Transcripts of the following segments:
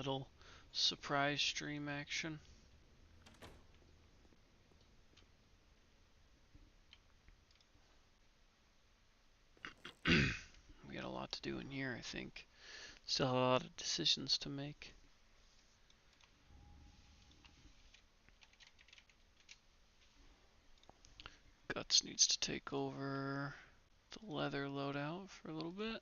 little surprise stream action. We got a lot to do in here, I think. Still have a lot of decisions to make. Guts needs to take over the leather loadout for a little bit.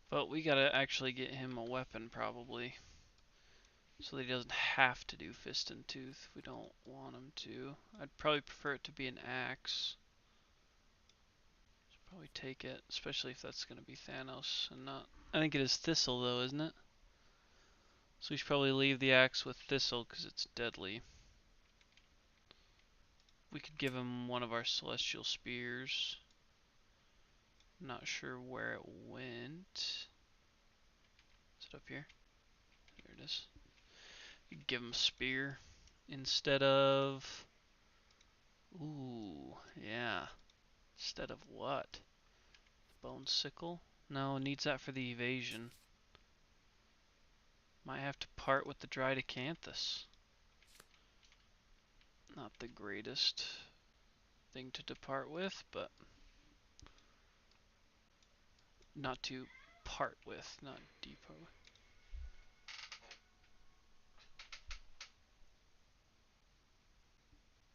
But we gotta actually get him a weapon, probably. So that he doesn't have to do Fist and Tooth. We don't want him to. I'd probably prefer it to be an axe. Should probably take it, especially if that's gonna be Thanos and not. I think it is Thistle though, isn't it? So we should probably leave the axe with Thistle because it's deadly. We could give him one of our Celestial Spears. Not sure where it went. Is it up here? There it is. You could give him a spear instead of. Ooh, yeah. Instead of what? Bone sickle? No, needs that for the evasion. Might have to part with the dried acanthus. Not the greatest thing to depart with, but not to part with, not depart with.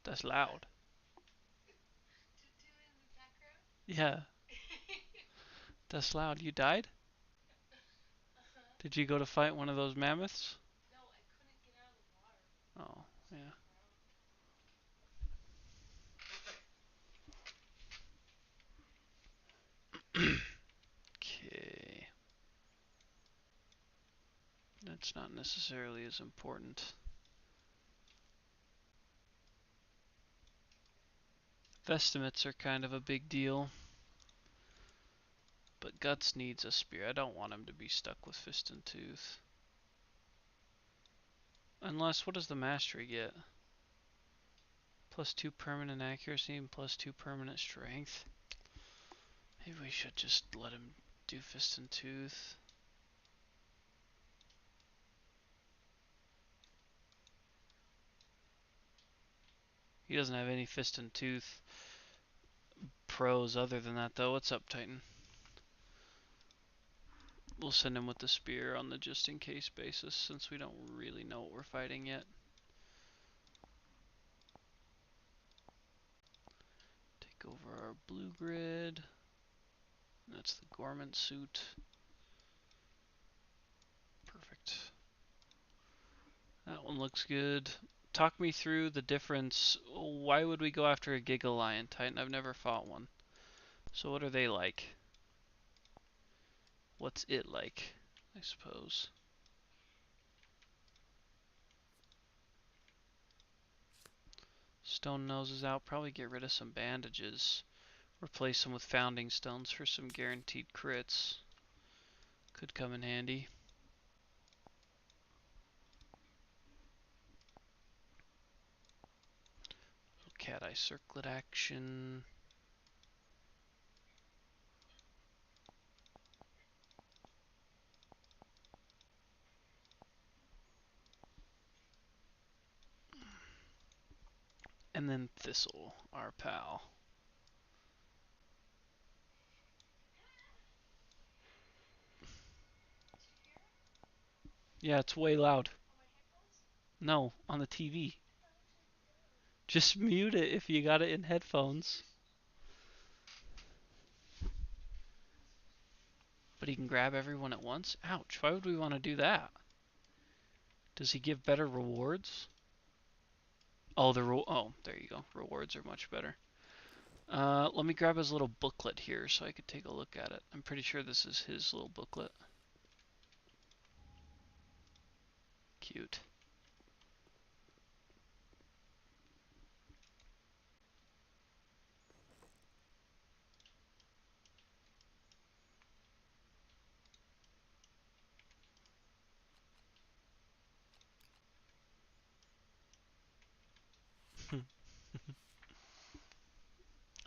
That's loud. Yeah. That's loud. You died? Did you go to fight one of those mammoths? No, I couldn't get out of the water. Oh, yeah. Okay. That's not necessarily as important. Vestimates are kind of a big deal. But Guts needs a spear. I don't want him to be stuck with Fist and Tooth. Unless, what does the mastery get? +2 permanent accuracy and +2 permanent strength. Maybe we should just let him do Fist and Tooth. He doesn't have any Fist and Tooth pros other than that, though. What's up, Titan? We'll send him with the spear on the just-in-case basis, since we don't really know what we're fighting yet. Take over our blue grid. That's the Gorment suit. Perfect. That one looks good. Talk me through the difference. Why would we go after a Gigalion Titan? I've never fought one. So what are they like? What's it like, I suppose? Stone nose is out. Probably get rid of some bandages. Replace them with founding stones for some guaranteed crits. Could come in handy. Little cat eye circlet action. And then Thistle, our pal. Yeah, it's way loud. No, on the TV. Just mute it if you got it in headphones. But he can grab everyone at once? Ouch, why would we want to do that? Does he give better rewards? Oh, there you go. Rewards are much better. Let me grab his little booklet here so I could take a look at it. I'm pretty sure this is his little booklet. Cute.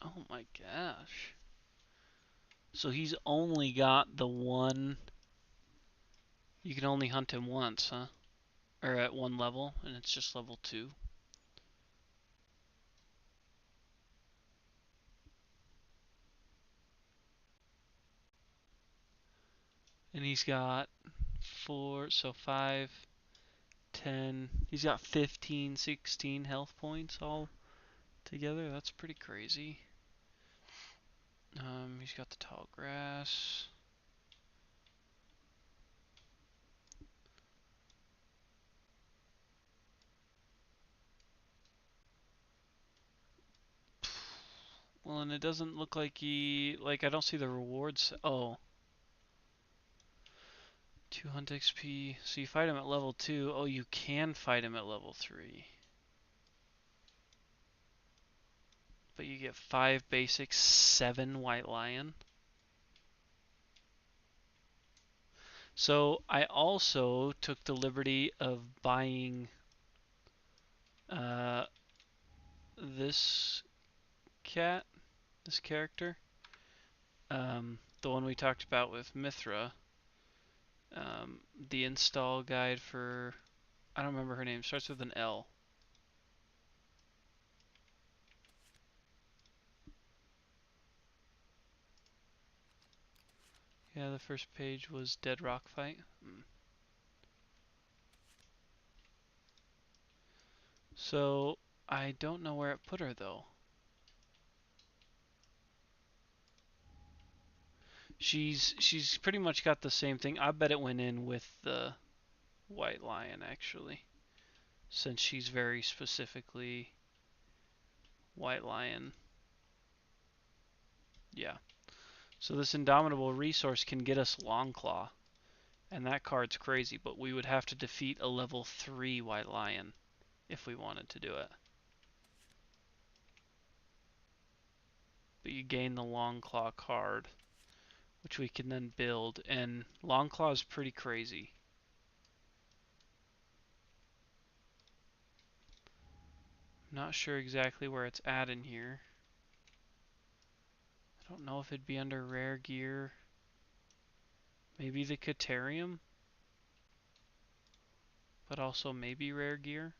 Oh my gosh. So he's only got the one You can only hunt him once, huh? Or at one level, and it's just level 2. And he's got 4, so 5, 10. He's got 15, 16 health points all together. That's pretty crazy. He's got the tall grass. Well, and it doesn't look like I don't see the rewards. Oh, 2 hunt XP. So you fight him at level 2. Oh, you can fight him at level 3. But you get 5 basic, 7 white lion. So I also took the liberty of buying uh, this cat, this character, the one we talked about with Mithra, the install guide for, I don't remember her name, starts with an L. Yeah, the first page was Dead Rock Fight. So I don't know where it put her though. She's pretty much got the same thing. I bet it went in with the White Lion actually, since she's very specifically White Lion. Yeah. So this Indomitable resource can get us Longclaw, and that card's crazy, but we would have to defeat a level 3 White Lion if we wanted to do it. But you gain the Longclaw card, which we can then build, and Longclaw is pretty crazy. Not sure exactly where it's at in here. I don't know if it'd be under rare gear. Maybe the Caterium, but also maybe rare gear.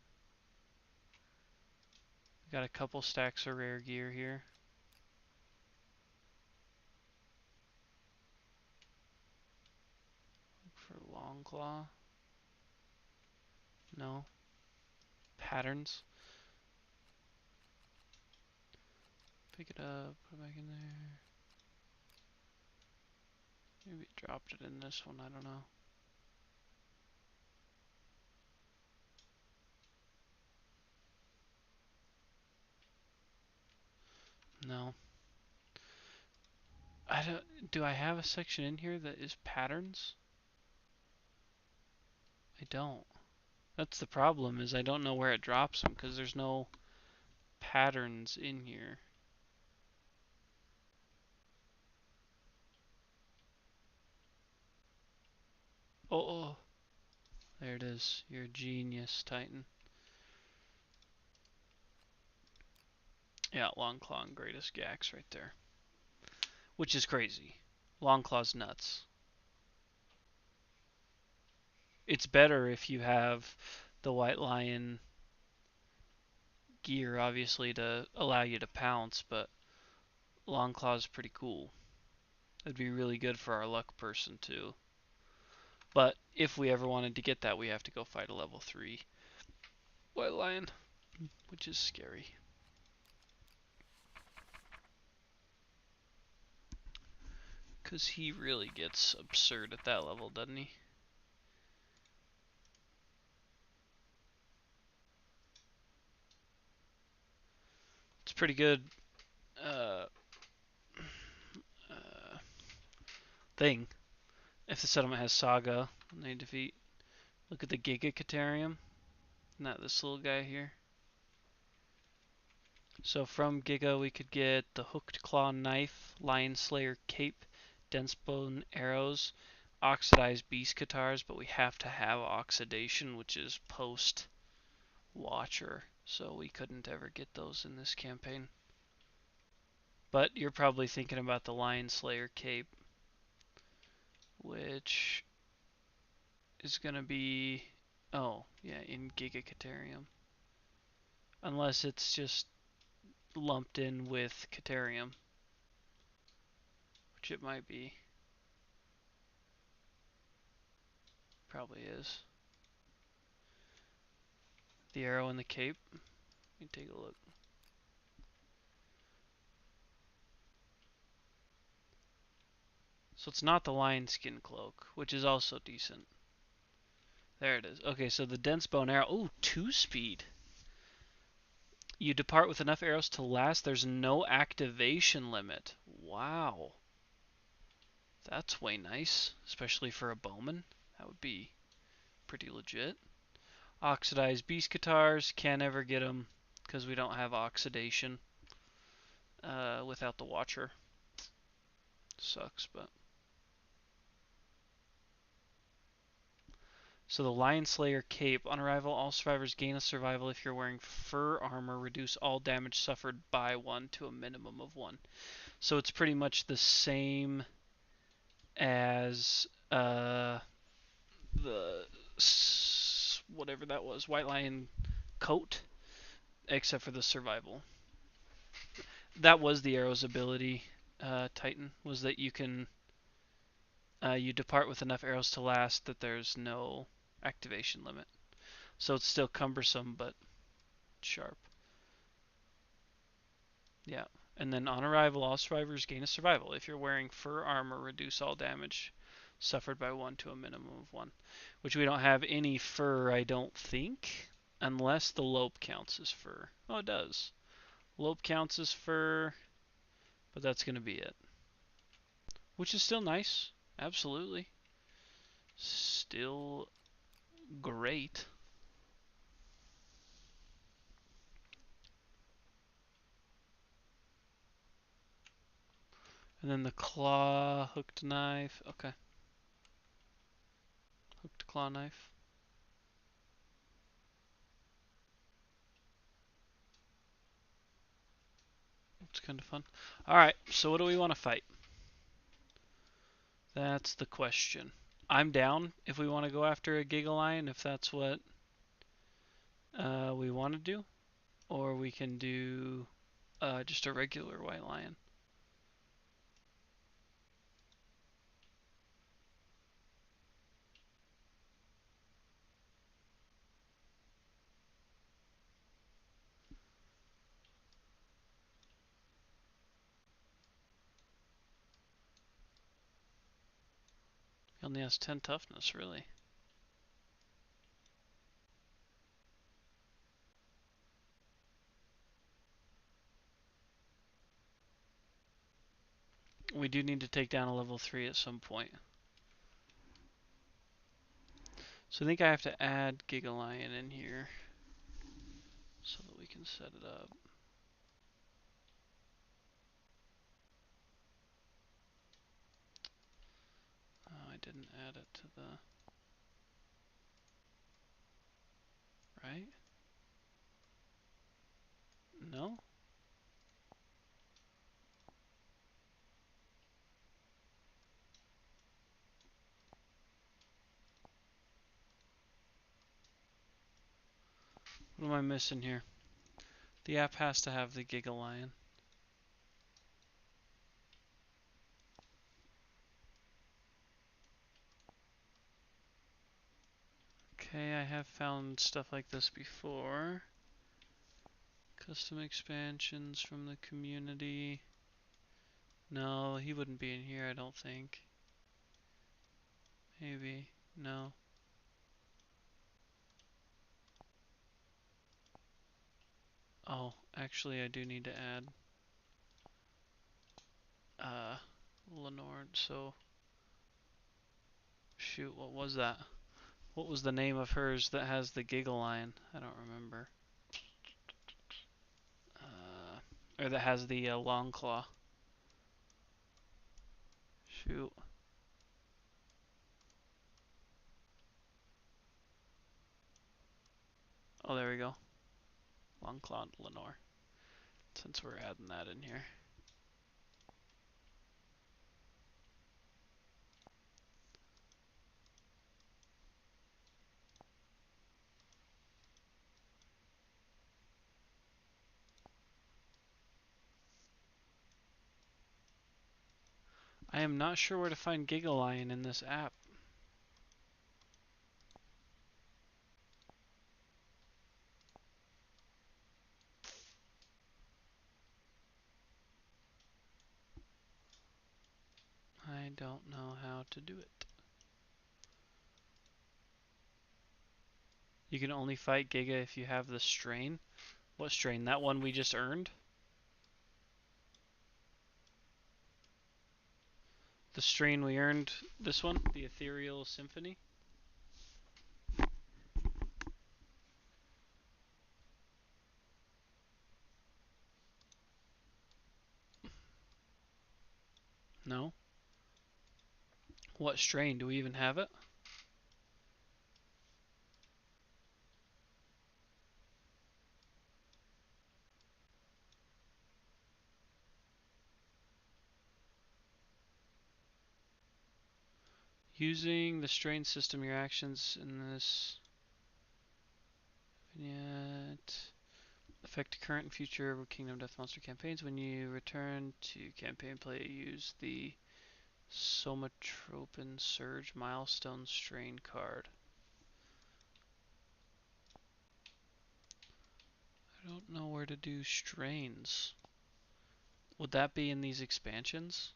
We got a couple stacks of rare gear here. Look for Longclaw. No. Patterns. Pick it up, put it back in there. Maybe it dropped it in this one, I don't know. No. Do I have a section in here that is patterns? I don't. That's the problem, is I don't know where it drops them, because there's no patterns in here. Oh, there it is. You're a genius, Titan. Yeah, Longclaw and Greatest Gax right there. Which is crazy. Longclaw's nuts. It's better if you have the White Lion gear, obviously, to allow you to pounce, but Longclaw's pretty cool. It'd be really good for our luck person, too. But if we ever wanted to get that, we have to go fight a level 3 White Lion, which is scary. Because he really gets absurd at that level, doesn't he? It's pretty good uh, uh, thing. If the settlement has Saga, and they defeat. Look at the Gigacaterium. Not this little guy here. So from Giga we could get the Hooked Claw Knife, Lion Slayer Cape, Dense Bone Arrows, Oxidized Beast Guitars, but we have to have Oxidation, which is post Watcher, so we couldn't ever get those in this campaign. But you're probably thinking about the Lion Slayer Cape, which is going to be, oh, yeah, in Gigacaterium. Unless it's just lumped in with Caterium, which it might be. Probably is. The arrow and the cape. Let me take a look. So it's not the lion skin cloak, which is also decent. There it is. Okay, so the dense bow and arrow. Oh, 2-speed. You depart with enough arrows to last. There's no activation limit. Wow. That's way nice, especially for a bowman. That would be pretty legit. Oxidized beast guitars. Can't ever get them because we don't have oxidation without the watcher. Sucks, but. So the Lion Slayer cape. On arrival, all survivors gain a survival if you're wearing fur armor. Reduce all damage suffered by 1 to a minimum of 1. So it's pretty much the same as the whatever that was, White Lion coat, except for the survival. That was the arrow's ability, Titan, was that you can you depart with enough arrows to last that there's no activation limit. So it's still cumbersome, but sharp. Yeah. And then on arrival, all survivors gain a survival. If you're wearing fur armor, reduce all damage suffered by 1 to a minimum of 1. Which we don't have any fur, I don't think. Unless the lope counts as fur. Oh, it does. Lope counts as fur, but that's going to be it. Which is still nice. Absolutely. Still great. And then the claw, hooked knife. Okay. Hooked claw knife. It's kind of fun. Alright, so what do we want to fight? That's the question. I'm down if we want to go after a Gigalion, if that's what we want to do. Or we can do just a regular white lion. He only has 10 toughness, really. We do need to take down a level 3 at some point. So I think I have to add Gigalion in here so that we can set it up. Oh, I didn't add it to the... Right? No? What am I missing here? The app has to have the Gigalion. Okay, I have found stuff like this before. Custom expansions from the community. No, he wouldn't be in here, I don't think. Maybe. No. Oh, actually I do need to add Lenore, so shoot, what was that? What was the name of hers that has the Gigalion? I don't remember. Or that has the long claw. Shoot. Oh, there we go. Long claw Lenore. Since we're adding that in here. I am not sure where to find Gigalion in this app. I don't know how to do it. You can only fight Giga if you have the strain. What strain? That one we just earned? The strain we earned, this one? The Ethereal Symphony? No. What strain? Do we even have it? Using the strain system, your actions in this vignette affect current and future Kingdom Death Monster campaigns. When you return to campaign play, use the Somatropin Surge Milestone Strain card. I don't know where to do strains. Would that be in these expansions?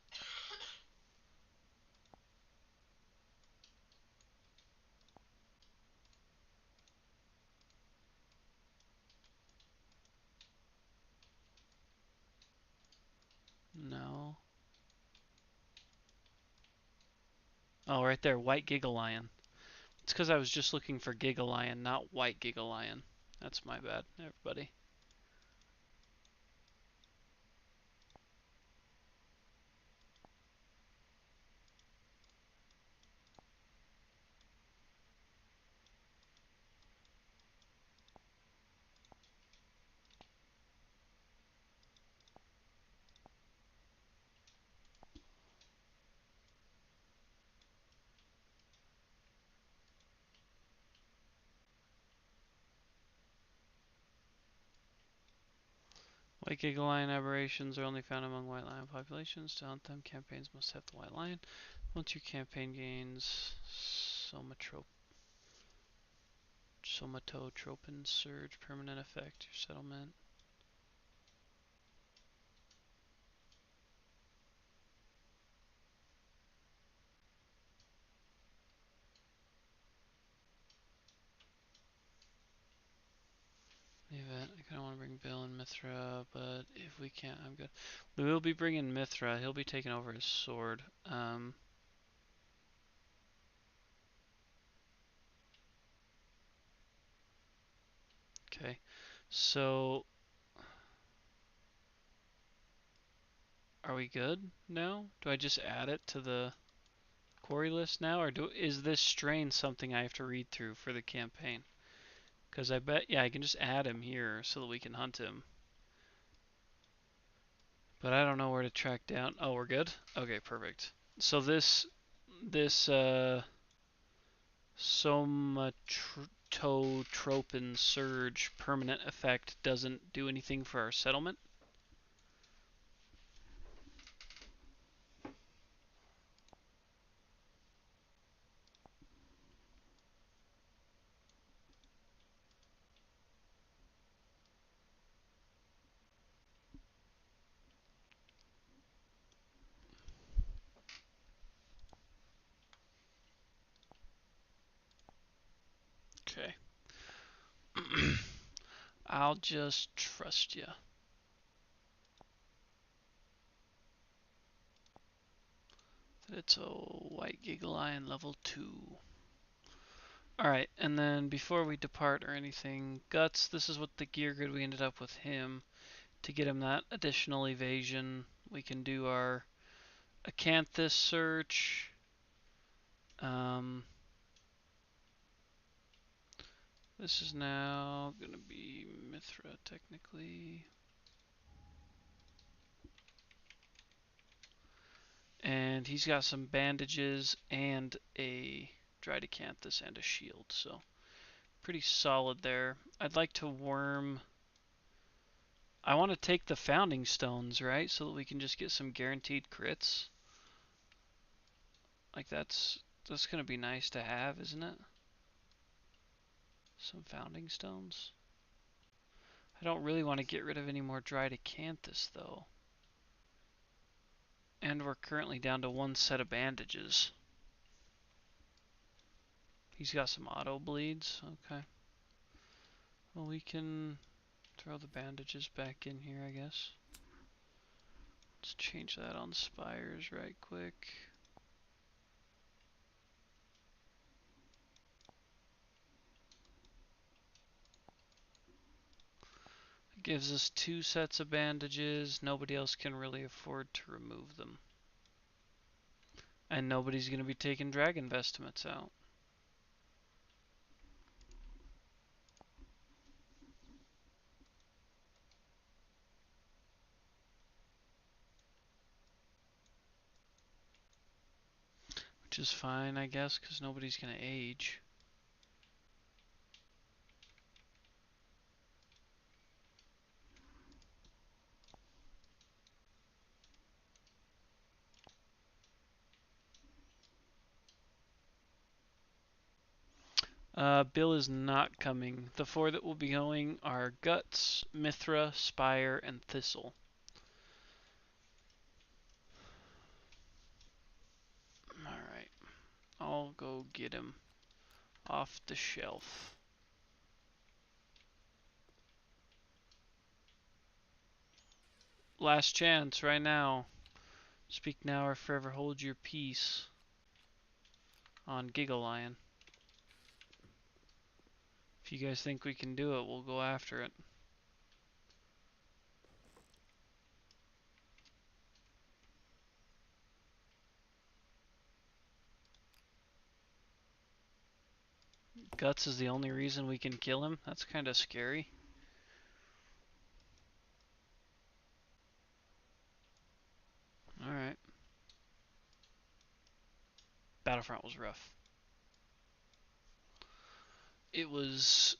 No. Oh, right there, White Gigalion. It's because I was just looking for Gigalion, not White Gigalion. That's my bad, everybody. White Gigalion aberrations are only found among white lion populations. To hunt them, campaigns must have the white lion. Once your campaign gains Somatotropin Surge permanent effect, your settlement. The event. I kind of want to bring Bill and Mithra, but if we can't, I'm good. We will be bringing Mithra. He'll be taking over his sword. Okay. So, are we good now? Do I just add it to the quarry list now, or is this strain something I have to read through for the campaign? Because I bet, yeah, I can just add him here so that we can hunt him. But I don't know where to track down. Oh, we're good? Okay, perfect. So this Somatotropin Surge permanent effect doesn't do anything for our settlement? Okay. I'll just trust you. It's a white Gigalion level 2. Alright, and then before we depart or anything, Guts, this is what the gear grid we ended up with him. To get him that additional evasion, we can do our Acanthus search. This is now going to be Mithra, technically. And he's got some bandages and a dried acanthus and a shield, so pretty solid there. I'd like to worm. I want to take the founding stones, right? So that we can just get some guaranteed crits. Like that's gonna be nice to have, isn't it? Some founding stones. I don't really want to get rid of any more dried acanthus though. And we're currently down to one set of bandages. He's got some auto bleeds. Okay. Well, we can throw the bandages back in here, I guess. Let's change that on spires right quick. It gives us 2 sets of bandages. Nobody else can really afford to remove them. And nobody's going to be taking dragon vestments out. Which is fine, I guess, because nobody's going to age. Bill is not coming. The 4 that will be going are Guts, Mithra, Spire, and Thistle. Alright. I'll go get him off the shelf. Last chance right now. Speak now or forever hold your peace on Gigalion. If you guys think we can do it, we'll go after it. Guts is the only reason we can kill him? That's kind of scary. Alright. Battlefront was rough. It was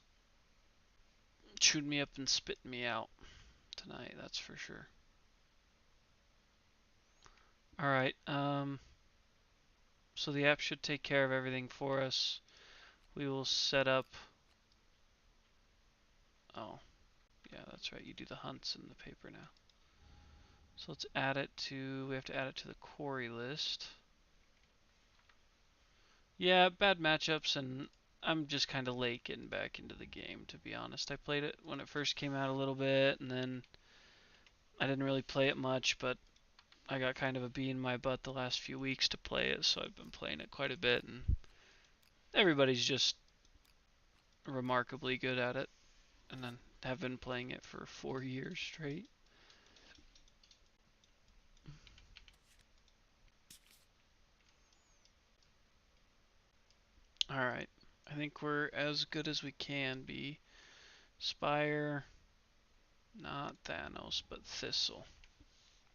chewing me up and spitting me out tonight, that's for sure. Alright, so the app should take care of everything for us. We will set up... Oh, yeah, that's right, you do the hunts in the paper now. So let's add it to... We have to add it to the quarry list. Yeah, bad matchups, and I'm just kind of late getting back into the game, to be honest. I played it when it first came out a little bit, and then I didn't really play it much, but I got kind of a bee in my butt the last few weeks to play it, so I've been playing it quite a bit, and everybody's just remarkably good at it, and then have been playing it for 4 years straight. Alright, I think we're as good as we can be. Spire, not Thanos, but Thistle,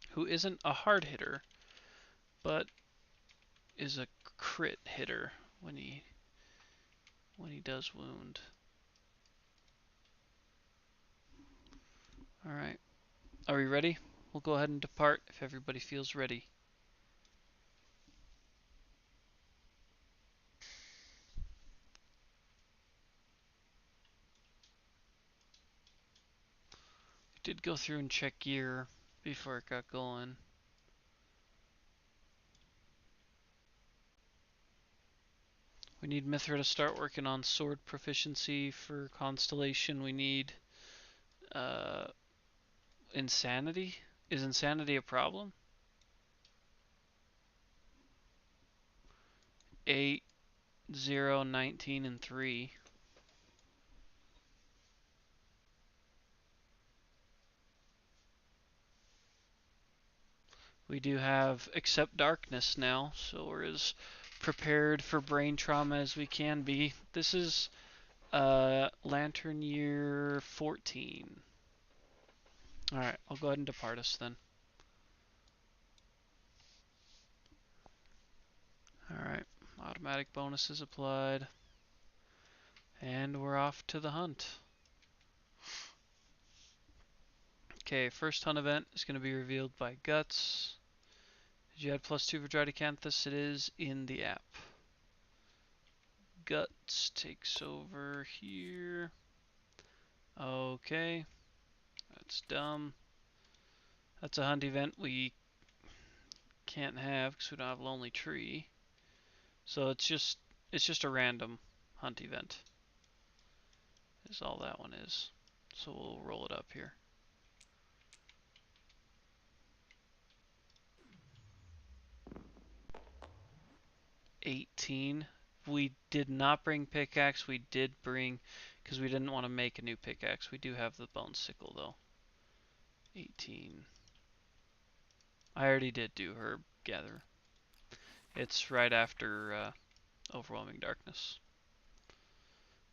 who isn't a hard hitter, but is a crit hitter when he does wound. Alright, are we ready? We'll go ahead and depart if everybody feels ready. Did go through and check gear before it got going. We need Mithra to start working on sword proficiency for Constellation. We need Insanity. Is Insanity a problem? 8, 0, 19, and 3. We do have Accept Darkness now, so we're as prepared for brain trauma as we can be. This is Lantern Year 14. Alright, I'll go ahead and depart us then. Alright, automatic bonuses applied. And we're off to the hunt. Okay, first hunt event is going to be revealed by Guts. As Did you add +2 for Drydecanthus? It is in the app. Guts takes over here. Okay. That's dumb. That's a hunt event we can't have because we don't have Lonely Tree. So it's just a random hunt event. Is all that one is. So we'll roll it up here. $18. We did not bring pickaxe. We did bring, because we didn't want to make a new pickaxe. We do have the bone sickle though. 18. I already did do herb gather. It's right after overwhelming darkness.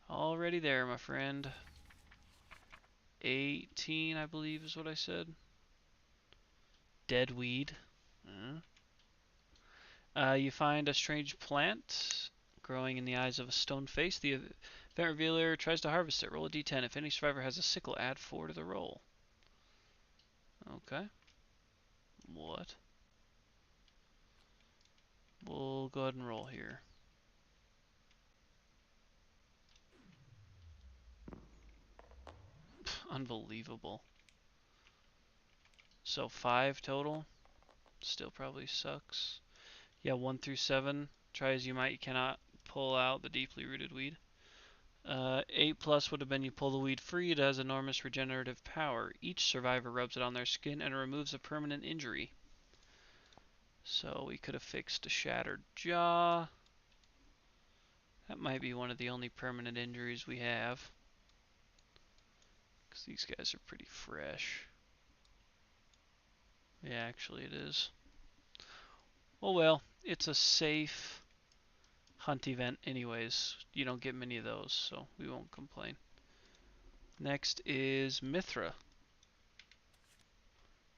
Already there, my friend. 18, I believe is what I said. Dead weed. You find a strange plant growing in the eyes of a stone face. The event revealer tries to harvest it. Roll a d10. If any survivor has a sickle, add 4 to the roll. Okay. What? We'll go ahead and roll here. Unbelievable. So 5 total. Still probably sucks. Yeah, 1 through 7. Try as you might, you cannot pull out the deeply rooted weed. 8 plus would have been you pull the weed free. It has enormous regenerative power. Each survivor rubs it on their skin and it removes a permanent injury. So we could have fixed a shattered jaw. That might be one of the only permanent injuries we have. Because these guys are pretty fresh. Yeah, actually it is. Oh well, it's a safe hunt event anyways. You don't get many of those, so we won't complain. Next is Mithra.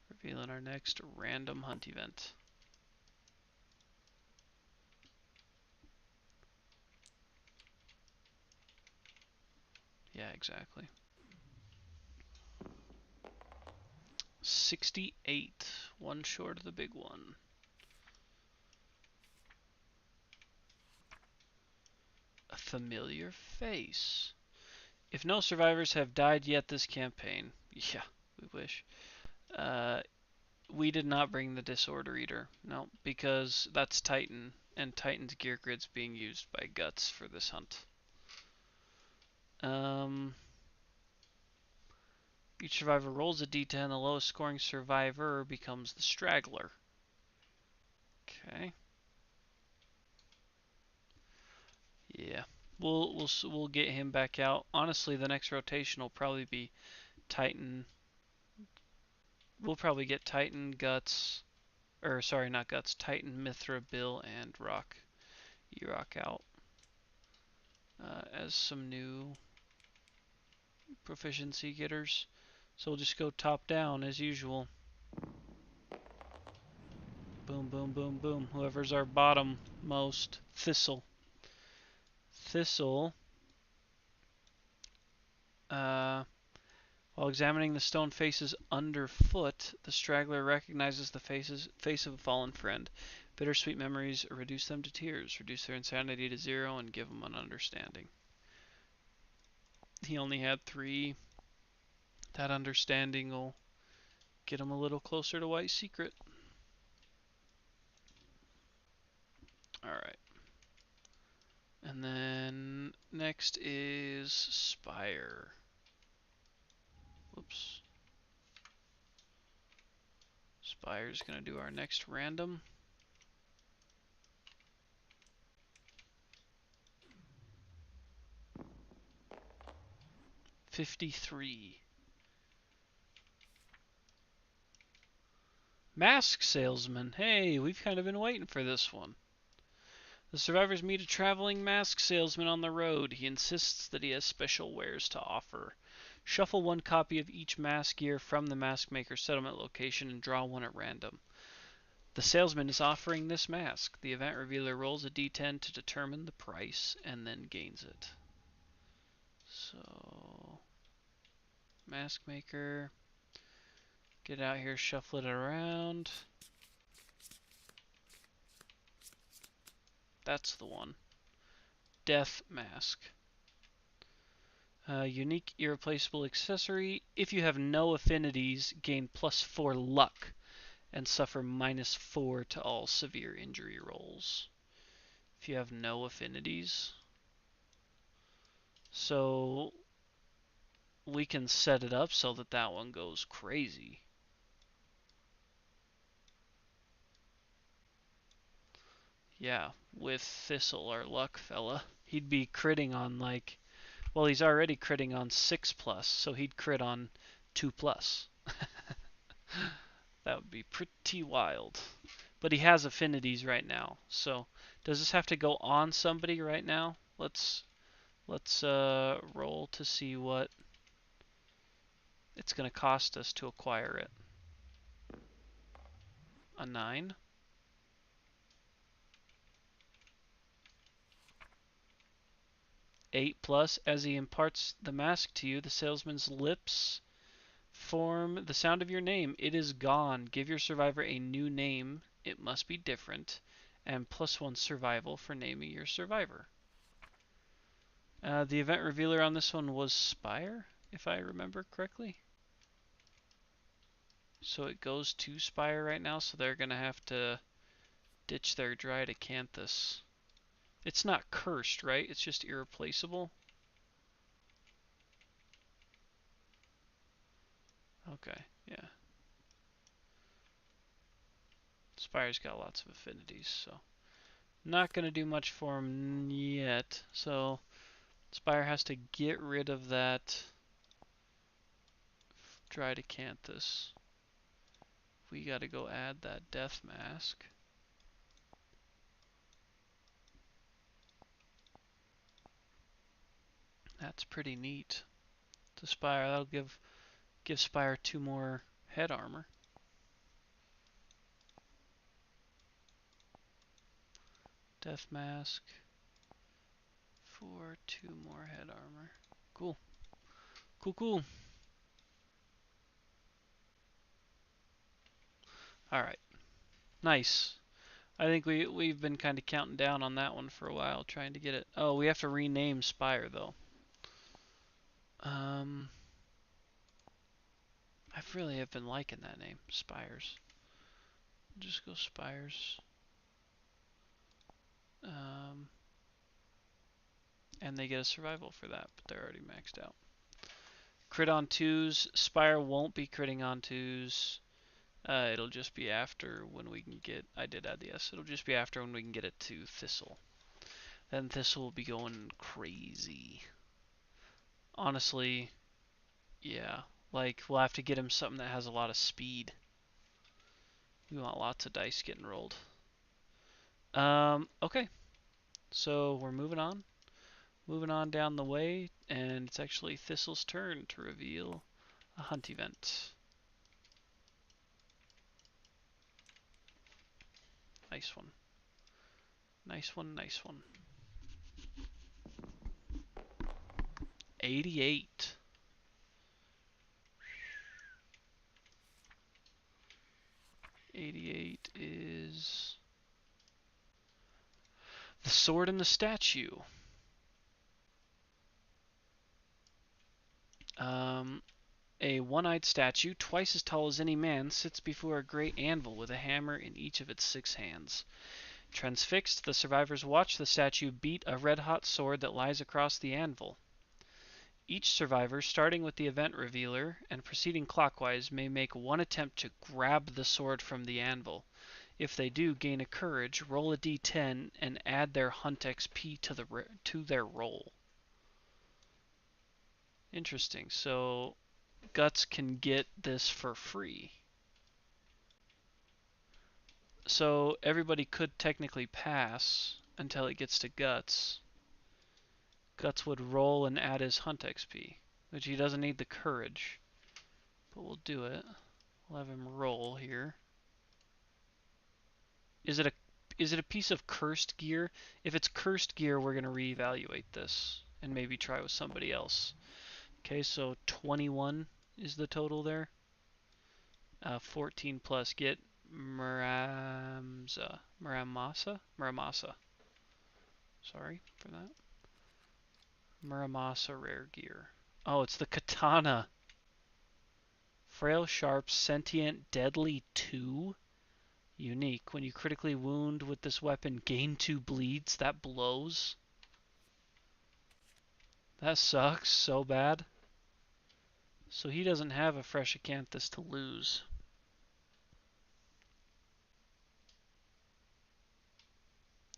Revealing our next random hunt event. Yeah, exactly. 68. One short of the big one. A familiar face. If no survivors have died yet this campaign, yeah, we wish. We did not bring the Disorder Eater. No, because that's Titan, and Titan's gear grid's being used by Guts for this hunt. Each survivor rolls a d10. The lowest scoring survivor becomes the Straggler. Okay. Yeah, we'll get him back out. Honestly, the next rotation will probably be Titan. We'll probably get Titan, Guts, or sorry, not Guts. Titan, Mithra, Bill, and Rock. E-Rock out as some new proficiency getters. So we'll just go top down as usual. Boom, boom, boom, boom. Whoever's our bottom most. Thistle. Thistle. While examining the stone faces underfoot, the straggler recognizes the face of a fallen friend. Bittersweet memories reduce them to tears, reduce their insanity to 0, and give them an understanding. He only had 3. That understanding will get him a little closer to White Secret. Alright. And then next is Spire. Whoops. Spire's going to do our next random. $53. Mask Salesman. Hey, we've kind of been waiting for this one. The survivors meet a traveling mask salesman on the road. He insists that he has special wares to offer. Shuffle 1 copy of each mask gear from the mask maker settlement location and draw 1 at random. The salesman is offering this mask. The event revealer rolls a d10 to determine the price and then gains it. So, mask maker. Get out here, shuffle it around. That's the one. Death Mask. Unique irreplaceable accessory. If you have no affinities, gain +4 luck and suffer -4 to all severe injury rolls. If you have no affinities. So we can set it up so that that one goes crazy. Yeah, with Thistle, our luck fella. He'd be critting on like, well, he's already critting on 6+, so he'd crit on 2+. That would be pretty wild. But he has affinities right now. So does this have to go on somebody right now? Let's roll to see what it's going to cost us to acquire it. A 9. 8+. As he imparts the mask to you, the salesman's lips form the sound of your name. It is gone. Give your survivor a new name. It must be different. And +1 survival for naming your survivor. The event revealer on this one was Spire, if I remember correctly. So it goes to Spire right now, so they're going to have to ditch their Dry Acanthus. It's not cursed, right? It's just irreplaceable. Okay, yeah. Spire's got lots of affinities, so not going to do much for him yet. So Spire has to get rid of that Dry Acanthus. We got to go add that Death Mask. That's pretty neat. To Spire, that'll give Spire 2 more head armor. Death Mask for 2 more head armor. Cool. Cool, cool. Alright. Nice. I think we've been kind of counting down on that one for a while, trying to get it. Oh, we have to rename Spire, though. I really have been liking that name, Spires. Just go Spires. And they get a survival for that, but they're already maxed out. Crit on 2s. Spire won't be critting on 2s. It'll just be after when we can get... I did add the S. It'll just be after when we can get it to Thistle. Then Thistle will be going crazy. Honestly, yeah. Like, we'll have to get him something that has a lot of speed. We want lots of dice getting rolled. Okay. So we're moving on. Moving on down the way, and it's actually Thistle's turn to reveal a hunt event. Nice one. Nice one, nice one. 88. '88 is the sword and the statue. A one-eyed statue, twice as tall as any man, sits before a great anvil with a hammer in each of its 6 hands. Transfixed, the survivors watch the statue beat a red-hot sword that lies across the anvil. Each survivor, starting with the event revealer and proceeding clockwise, may make one attempt to grab the sword from the anvil. If they do, gain a courage, roll a d10, and add their hunt XP to their roll. Interesting. So Guts can get this for free. So everybody could technically pass until it gets to Guts. Guts would roll and add his hunt XP, which he doesn't need the courage. But we'll do it. We'll have him roll here. Is it a piece of cursed gear? If it's cursed gear, we're going to reevaluate this and maybe try with somebody else. Okay, so 21 is the total there. 14+. Get Muramasa. Sorry for that. Muramasa rare gear. Oh, it's the katana. Frail, sharp, sentient, deadly 2. Unique. When you critically wound with this weapon, gain 2 bleeds. That blows. That sucks so bad. So he doesn't have a fresh acanthus to lose.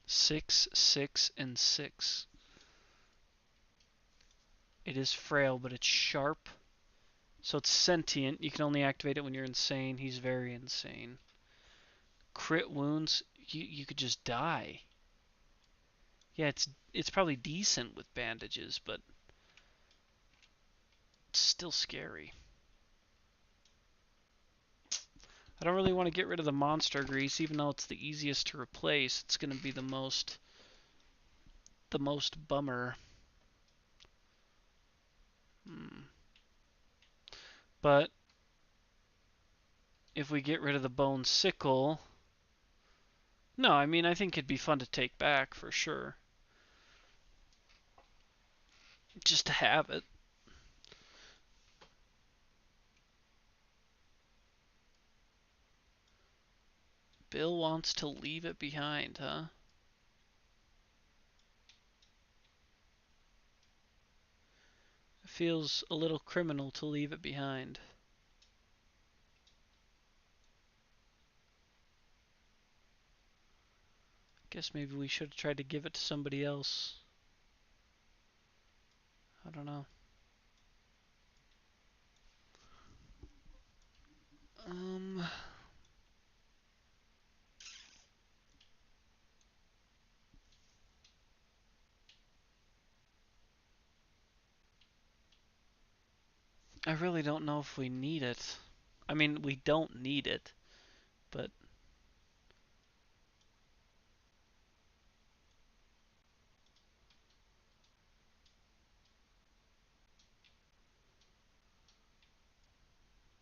Six, 6, and 6. It is frail, but it's sharp. So it's sentient. You can only activate it when you're insane. He's very insane. Crit wounds, you could just die. Yeah, it's probably decent with bandages, but it's still scary. I don't really want to get rid of the monster grease, even though it's the easiest to replace. It's going to be the most bummer. But if we get rid of the bone sickle, no, I mean I think it'd be fun to take back for sure. Just to have it. Bill wants to leave it behind, huh? It feels a little criminal to leave it behind. Guess maybe we should have tried to give it to somebody else. I don't know. I really don't know if we need it. I mean, we don't need it, but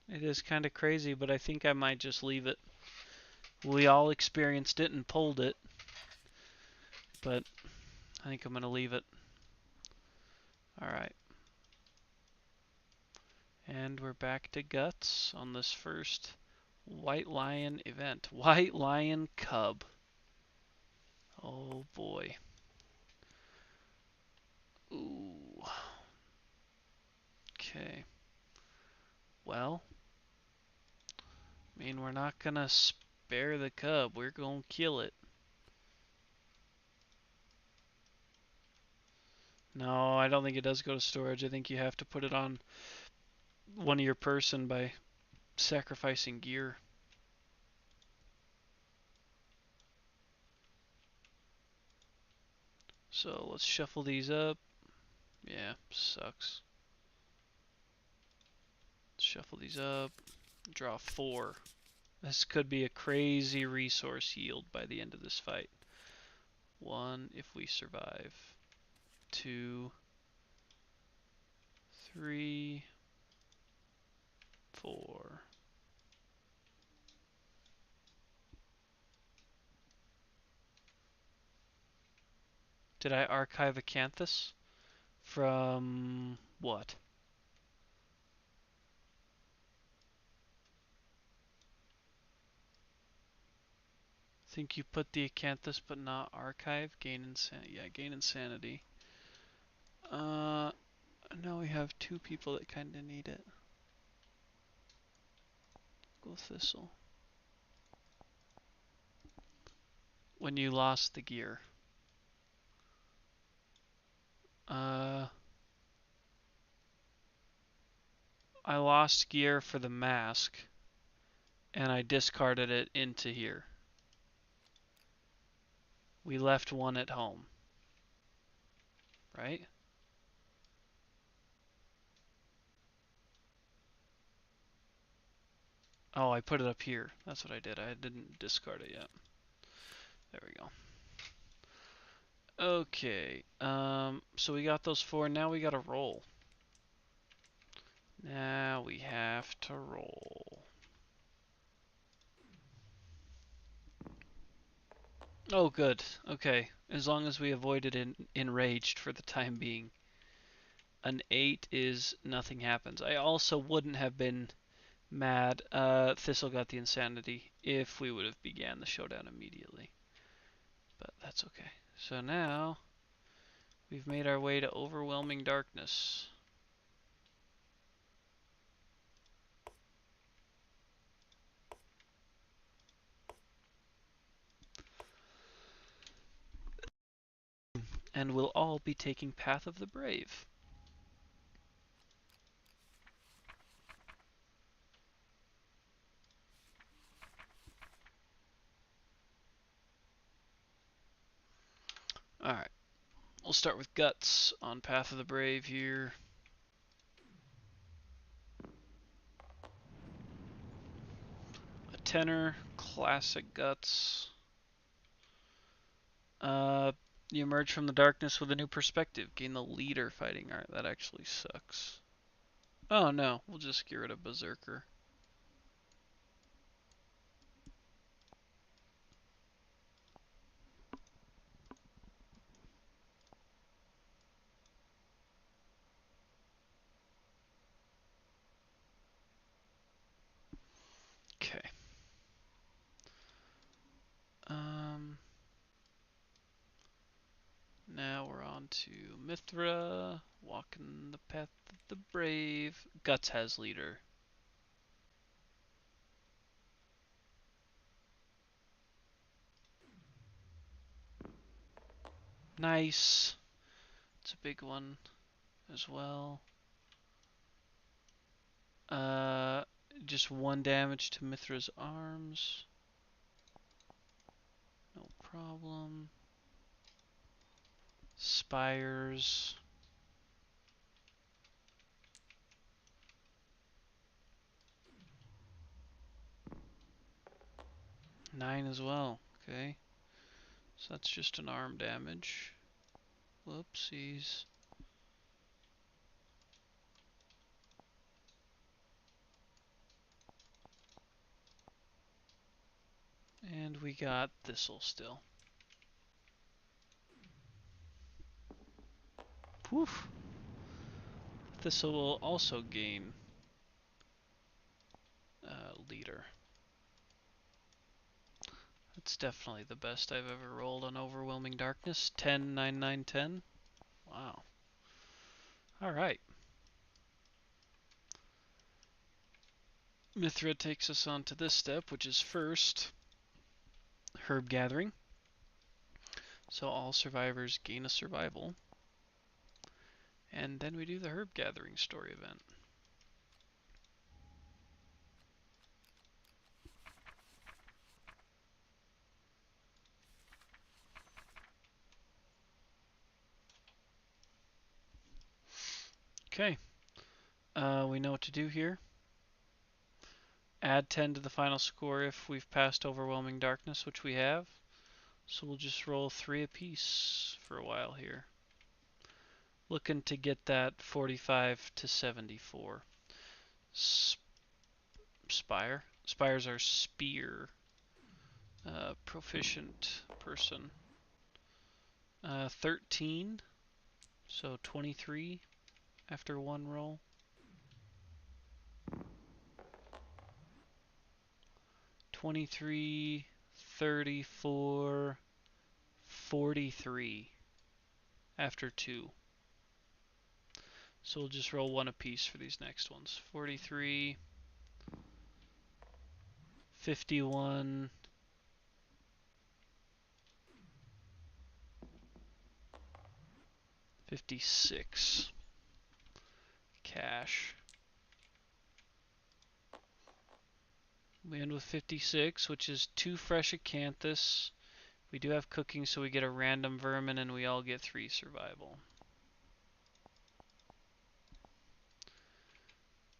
it is kind of crazy, but I think I might just leave it. We all experienced it and pulled it, but I think I'm going to leave it. Alright. And we're back to guts on this first White Lion event. White Lion Cub. Oh boy. Ooh. Okay. Well, I mean, we're not gonna spare the cub. We're gonna kill it. No, I don't think it does go to storage. I think you have to put it on one of your person by sacrificing gear. So let's shuffle these up. Yeah, sucks. Let's shuffle these up. Draw 4. This could be a crazy resource yield by the end of this fight. 1 if we survive. 2, 3, 4. Did I archive Acanthus? From what? Think you put the Acanthus but not archive? Gain insanity. Yeah, gain insanity. Now we have 2 people that kinda need it. Go Thistle. When you lost the gear. I lost gear for the mask, and I discarded it into here. We left 1 at home. Right? Oh, I put it up here. That's what I did. I didn't discard it yet. There we go. Okay. So we got those 4. Now we gotta roll. Now we have to roll. Oh, good. Okay. As long as we avoided enraged for the time being. An 8 is nothing happens. I also wouldn't have been mad. Thistle got the insanity if we would have began the showdown immediately. But that's okay. So now we've made our way to overwhelming darkness. And we'll all be taking Path of the Brave. Alright. We'll start with Guts on Path of the Brave here. A tenor, classic Guts. You emerge from the darkness with a new perspective. Gain the leader fighting art. That actually sucks. Oh no, we'll just get rid of Berserker. Okay. Now we're on to Mithra. Walking the path of the brave. Guts has leader. Nice. It's a big one as well. Uh, just 1 damage to Mithra's arms. No problem. Spires. 9 as well. Okay. So that's just an arm damage. Whoopsies. And we got Thistle still. Poof. Thistle will also gain leader. That's definitely the best I've ever rolled on Overwhelming Darkness. 10, 9, 9, 10. Wow. Alright. Mithra takes us on to this step, which is first herb gathering. So all survivors gain a survival. And then we do the herb gathering story event. Okay. We know what to do here. Add 10 to the final score if we've passed Overwhelming Darkness, which we have. So we'll just roll 3 apiece for a while here. Looking to get that 45 to 74. Spire. Spires are spear. Proficient person. 13. So 23 after 1 roll. 23, 34, 43 after 2. So we'll just roll 1 apiece for these next ones. 43, 51, 56. Cash. We end with 56, which is 2 fresh acanthus. We do have cooking, so we get a random vermin, and we all get 3 survival.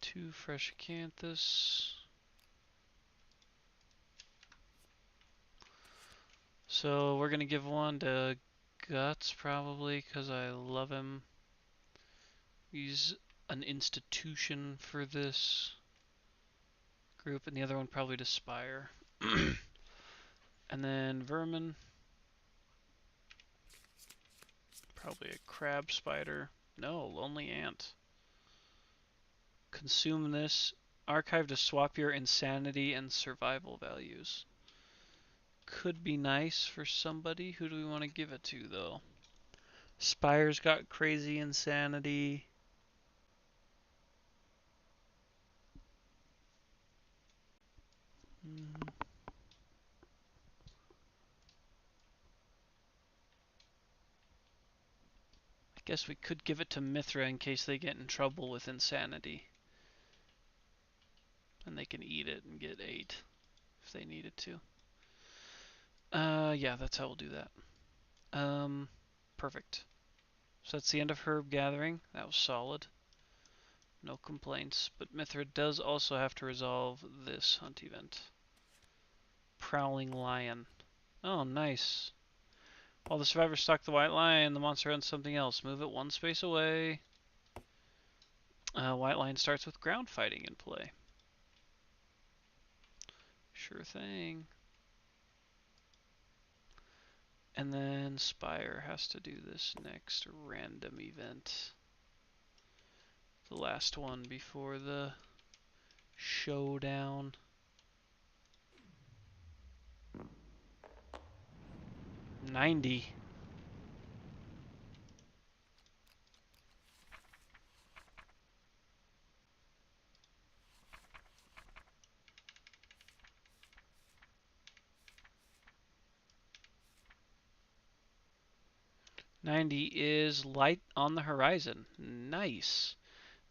2 fresh acanthus. So we're going to give 1 to Guts, probably, because I love him. He's an institution for this group, and the other one probably to Spire. And then Vermin. Probably a crab spider. No, lonely ant. Consume this. Archive to swap your insanity and survival values. Could be nice for somebody. Who do we want to give it to, though? Spire's got crazy insanity. I guess we could give it to Mithra in case they get in trouble with insanity. And they can eat it and get 8 if they needed to. Yeah, that's how we'll do that. Perfect. So that's the end of herb gathering. That was solid. No complaints. But Mithra does also have to resolve this hunt event. Prowling lion. Oh, nice. While the survivor stalk the white lion, the monster hunts something else. Move it 1 space away. White lion starts with ground fighting in play. Sure thing. And then Spire has to do this next random event. The last one before the showdown. 90. Is light on the horizon. Nice.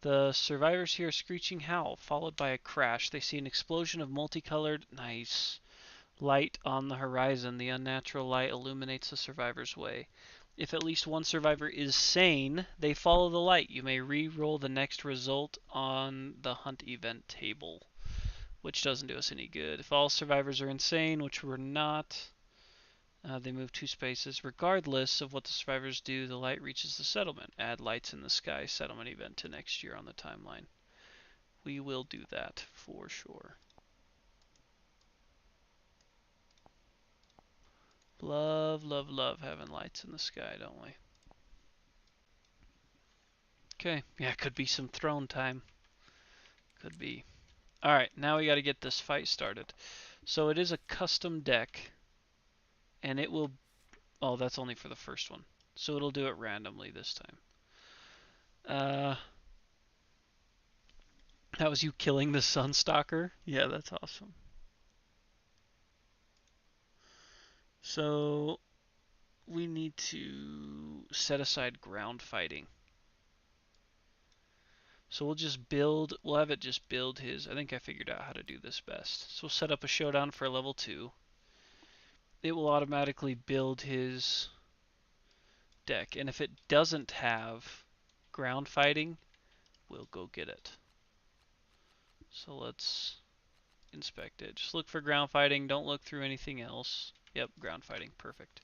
The survivors hear a screeching howl, followed by a crash. They see an explosion of multicolored, nice, light on the horizon. The unnatural light illuminates the survivor's way. If at least one survivor is sane, they follow the light. You may re-roll the next result on the hunt event table, which doesn't do us any good. If all survivors are insane, which we're not, they move 2 spaces. Regardless of what the survivors do, the light reaches the settlement. Add lights in the sky settlement event to next year on the timeline. We will do that for sure. Love, love, love having lights in the sky, don't we? Okay, yeah, could be some throne time. Could be. Alright, now we gotta get this fight started. So it is a custom deck, and it will... Oh, that's only for the first one. So it'll do it randomly this time. That was you killing the Sunstalker? Yeah, that's awesome. So we need to set aside ground fighting. So we'll have it just build his, I think I figured out how to do this best. So we'll set up a showdown for level 2. It will automatically build his deck. And if it doesn't have ground fighting, we'll go get it. So let's inspect it. Just look for ground fighting. Don't look through anything else. Yep, ground fighting. Perfect.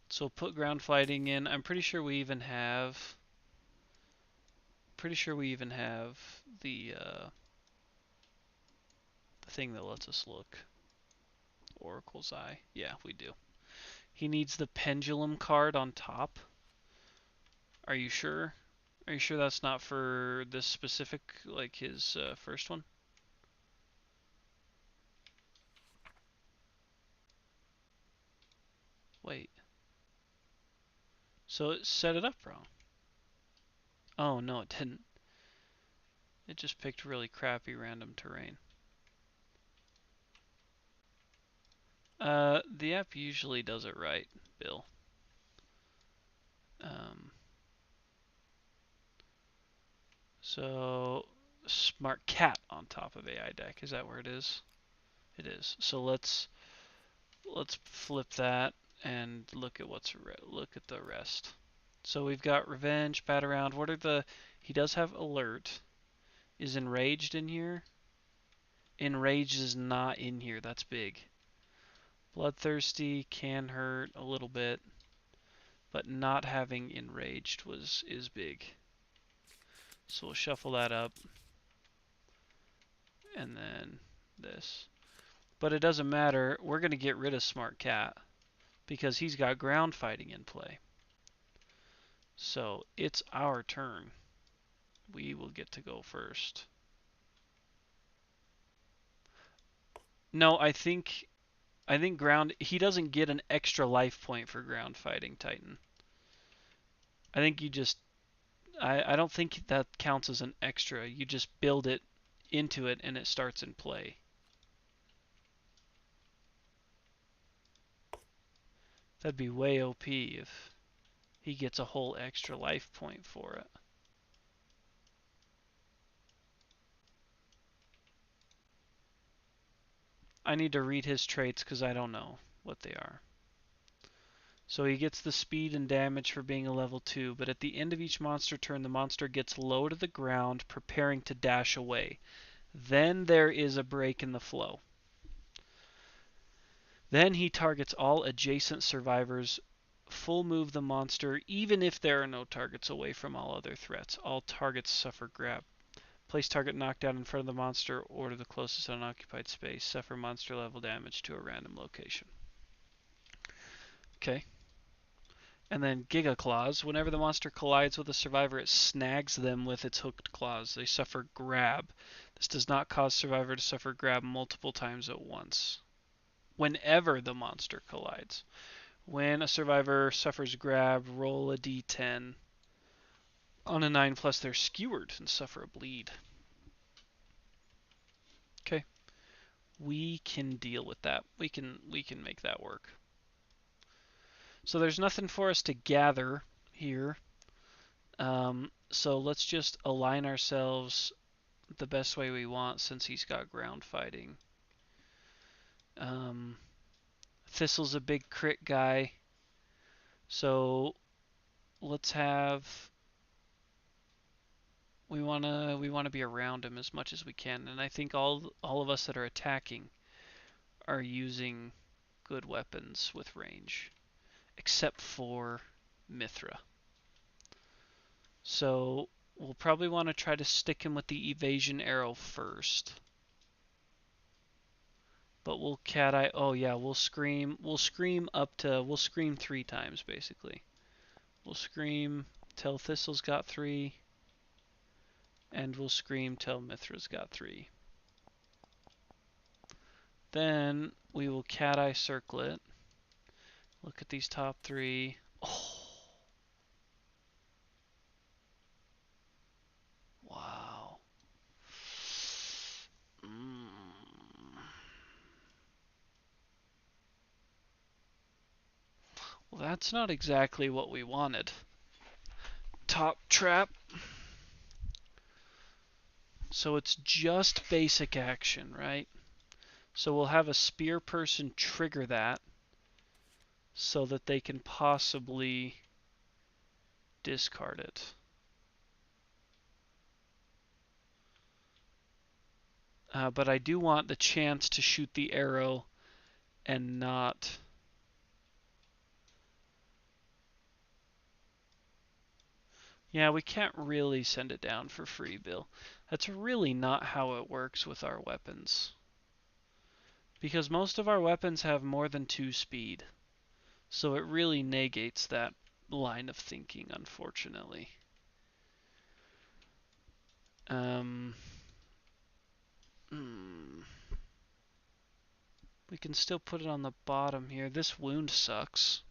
So put ground fighting in. I'm pretty sure we even have the thing that lets us look. Oracle's Eye. Yeah, we do. He needs the pendulum card on top. Are you sure? Are you sure that's not for this specific, like his first one? Wait. So it set it up wrong. Oh, no, it didn't. It just picked really crappy random terrain. The app usually does it right, Bill. So smart cat on top of AI deck. Is that where it is? It is. So let's flip that and look at the rest. So we've got revenge, bat around. What are the? He does have alert. Is enraged in here? Enraged is not in here. That's big. Bloodthirsty can hurt a little bit, but not having enraged is big. So we'll shuffle that up, and then this. But it doesn't matter. We're going to get rid of Smart Cat because he's got ground fighting in play. So it's our turn. We will get to go first. No, I think ground. He doesn't get an extra life point for ground fighting Titan. I think you just. I don't think that counts as an extra. You just build it into it and it starts in play. That'd be way OP if he gets a whole extra life point for it. I need to read his traits because I don't know what they are. So he gets the speed and damage for being a level 2, but at the end of each monster turn, the monster gets low to the ground, preparing to dash away. Then there is a break in the flow. Then he targets all adjacent survivors, full move the monster, even if there are no targets away from all other threats. All targets suffer grab. Place target knockdown in front of the monster or to the closest unoccupied space. Suffer monster level damage to a random location. Okay. And then Giga Claws. Whenever the monster collides with a survivor, it snags them with its hooked claws. They suffer grab. This does not cause survivor to suffer grab multiple times at once. Whenever the monster collides. When a survivor suffers grab, roll a d10. On a 9 plus, they're skewered and suffer a bleed. Okay. We can deal with that. We can make that work. So there's nothing for us to gather here. So let's just align ourselves the best way we want since he's got ground fighting. Thistle's a big crit guy. So let's have... We wanna be around him as much as we can, and I think all of us that are attacking are using good weapons with range, except for Mithra. So we'll probably want to try to stick him with the evasion arrow first. But we'll cat eye. Oh yeah, we'll scream. We'll scream up to. We'll scream 3 times basically. We'll scream till Thistle's got 3, and we'll scream till Mithra's got 3. Then we will cat eye circlet. Look at these top 3. Oh. Wow. Well, that's not exactly what we wanted. Top trap. So it's just basic action, right? So we'll have a spear person trigger that so that they can possibly discard it. But I do want the chance to shoot the arrow and not... Yeah, we can't really send it down for free, Bill. That's really not how it works with our weapons. Because most of our weapons have more than 2 speed. So it really negates that line of thinking, unfortunately. We can still put it on the bottom here. This wound sucks.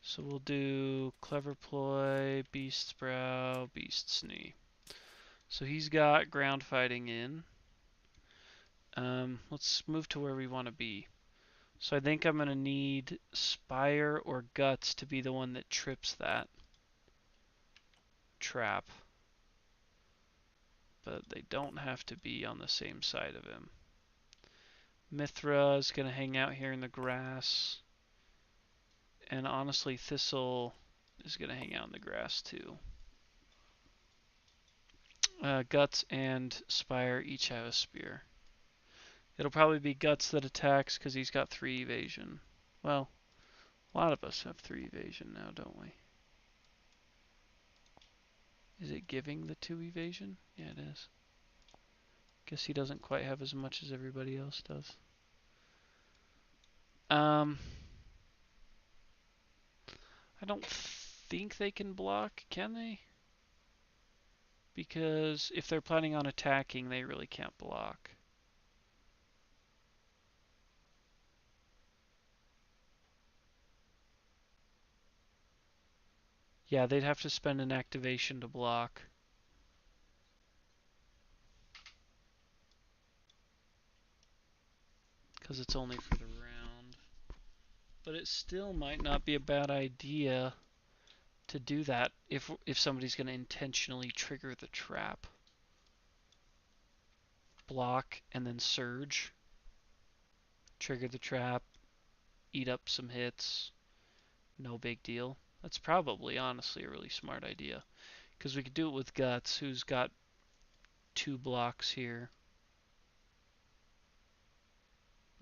So we'll do Clever Ploy, Beast's Brow, Beast's Knee. So he's got ground fighting in. Let's move to where we want to be. So I think I'm going to need Spire or Guts to be the one that trips that trap. But they don't have to be on the same side of him. Mithra is going to hang out here in the grass. And honestly, Thistle is going to hang out in the grass too. Guts and Spire each have a spear. It'll probably be Guts that attacks because he's got 3 evasion. Well, a lot of us have 3 evasion now, don't we? Is it giving the 2 evasion? Yeah, it is. Guess he doesn't quite have as much as everybody else does. I don't think they can block, can they? Because if they're planning on attacking, they really can't block. Yeah, they'd have to spend an activation to block. Because it's only for the round. But it still might not be a bad idea to do that if somebody's going to intentionally trigger the trap. Block and then surge. Trigger the trap. Eat up some hits. No big deal. That's probably, honestly, a really smart idea. Because we could do it with Guts, who's got 2 blocks here.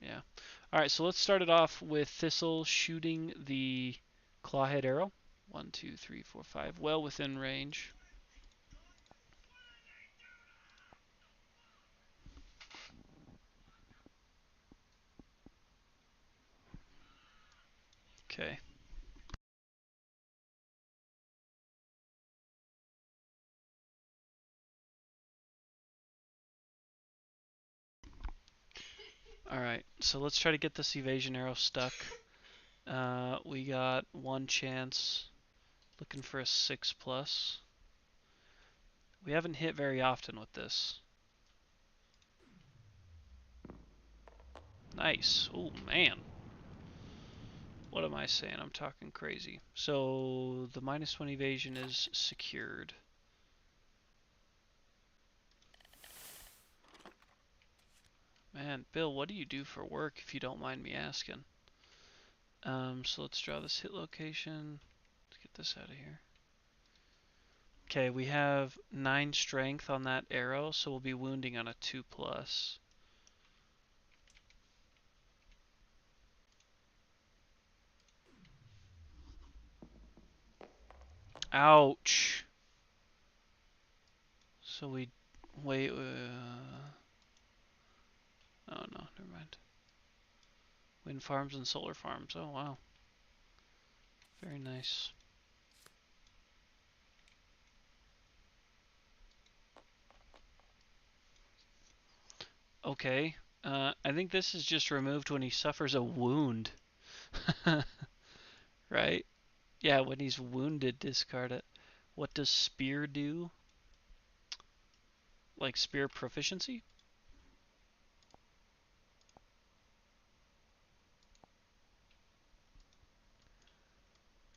Yeah. Alright, so let's start it off with Thistle shooting the Clawhead arrow. 1, 2, 3, 4, 5. Well within range. Okay. Alright, so let's try to get this evasion arrow stuck. We got 1 chance. Looking for a 6+. We haven't hit very often with this. Nice. Oh, man. What am I saying? I'm talking crazy. So the -1 evasion is secured. Man, Bill, what do you do for work if you don't mind me asking? So let's draw this hit location. Let's get this out of here. Okay, we have 9 strength on that arrow, so we'll be wounding on a 2+. Ouch! So we wait. Oh no, never mind. Wind farms and solar farms. Oh wow, very nice. Okay, I think this is just removed when he suffers a wound. Right? Yeah, when he's wounded, discard it. What does spear do? Like spear proficiency?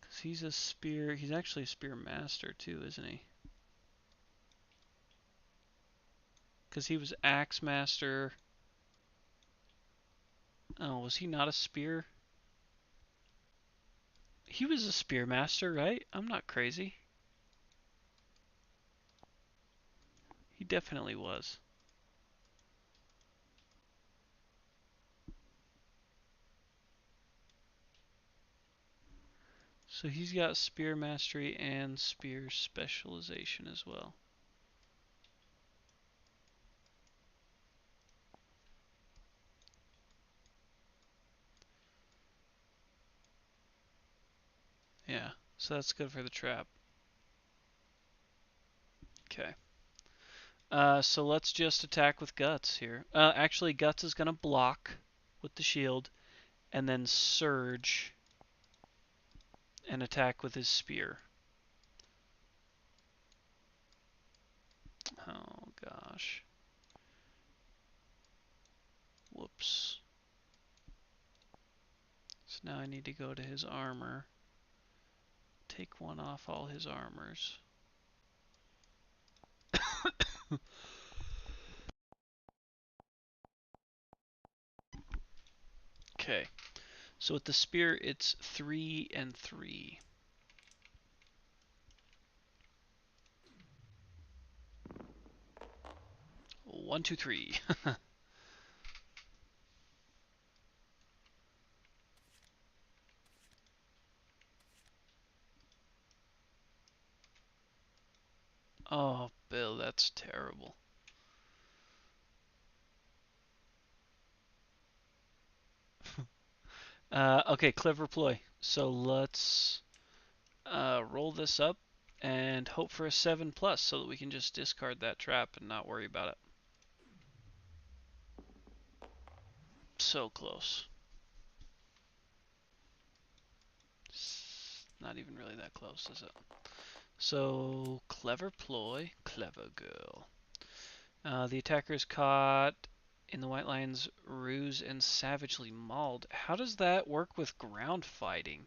Because he's a spear. He's actually a spear master too, isn't he? Because he was axe master. Oh, was he not a spear? He was a spear master, right? I'm not crazy. He definitely was. So he's got spear mastery and spear specialization as well. Yeah, so that's good for the trap. Okay. So let's just attack with Guts here. Actually, Guts is going to block with the shield and then surge and attack with his spear. Oh gosh. Whoops. So now I need to go to his armor. Take 1 off all his armors. Okay. So with the spear, it's 3 and 3. 1, 2, 3. Oh, Bill, that's terrible. Okay, clever ploy. So let's roll this up and hope for a 7 plus so that we can just discard that trap and not worry about it. So close. It's not even really that close, is it? So, clever ploy, clever girl. The attacker is caught in the White Lion's ruse and savagely mauled. How does that work with ground fighting?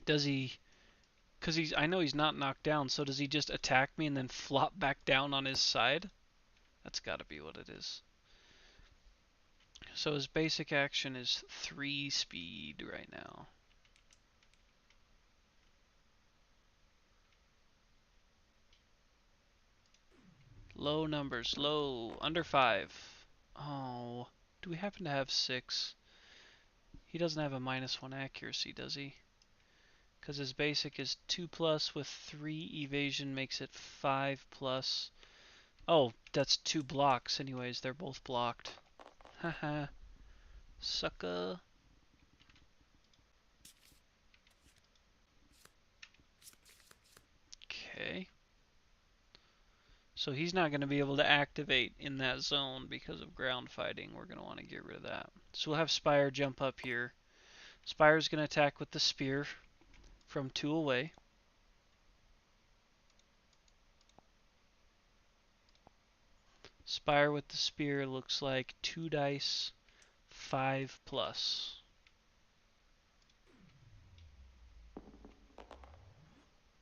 Does he... Because I know he's not knocked down, so does he just attack me and then flop back down on his side? That's gotta be what it is. So his basic action is 3 speed right now. Low numbers, low, under 5. Oh, do we happen to have 6? He doesn't have a -1 accuracy, does he? Because his basic is 2 plus with 3 evasion makes it 5 plus. Oh, that's 2 blocks anyways, they're both blocked. Haha, sucker. Okay. So he's not going to be able to activate in that zone because of ground fighting. We're going to want to get rid of that. So we'll have Spire jump up here. Spire's going to attack with the spear from 2 away. Spire with the spear looks like 2 dice, 5 plus.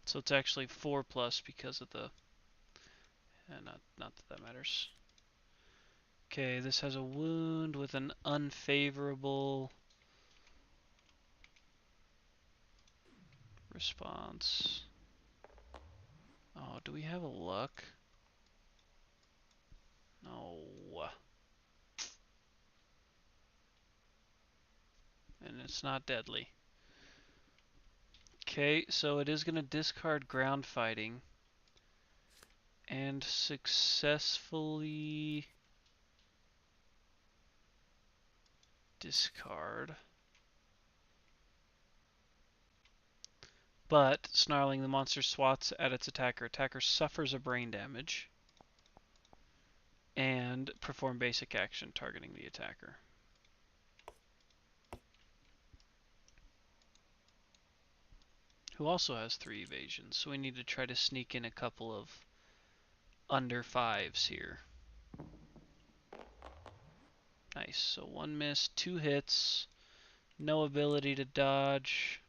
So it's actually 4 plus because of the... not that that matters. Okay, this has a wound with an unfavorable response. Oh, do we have a luck? No. And it's not deadly. Okay, so it is going to discard ground fighting and successfully discard. But snarling, the monster swats at its attacker. Attacker suffers a brain damage and perform basic action targeting the attacker. Who also has 3 evasions, so we need to try to sneak in a couple of under 5s here. Nice, so 1 miss, 2 hits, no ability to dodge.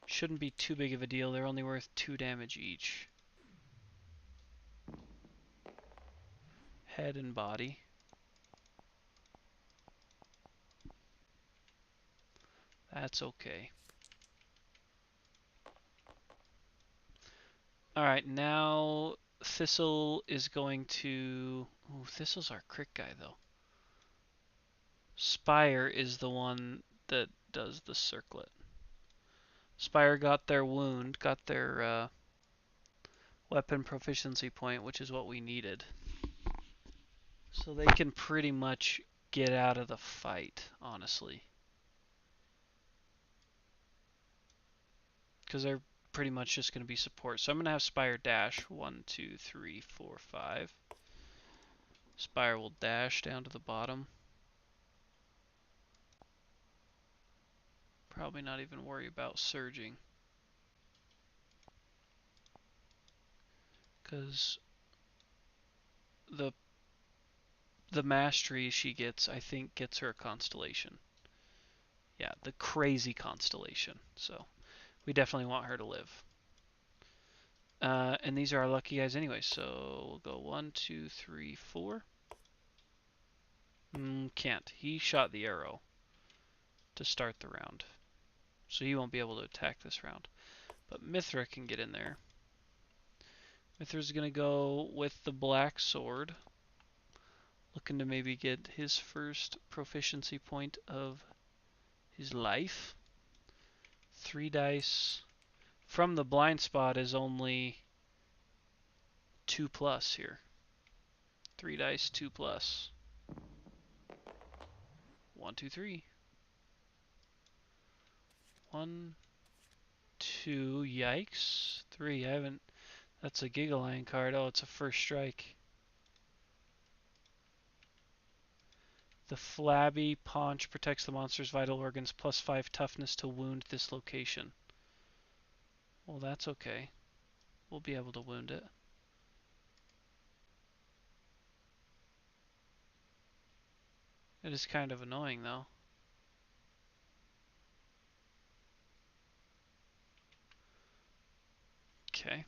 Shouldn't be too big of a deal, they're only worth 2 damage each. Head and body. That's okay. Alright, now Thistle is going to... Ooh, Thistle's our crit guy, though. Spire is the one that does the circlet. Spire got their wound, got their weapon proficiency point, which is what we needed. So they can pretty much get out of the fight, honestly. Because they're pretty much just going to be support. So I'm going to have Spire dash. 1, 2, 3, 4, 5. Spire will dash down to the bottom. Probably not even worry about surging. Because the mastery she gets, I think, gets her a constellation. Yeah, the crazy constellation. So we definitely want her to live. And these are our lucky guys anyway, so we'll go 1, 2, 3, 4. Can't. He shot the arrow to start the round. So he won't be able to attack this round. But Mithra can get in there. Mithra's going to go with the black sword. Looking to maybe get his first proficiency point of his life. 3 dice. From the blind spot is only 2 plus here. 3 dice, 2 plus. 1, 2, 3. 1, 2, yikes. 3, I haven't. That's a Gigalion card. Oh, it's a first strike. The flabby paunch protects the monster's vital organs, plus 5 toughness to wound this location. Well, that's okay. We'll be able to wound it. It is kind of annoying, though. Okay.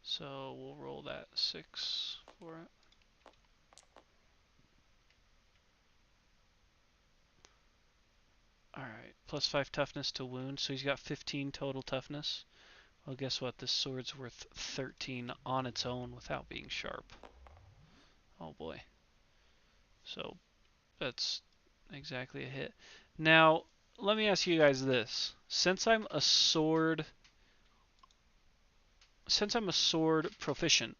So we'll roll that 6 for it. Alright, plus 5 toughness to wound, so he's got 15 total toughness. Well, guess what? This sword's worth 13 on its own without being sharp. Oh boy. So that's exactly a hit. Now, let me ask you guys this. Since I'm a sword proficient,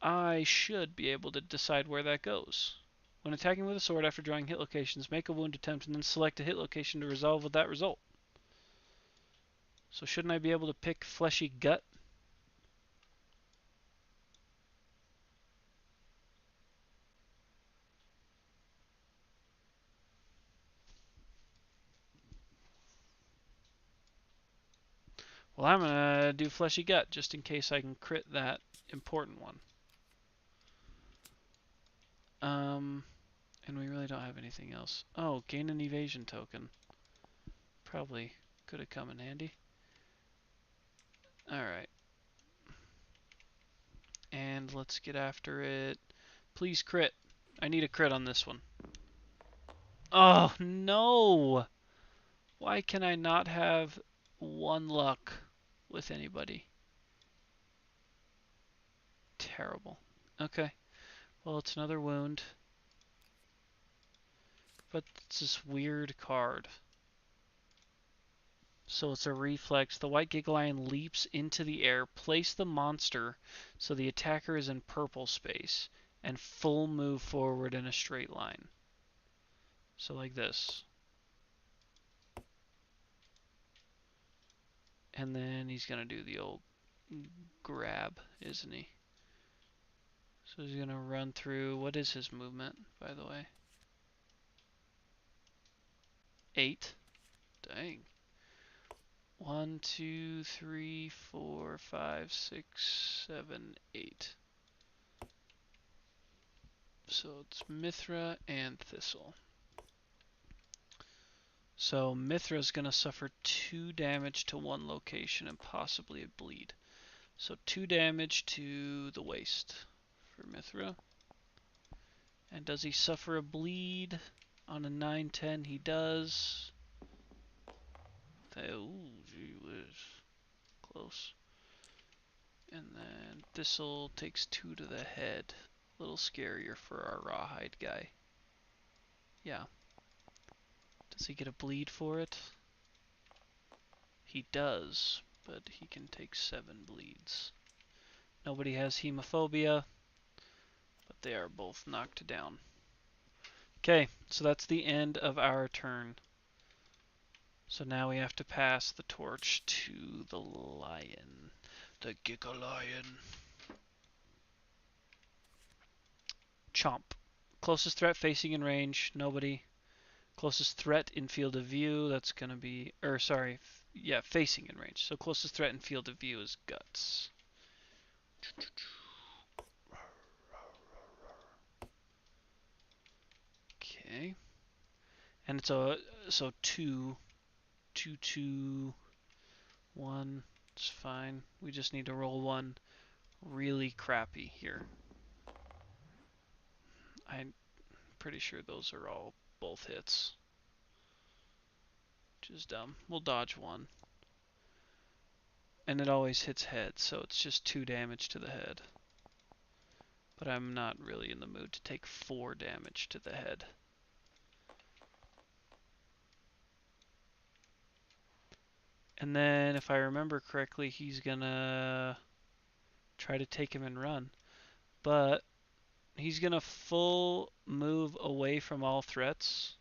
I should be able to decide where that goes. When attacking with a sword after drawing hit locations, make a wound attempt and then select a hit location to resolve with that result. So shouldn't I be able to pick fleshy gut? Well, I'm gonna do fleshy gut just in case I can crit that important one. And we really don't have anything else. Oh, gain an evasion token. Probably could have come in handy. Alright. And let's get after it. Please crit. I need a crit on this one. Oh, no! Why can I not have 1 luck with anybody? Terrible. Okay. Well, it's another wound. But it's this weird card. So it's a reflex. The white Gigalion leaps into the air. Place the monster so the attacker is in purple space. And full move forward in a straight line. So like this. And then he's going to do the old grab, isn't he? So he's going to run through. What is his movement, by the way? 8. Dang. 1, 2, 3, 4, 5, 6, 7, 8. So it's Mithra and Thistle. So Mithra's going to suffer 2 damage to 1 location and possibly a bleed. So 2 damage to the waist for Mithra. And does he suffer a bleed? On a 9-10 he does. Ooh, gee whiz. Close. And then Thistle takes 2 to the head. A little scarier for our rawhide guy. Yeah. Does he get a bleed for it? He does, but he can take 7 bleeds. Nobody has hemophobia, but they are both knocked down. Okay, so that's the end of our turn. So now we have to pass the torch to the lion. The Gigalion. Chomp. Closest threat facing in range, nobody. Closest threat in field of view, that's going to be, yeah, facing in range. So closest threat in field of view is guts. Okay. And it's so 2, 2, 2, 1. It's fine. We just need to roll 1 really crappy here. I'm pretty sure those are all both hits. Which is dumb. We'll dodge 1. And it always hits head, so it's just 2 damage to the head. But I'm not really in the mood to take 4 damage to the head. And then, if I remember correctly, he's gonna try to take him and run. but he's going to full move away from all threats.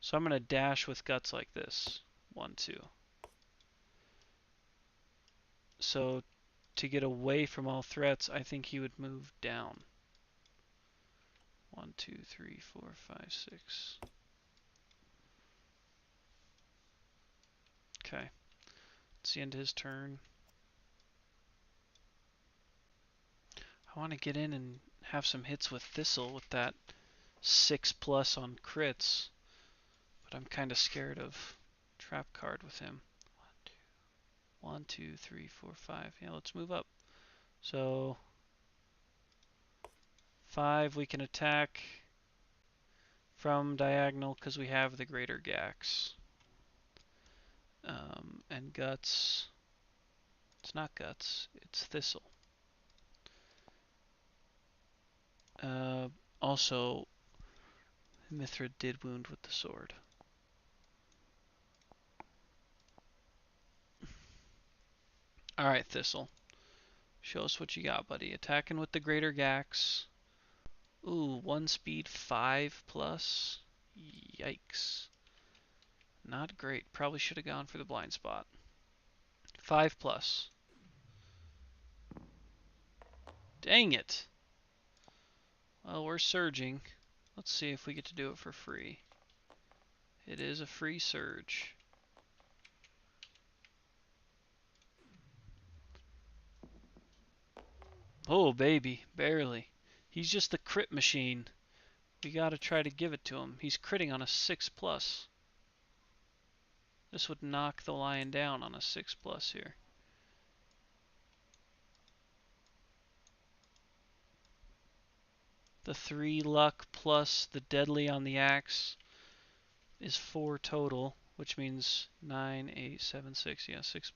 So I'm going to dash with guts like this. 1, 2. So to get away from all threats, I think he would move down. 1, 2, 3, 4, 5, 6. Okay. It's the end of his turn. I want to get in and have some hits with Thistle with that 6+ on crits. But I'm kind of scared of trap card with him. 1, 2, 3, 4, 5. Yeah, let's move up. So 5 we can attack from diagonal because we have the greater Gax. And guts, it's not guts, it's Thistle. Also, Mithra did wound with the sword. Alright, Thistle. Show us what you got, buddy. Attacking with the greater Gax. Ooh, 1 speed, 5+. Yikes. Not great. Probably should have gone for the blind spot. 5+. Dang it. Well, we're surging. Let's see if we get to do it for free. It is a free surge. Oh, baby. Barely. He's just the crit machine. We gotta try to give it to him. He's critting on a 6+. This would knock the lion down on a 6+ here. The 3 luck plus the deadly on the axe is 4 total, which means 9, 8, 7, 6. Yeah, 6+.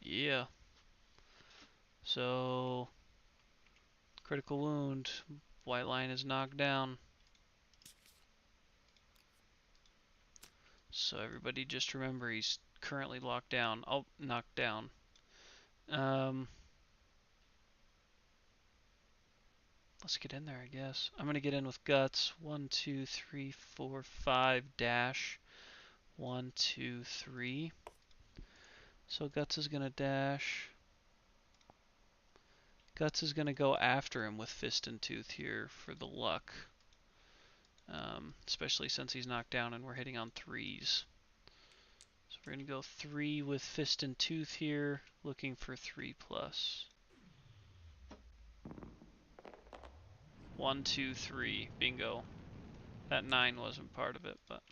Yeah. So, critical wound. White lion is knocked down. So everybody just remember he's currently locked down. Oh, knocked down. Let's get in there, I guess. I'm going to get in with guts. 1, 2, 3, 4, 5, dash. 1, 2, 3. So guts is going to dash. Guts is going to go after him with fist and tooth here for the luck. Especially since he's knocked down and we're hitting on 3s. So we're going to go 3 with fist and tooth here, looking for 3+. 1, 2, 3. Bingo. That 9 wasn't part of it, but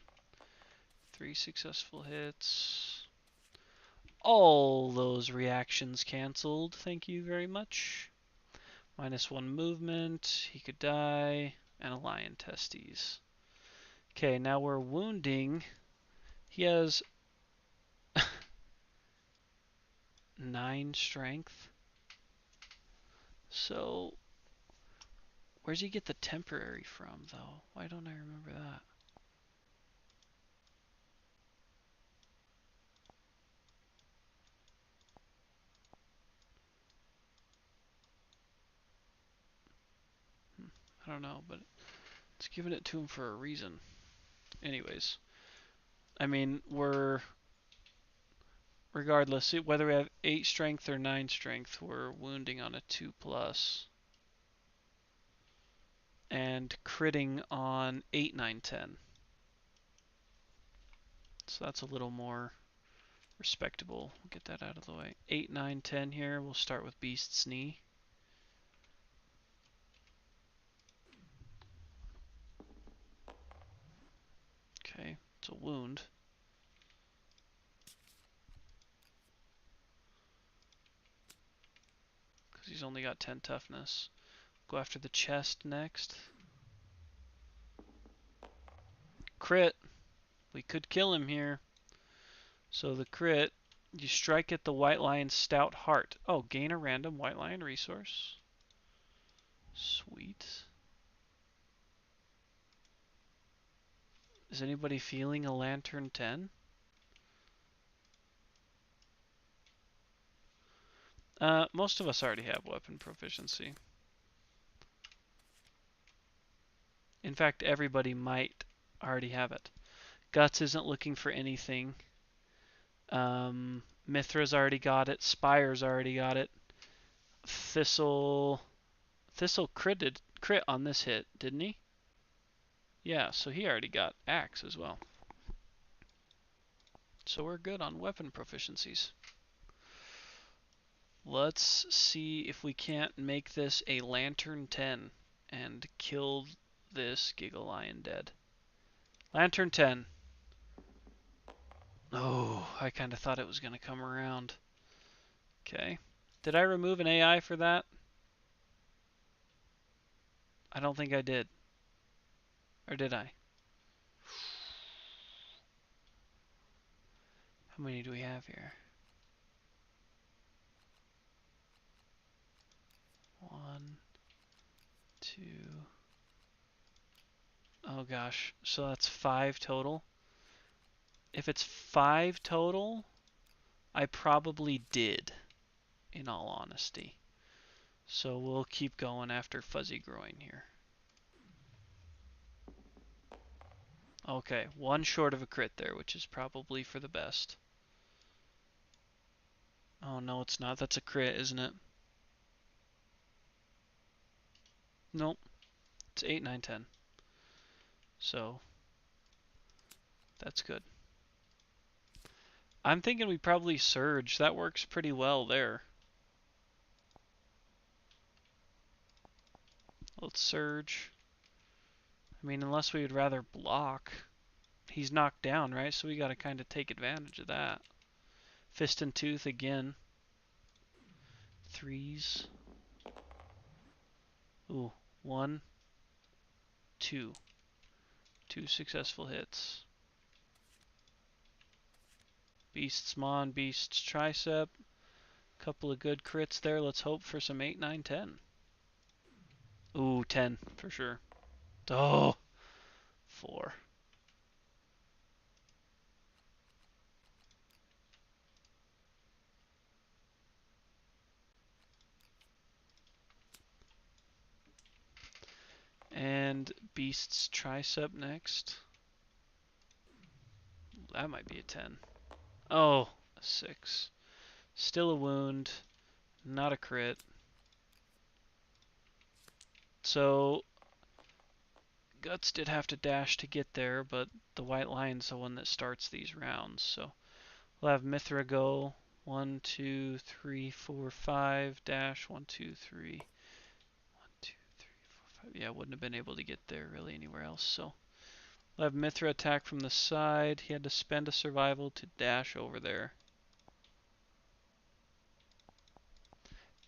3 successful hits. All those reactions canceled. Thank you very much. -1 movement. He could die. And a lion testes. Okay, now we're wounding. He has 9 strength. So, where's he get the temporary from, though? Why don't I remember that? I don't know, but it's giving it to him for a reason. Anyways, I mean, regardless, whether we have 8 strength or 9 strength, we're wounding on a 2+. And critting on 8, 9, 10. So that's a little more respectable. We'll get that out of the way. 8, 9, 10 here. We'll start with Beast's Knee. Okay, it's a wound. Because he's only got 10 toughness. Go after the chest next. Crit. We could kill him here. So the crit, you strike at the White Lion's stout heart. Oh, gain a random White Lion resource. Sweet. Is anybody feeling a Lantern 10? Most of us already have weapon proficiency. In fact, everybody might already have it. Guts isn't looking for anything. Mithra's already got it. Spire's already got it. Thistle crit on this hit, didn't he? Yeah, so he already got Axe as well. So we're good on weapon proficiencies. Let's see if we can't make this a Lantern 10 and kill this Gigalion dead. Lantern 10. Oh, I kind of thought it was going to come around. Okay. Did I remove an AI for that? I don't think I did. Or did I? How many do we have here? 1, 2. Oh gosh. So that's 5 total. If it's 5 total, I probably did, in all honesty. So we'll keep going after Fuzzy Groin here. Okay, 1 short of a crit there, which is probably for the best. Oh no, it's not. That's a crit, isn't it? Nope. It's 8, 9, 10. So, that's good. I'm thinking we probably Surge. That works pretty well there. Let's Surge. I mean, unless we would rather block. He's knocked down, right? So we gotta kind of take advantage of that. Fist and Tooth again. 3s. Ooh, 1, 2. 2 successful hits. Beast's Maw, Beast's Tricep. Couple of good crits there. Let's hope for some 8, 9, 10. Ooh, 10 for sure. Oh, 4. And Beast's Tricep next. That might be a 10. Oh, a 6. Still a wound. Not a crit. So, Guts did have to dash to get there, but the White Lion's the one that starts these rounds. So, we'll have Mithra go. 1, 2, 3, 4, 5. Dash. 1, 2, 3. 1, 2, 3, 4, 5. Yeah, wouldn't have been able to get there really anywhere else. So, we'll have Mithra attack from the side. He had to spend a survival to dash over there.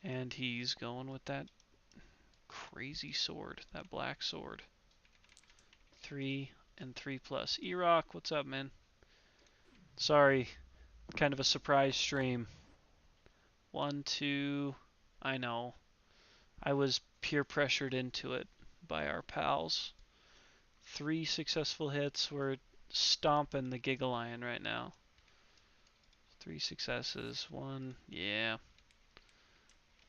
And he's going with that crazy sword, that black sword. 3 and 3 plus. E-Rock, what's up, man? Sorry, kind of a surprise stream. 1, 2, I know. I was peer pressured into it by our pals. 3 successful hits. We're stomping the Gigalion right now. 3 successes. 1, yeah.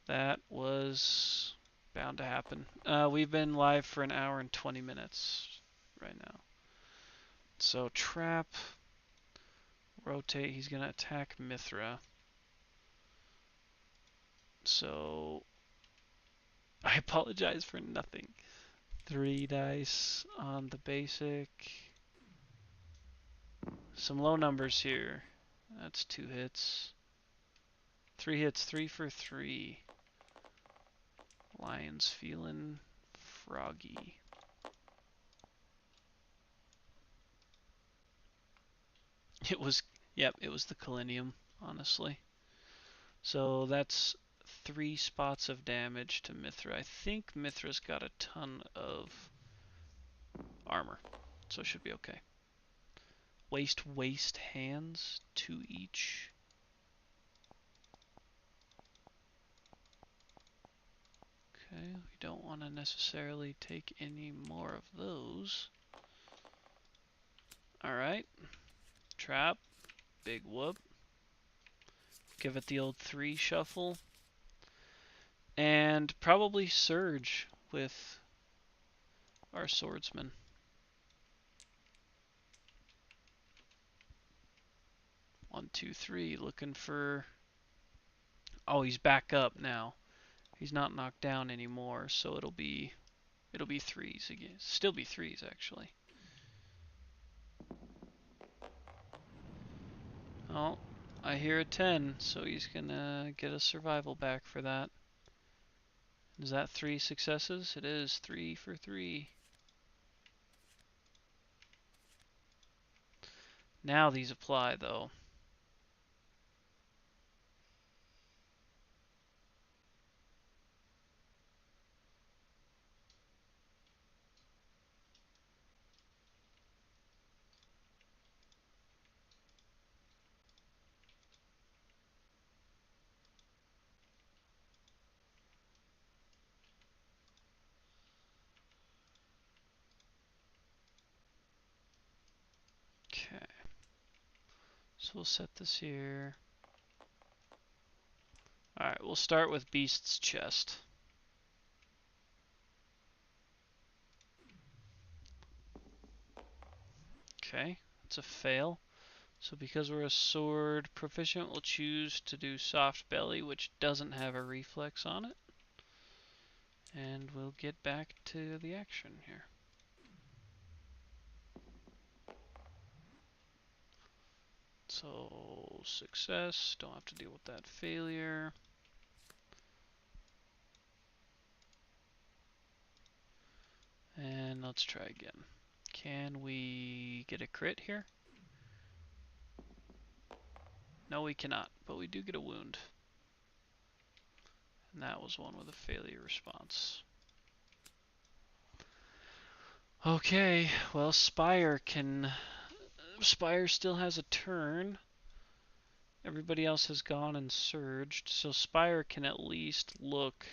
That was bound to happen. We've been live for an hour and 20 minutes right now. So trap, rotate, he's going to attack Mithra. So I apologize for nothing. 3 dice on the basic. Some low numbers here. That's 2 hits. 3 hits, 3 for 3. Lion's feeling froggy. It was, yep, it was the Colinium, honestly. So that's 3 spots of damage to Mithra. I think Mithra's got a ton of armor, so it should be okay. Waste hands, 2 each. Okay, we don't want to necessarily take any more of those. Alright, trap, big whoop. Give it the old 3 shuffle. And probably surge with our swordsman. 1, 2, 3, looking for... Oh, he's back up now. He's not knocked down anymore, so it'll be threes again. Still be threes, actually. Oh, I hear a 10, so he's gonna get a survival back for that. Is that 3 successes? It is 3 for 3. Now these apply, though. Okay. So we'll set this here. Alright, we'll start with Beast's chest. Okay, it's a fail. So because we're a sword proficient, we'll choose to do soft belly, which doesn't have a reflex on it. And we'll get back to the action here. So success, don't have to deal with that failure. And let's try again. Can we get a crit here? No, we cannot, but we do get a wound. And that was one with a failure response. Okay, well, Spire still has a turn. Everybody else has gone and surged, so Spire can at least look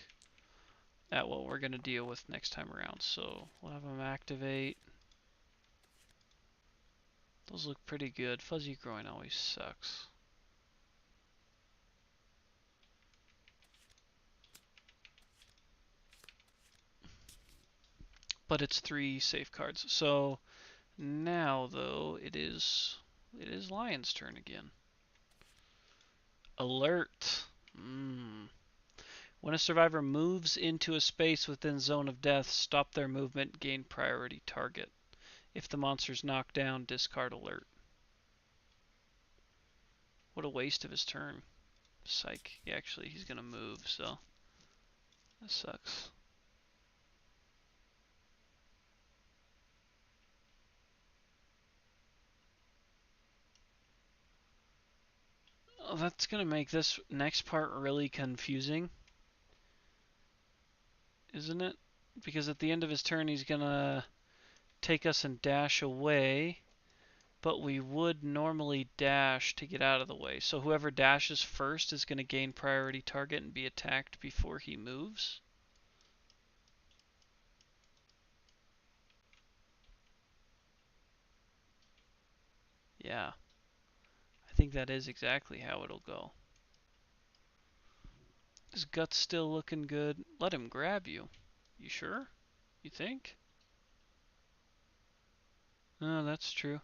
at what we're going to deal with next time around. So we'll have them activate. Those look pretty good. Fuzzy groin always sucks. But it's 3 safeguards. So now, though, it is Lion's turn again. Alert. When a survivor moves into a space within zone of death, stop their movement, gain priority target. If the monster's knocked down, discard alert. What a waste of his turn. Psych. Yeah, actually, he's going to move, so that sucks. Oh, that's going to make this next part really confusing, isn't it? Because at the end of his turn, he's going to take us and dash away, but we would normally dash to get out of the way. So whoever dashes first is going to gain priority target and be attacked before he moves. Yeah, I think that is exactly how it'll go. His gut's still looking good. Let him grab you. You sure? You think? Oh, that's true.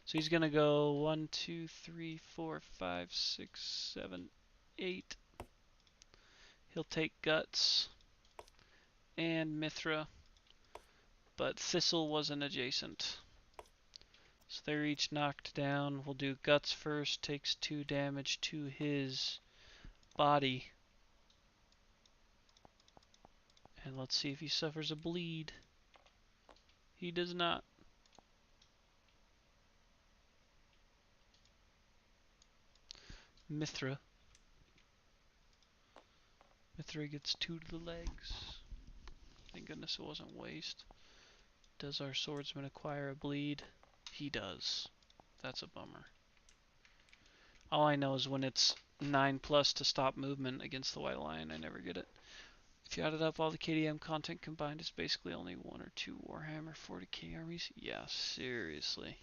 So he's gonna go 1, 2, 3, 4, 5, 6, 7, 8. He'll take Guts and Mithra, but Thistle wasn't adjacent. So they're each knocked down. We'll do Guts first, takes 2 damage to his body. And let's see if he suffers a bleed. He does not. Mithra. Mithra gets 2 to the legs. Thank goodness it wasn't waste. Does our swordsman acquire a bleed? He does. That's a bummer. All I know is when it's 9+ to stop movement against the White Lion, I never get it. If you added up all the KDM content combined, it's basically only 1 or 2 Warhammer 40k armies. Yeah, seriously.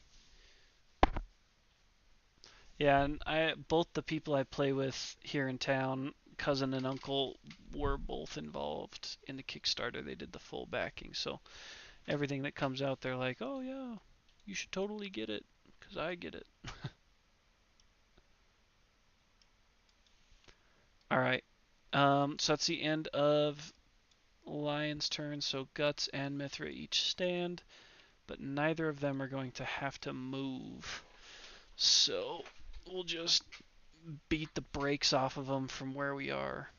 Yeah, and both the people I play with here in town cousin and uncle were both involved in the Kickstarter. They did the full backing, so everything that comes out, they're like, "Oh yeah, you should totally get it, because I get it." Alright, so that's the end of Lion's turn, so Guts and Mithra each stand, but neither of them are going to have to move. So we'll just beat the brakes off of them from where we are.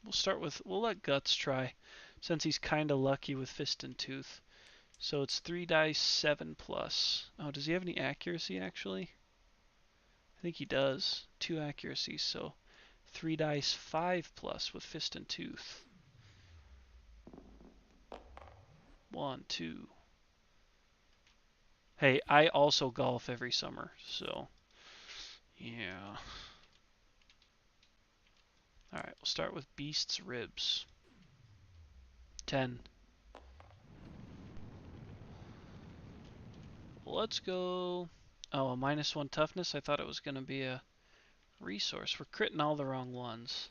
We'll let Guts try, since he's kinda lucky with Fist and Tooth. So it's 3 dice, 7 plus. Oh, does he have any accuracy actually? I think he does. 2 accuracy, so 3 dice, 5 plus with Fist and Tooth. 1, 2. Hey, I also golf every summer, so yeah. Alright, we'll start with Beast's Ribs. 10. Let's go. Oh, a -1 toughness? I thought it was going to be a resource. We're critting all the wrong ones.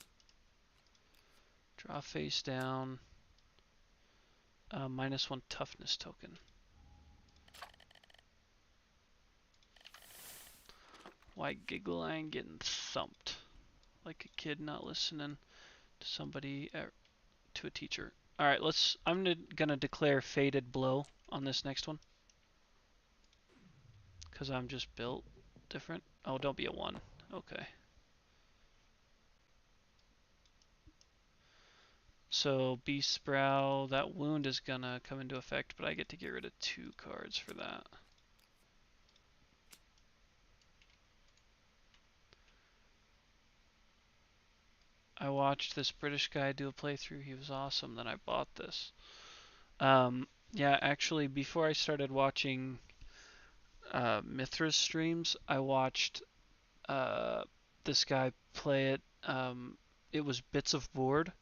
Draw face down. -1 toughness token. Why Gigalion getting thumped? Like a kid not listening to somebody, to a teacher. Alright, I'm gonna declare Fated Blow on this next one. Because I'm just built different. Oh, don't be a 1. Okay. So, Beast's Brow, that wound is gonna come into effect, but I get to get rid of 2 cards for that. I watched this British guy do a playthrough. He was awesome. Then I bought this. Yeah, actually, before I started watching Mithra's streams, I watched this guy play it. It was Bits of Board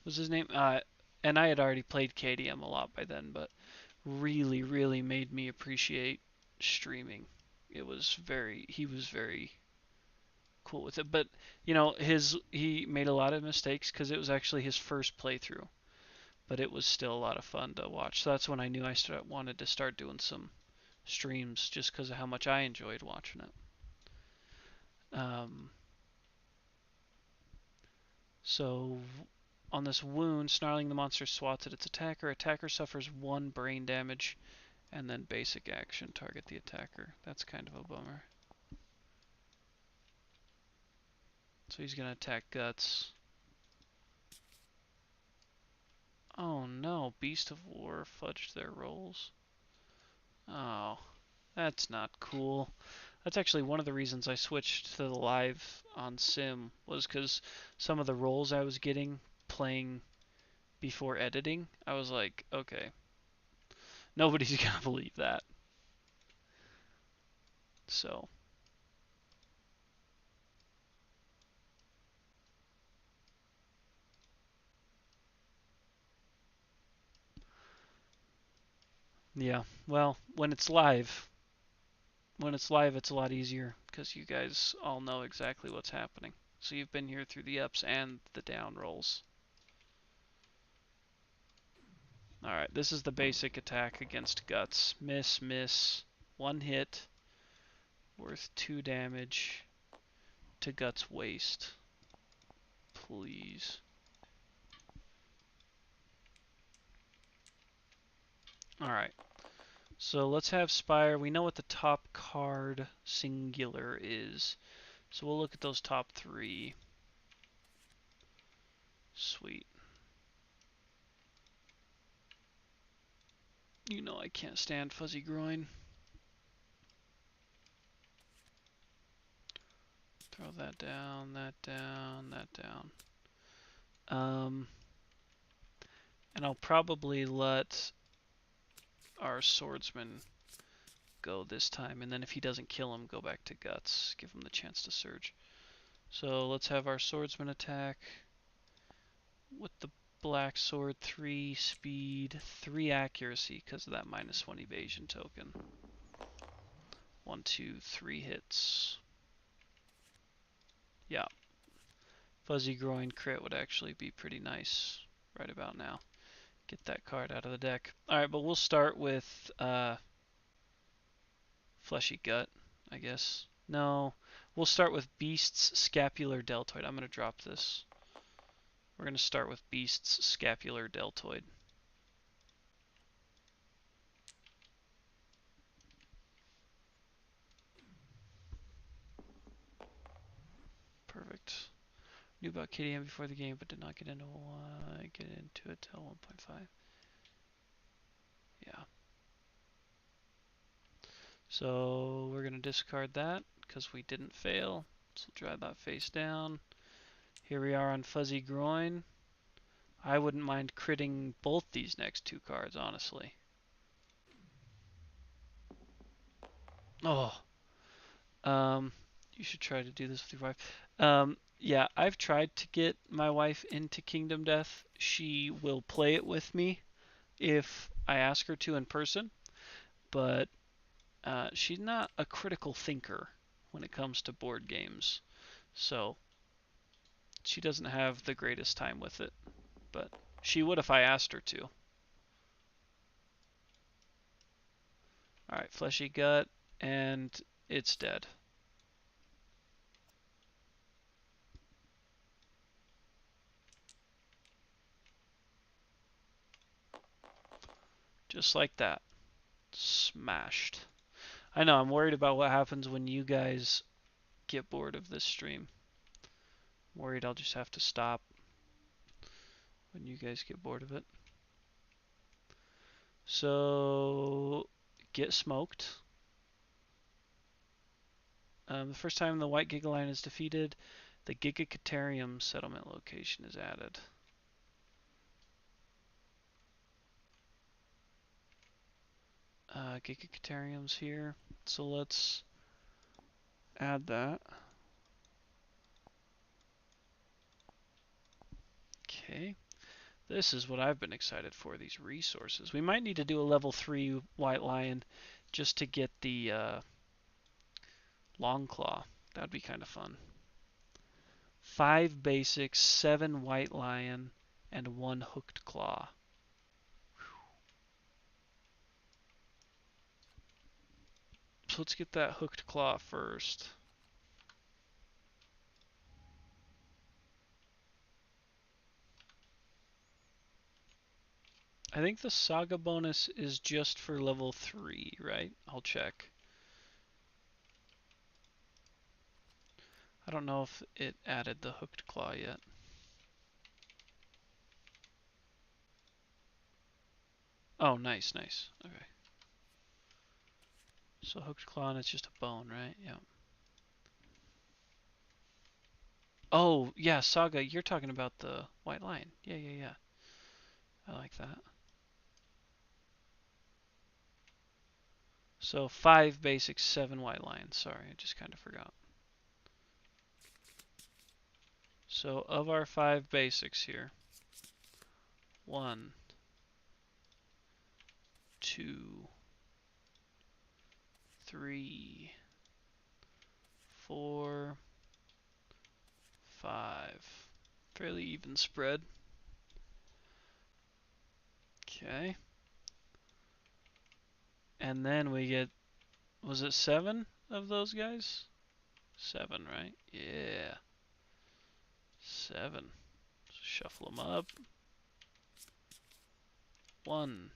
was his name. And I had already played KDM a lot by then, but really, really made me appreciate streaming. He was very cool with it. But you know, he made a lot of mistakes because it was actually his first playthrough. But it was still a lot of fun to watch. So that's when I knew I wanted to start doing some streams, just because of how much I enjoyed watching it. So on this wound, Snarling the monster swats at its attacker. Attacker suffers 1 brain damage, and then basic action, target the attacker. That's kind of a bummer. So he's going to attack Guts. Oh no, Beast of War fudged their rolls. Oh, that's not cool. That's actually one of the reasons I switched to the live on Sim, was because some of the rolls I was getting playing before editing, I was like, okay, nobody's gonna believe that. So, yeah, well, it's a lot easier because you guys all know exactly what's happening. So you've been here through the ups and the down rolls. Alright, this is the basic attack against Guts. Miss, miss, 1 hit, worth 2 damage to Guts waste. Please. Alright, so let's have Spire. We know what the top card singular is. So we'll look at those top 3. Sweet. You know I can't stand fuzzy groin. Throw that down, that down, that down. And I'll probably let our swordsman go this time, and then if he doesn't kill him, go back to Guts. Give him the chance to surge. So let's have our swordsman attack with the black sword, 3 speed, 3 accuracy because of that -1 evasion token. 1, 2, 3 hits. Yeah. Fuzzy Groin crit would actually be pretty nice right about now. Get that card out of the deck. Alright, but we'll start with Fleshy Gut, I guess. No, we'll start with Beast's Scapular Deltoid. I'm going to drop this. We're going to start with Beast's Scapular Deltoid. Perfect. Knew about KDM before the game, but did not get into it till 1.5. Yeah. So we're going to discard that because we didn't fail. So we'll drive that face down. Here we are on Fuzzy Groin. I wouldn't mind critting both these next two cards, honestly. Oh. You should try to do this with your wife. Yeah, I've tried to get my wife into Kingdom Death. She will play it with me if I ask her to in person, but she's not a critical thinker when it comes to board games. So she doesn't have the greatest time with it, but she would if I asked her to. Alright, Fleshy Gut, and it's dead. Just like that. Smashed. I know, I'm worried about what happens when you guys get bored of this stream. I'm worried I'll just have to stop when you guys get bored of it. So, get smoked. The first time the white Gigalion is defeated, the Gigalion settlement location is added. Gigalions here, so let's add that. Okay, this is what I've been excited for, these resources. We might need to do a level 3 White Lion just to get the Long Claw. That'd be kind of fun. 5 basics, 7 White Lion, and 1 Hooked Claw. So let's get that Hooked Claw first. I think the Saga bonus is just for level 3, right? I'll check. I don't know if it added the Hooked Claw yet. Oh, nice, nice. Okay. So Hooked Claw and it's just a bone, right? Yeah. Oh, yeah, Saga, you're talking about the White Lion. Yeah, yeah, yeah. I like that. So 5 basics, 7 White Lions. Sorry, I just kind of forgot. So of our 5 basics here, 1, 2, 3, 4, 5. Fairly even spread. Okay. And then we get, was it 7 of those guys? 7, right? Yeah. 7. Shuffle them up. 1,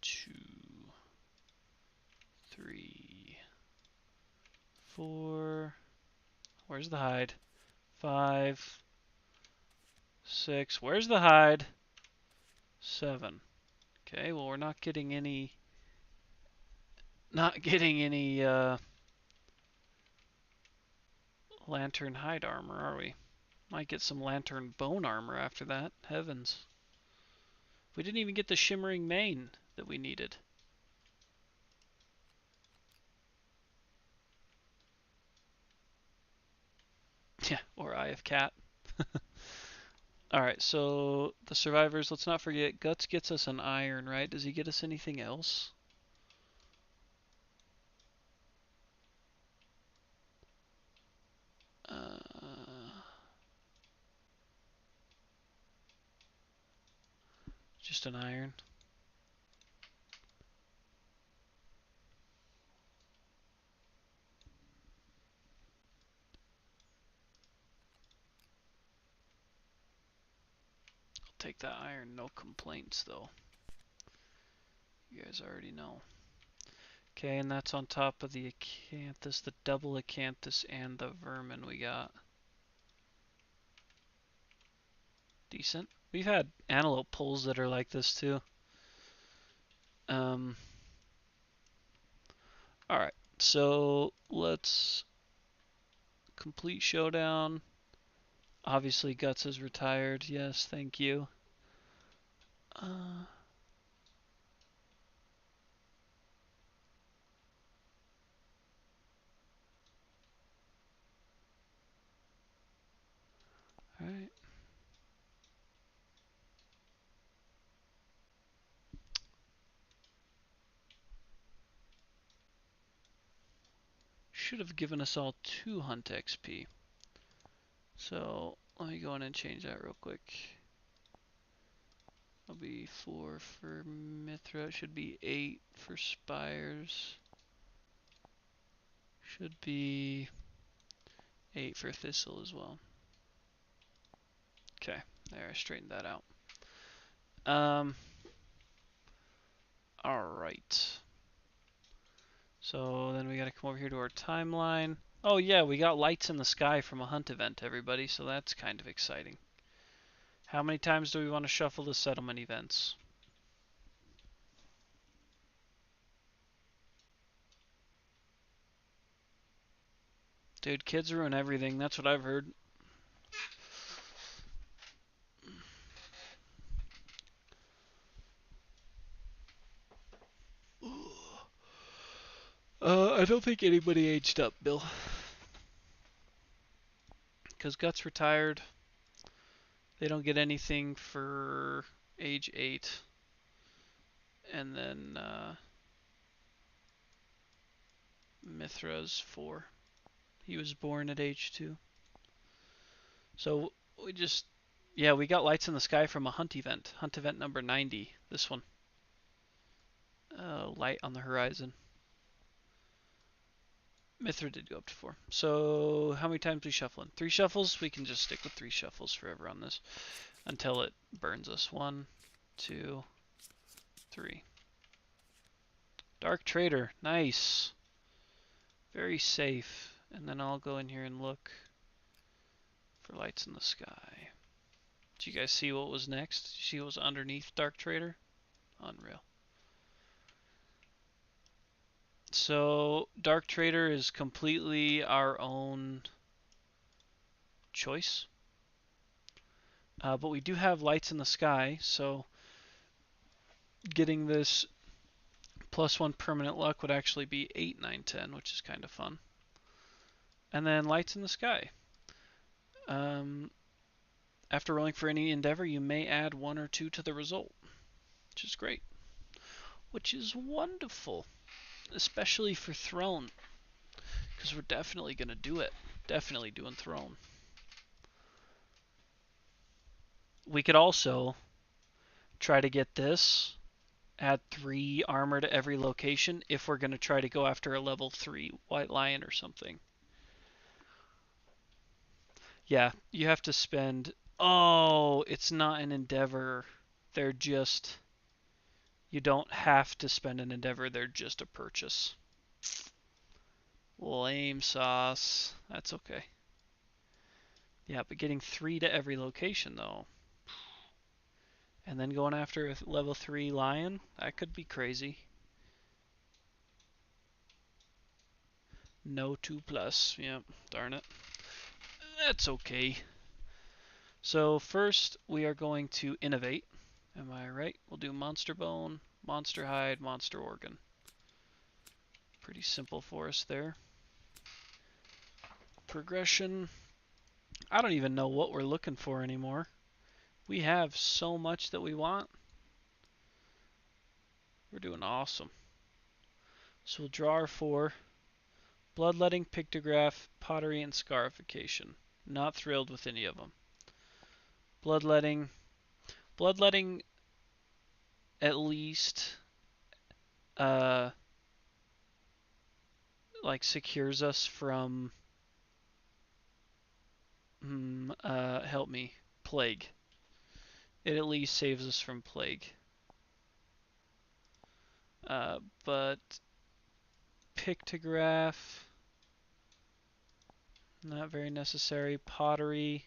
2, 3, 4. Where's the hide? 5, 6. Where's the hide? 7. Okay, well we're not getting any lantern hide armor, are we? Might get some lantern bone armor after that. Heavens. We didn't even get the shimmering mane that we needed. Yeah, or Eye of Cat. Alright, so the survivors, let's not forget, Guts gets us an iron, right? Does he get us anything else? Just an iron. I'll take that iron, no complaints though. You guys already know. Okay, and that's on top of the acanthus, the double acanthus, and the vermin we got. Decent. We've had antelope pulls that are like this too. Alright, so let's complete showdown. Obviously Guts is retired. Yes, thank you. Alright. Should have given us all 2 hunt XP. So let me go in and change that real quick. That'll be 4 for Mithra. It should be 8 for Spires. Should be 8 for Thistle as well. Okay, there, I straightened that out. Alright. So then we gotta come over here to our timeline. Oh yeah, we got lights in the sky from a hunt event, everybody, so that's kind of exciting. How many times do we want to shuffle the settlement events? Dude, kids ruin everything, that's what I've heard. I don't think anybody aged up, Bill. Because Guts retired. They don't get anything for age 8. And then Mithra's 4. He was born at age 2. So we just, yeah, we got lights in the sky from a hunt event. Hunt event number 90. This one. Light on the horizon. Mithra did go up to 4. So how many times we shuffling? 3 shuffles? We can just stick with 3 shuffles forever on this until it burns us. 1, 2, 3. Dark Trader. Nice. Very safe. And then I'll go in here and look for lights in the sky. Did you guys see what was next? Did you see what was underneath Dark Trader? Unreal. So Dark Trader is completely our own choice. But we do have lights in the sky, so getting this +1 permanent luck would actually be 8, 9, 10, which is kind of fun. And then lights in the sky. After rolling for any endeavor, you may add 1 or 2 to the result, which is great. Which is wonderful, especially for Throne, because we're definitely going to do it. Definitely doing Throne. We could also try to get this, add 3 armor to every location if we're going to try to go after a level 3 White Lion or something. Yeah, you have to spend... Oh, it's not an endeavor. They're just... You don't have to spend an endeavor, they're just a purchase. Lame sauce. That's okay. Yeah, but getting 3 to every location, though. And then going after a level 3 lion, that could be crazy. No 2+. Yep, darn it. That's okay. So first, we are going to innovate. Am I right? We'll do monster bone, monster hide, monster organ. Pretty simple for us there. Progression. I don't even know what we're looking for anymore. We have so much that we want. We're doing awesome. So we'll draw our 4. Bloodletting, pictograph, pottery, and scarification. Not thrilled with any of them. Bloodletting. Bloodletting at least like secures us from help me, plague. It at least saves us from plague. But pictograph, not very necessary. Pottery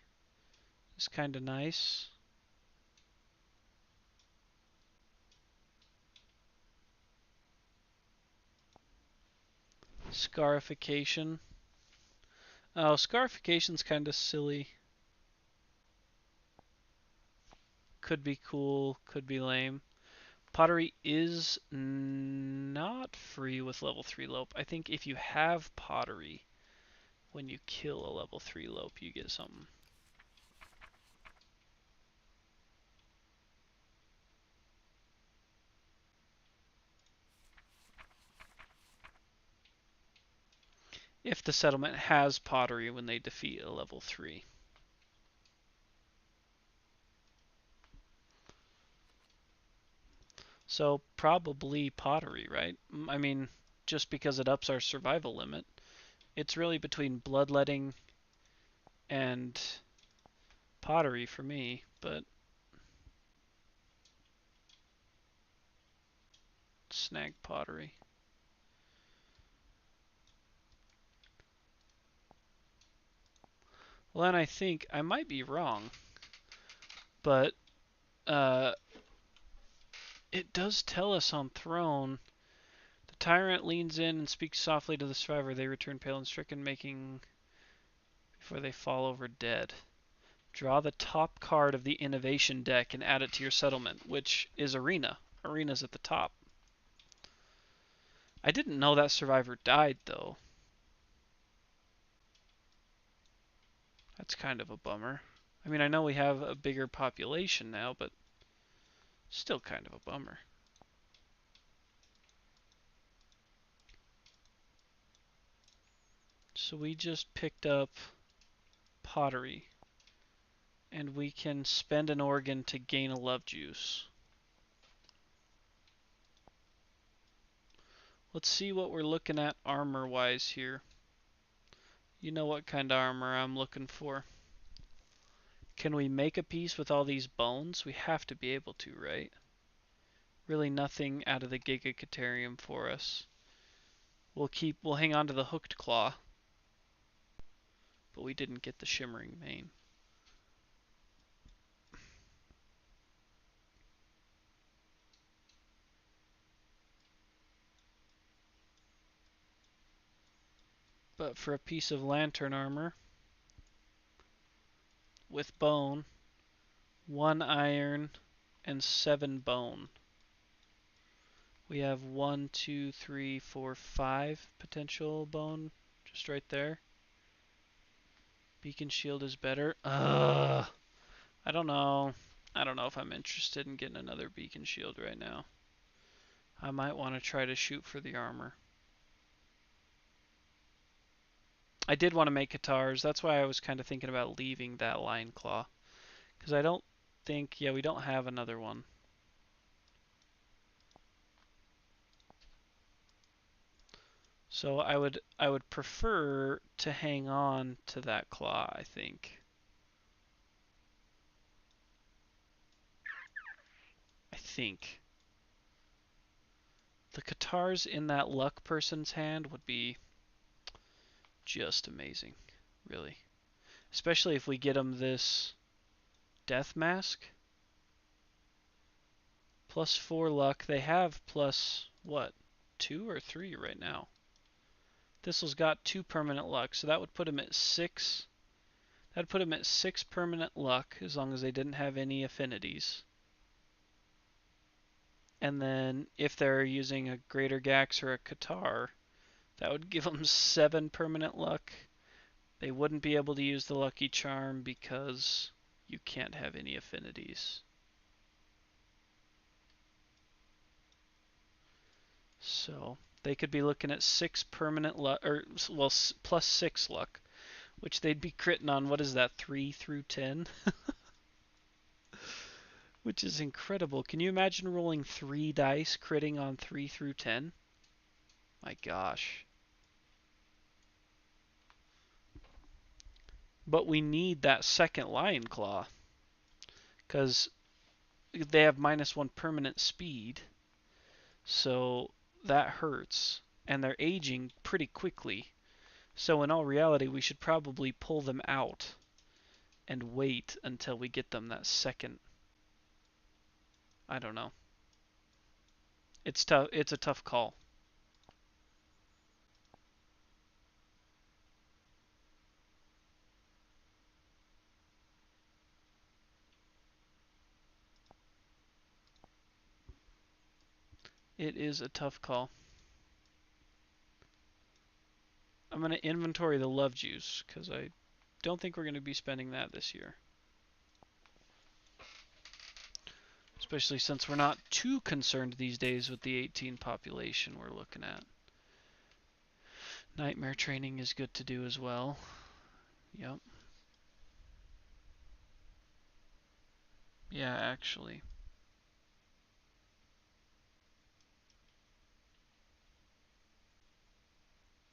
is kind of nice. Scarification. Oh, scarification's kind of silly. Could be cool, could be lame. Pottery is not free with level 3 lope. I think if you have pottery, when you kill a level 3 lope, you get something. If the settlement has pottery when they defeat a level 3. So probably pottery, right? I mean, just because it ups our survival limit. It's really between bloodletting and pottery for me, but snag pottery. Well, then I think I might be wrong, but it does tell us on Throne. The tyrant leans in and speaks softly to the survivor. They return pale and stricken, making before they fall over dead. Draw the top card of the innovation deck and add it to your settlement, which is Arena. Arena's at the top. I didn't know that survivor died, though. That's kind of a bummer. I mean, I know we have a bigger population now, but still kind of a bummer. So we just picked up pottery, and we can spend an organ to gain a love juice. Let's see what we're looking at armor-wise here. You know what kind of armor I'm looking for. Can we make a piece with all these bones? We have to be able to, right? Really nothing out of the Gigalion for us. We'll hang on to the hooked claw. But we didn't get the shimmering mane. But for a piece of lantern armor with bone, 1 iron, and 7 bone. We have 1, 2, 3, 4, 5 potential bone just right there. Beacon shield is better. I don't know. I don't know if I'm interested in getting another beacon shield right now. I might want to try to shoot for the armor. I did want to make guitars. That's why I was kind of thinking about leaving that lion claw. Because I don't think, yeah, we don't have another one. So I would prefer to hang on to that claw, I think. I think. The guitars in that luck person's hand would be just amazing, really. Especially if we get them this death mask. +4 luck. They have plus, what, 2 or 3 right now. This'll's got 2 permanent luck, so that would put him at 6. That'd put him at 6 permanent luck, as long as they didn't have any affinities. And then if they're using a Greater Gax or a Katar, that would give them 7 permanent luck. They wouldn't be able to use the Lucky Charm because you can't have any affinities. So they could be looking at 6 permanent luck, or well, +6 luck, which they'd be critting on. What is that, 3 through 10? which is incredible. Can you imagine rolling 3 dice, critting on 3 through 10? My gosh. But we need that second Lion Claw, because they have -1 permanent speed, so that hurts. And they're aging pretty quickly. So in all reality, we should probably pull them out and wait until we get them that second. I don't know. It's tough. It's a tough call. It is a tough call. I'm going to inventory the love juice because I don't think we're going to be spending that this year. Especially since we're not too concerned these days with the 18 population we're looking at. Nightmare training is good to do as well. Yep. Yeah, actually.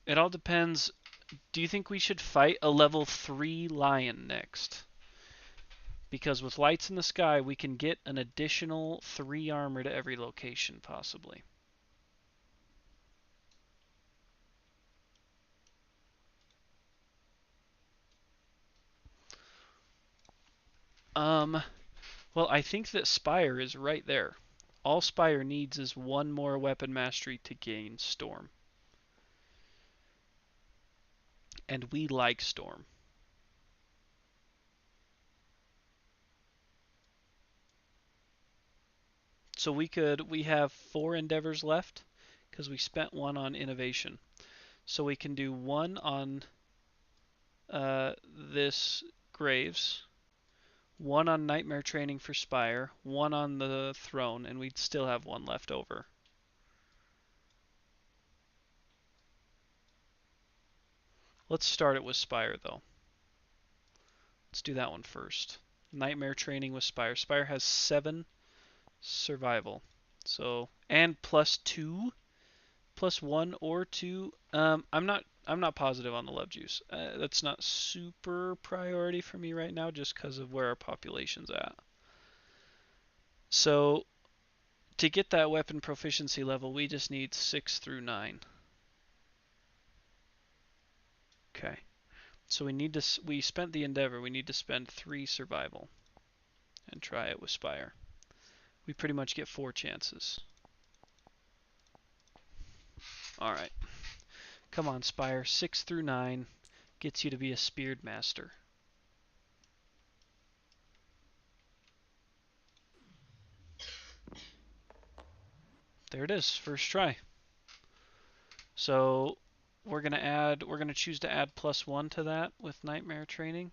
It all depends. Do you think we should fight a level 3 lion next? Because with lights in the sky, we can get an additional 3 armor to every location, possibly. Well, I think that Spire is right there. All Spire needs is 1 more weapon mastery to gain Storm. And we like Storm. So we have 4 endeavors left because we spent 1 on innovation. So we can do 1 on this Graves, 1 on Nightmare Training for Spire, 1 on the Throne, and we'd still have 1 left over. Let's start it with Spire, though. Let's do that one first. Nightmare Training with Spire. Spire has 7 survival. So, and +2, +1 or 2. I'm not positive on the love juice. That's not super priority for me right now, just because of where our population's at. So, to get that weapon proficiency level, we just need 6 through 9. Okay. So we spent the endeavor. We need to spend 3 survival and try it with Spire. We pretty much get 4 chances. All right. Come on, Spire. 6 through 9 gets you to be a speared master. There it is, first try. So we're gonna choose to add +1 to that with Nightmare Training.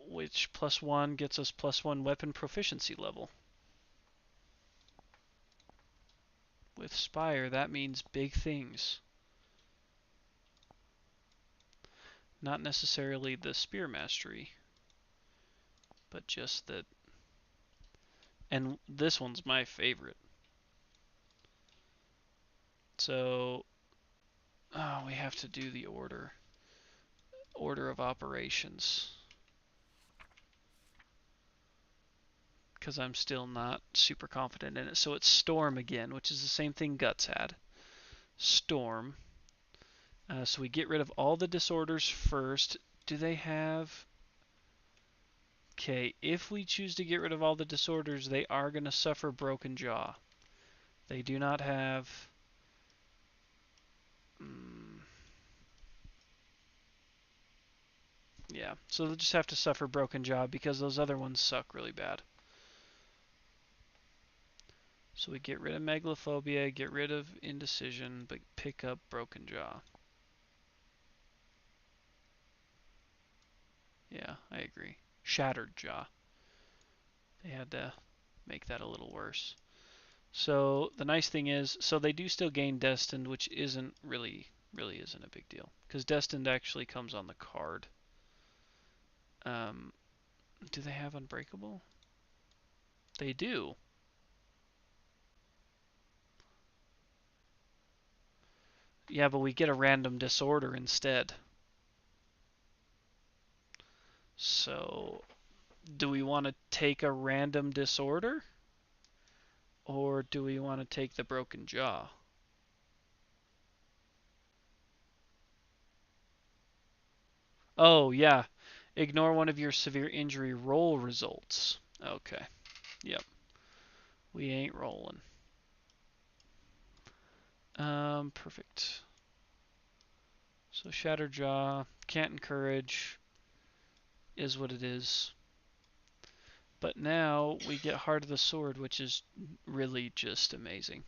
Which +1 gets us +1 weapon proficiency level. With Spire, that means big things. Not necessarily the spear mastery, but just that. And this one's my favorite. So, we have to do the order of operations. Because I'm still not super confident in it. So it's Storm again, which is the same thing Guts had. Storm. So we get rid of all the disorders first. Do they have... Okay, if we choose to get rid of all the disorders, they are going to suffer broken jaw. They do not have... Yeah, so they'll just have to suffer broken jaw because those other ones suck really bad. So we get rid of megalophobia, get rid of indecision, but pick up broken jaw. Yeah, I agree. Shattered jaw. They had to make that a little worse. So the nice thing is, so they do still gain Destined, which really isn't a big deal. Because Destined actually comes on the card. Do they have Unbreakable? They do. Yeah, but we get a random disorder instead. So, do we want to take a random disorder? Or do we want to take the broken jaw? Oh, yeah. Ignore one of your severe injury roll results. Okay. Yep. We ain't rolling. Perfect. So Shattered Jaw, can't encourage, is what it is. But now we get Heart of the Sword, which is really just amazing.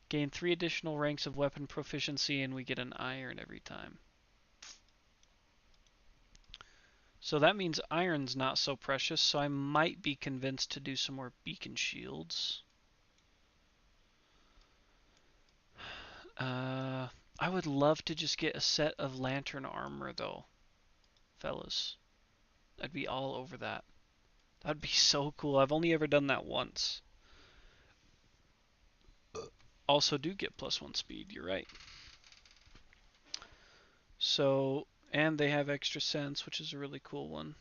Gain 3 additional ranks of weapon proficiency, and we get an iron every time. So that means iron's not so precious, so I might be convinced to do some more beacon shields. I would love to just get a set of lantern armor, though, fellas. I'd be all over that. That'd be so cool. I've only ever done that once. Also do get +1 speed, you're right. So, and they have extra sense, which is a really cool one.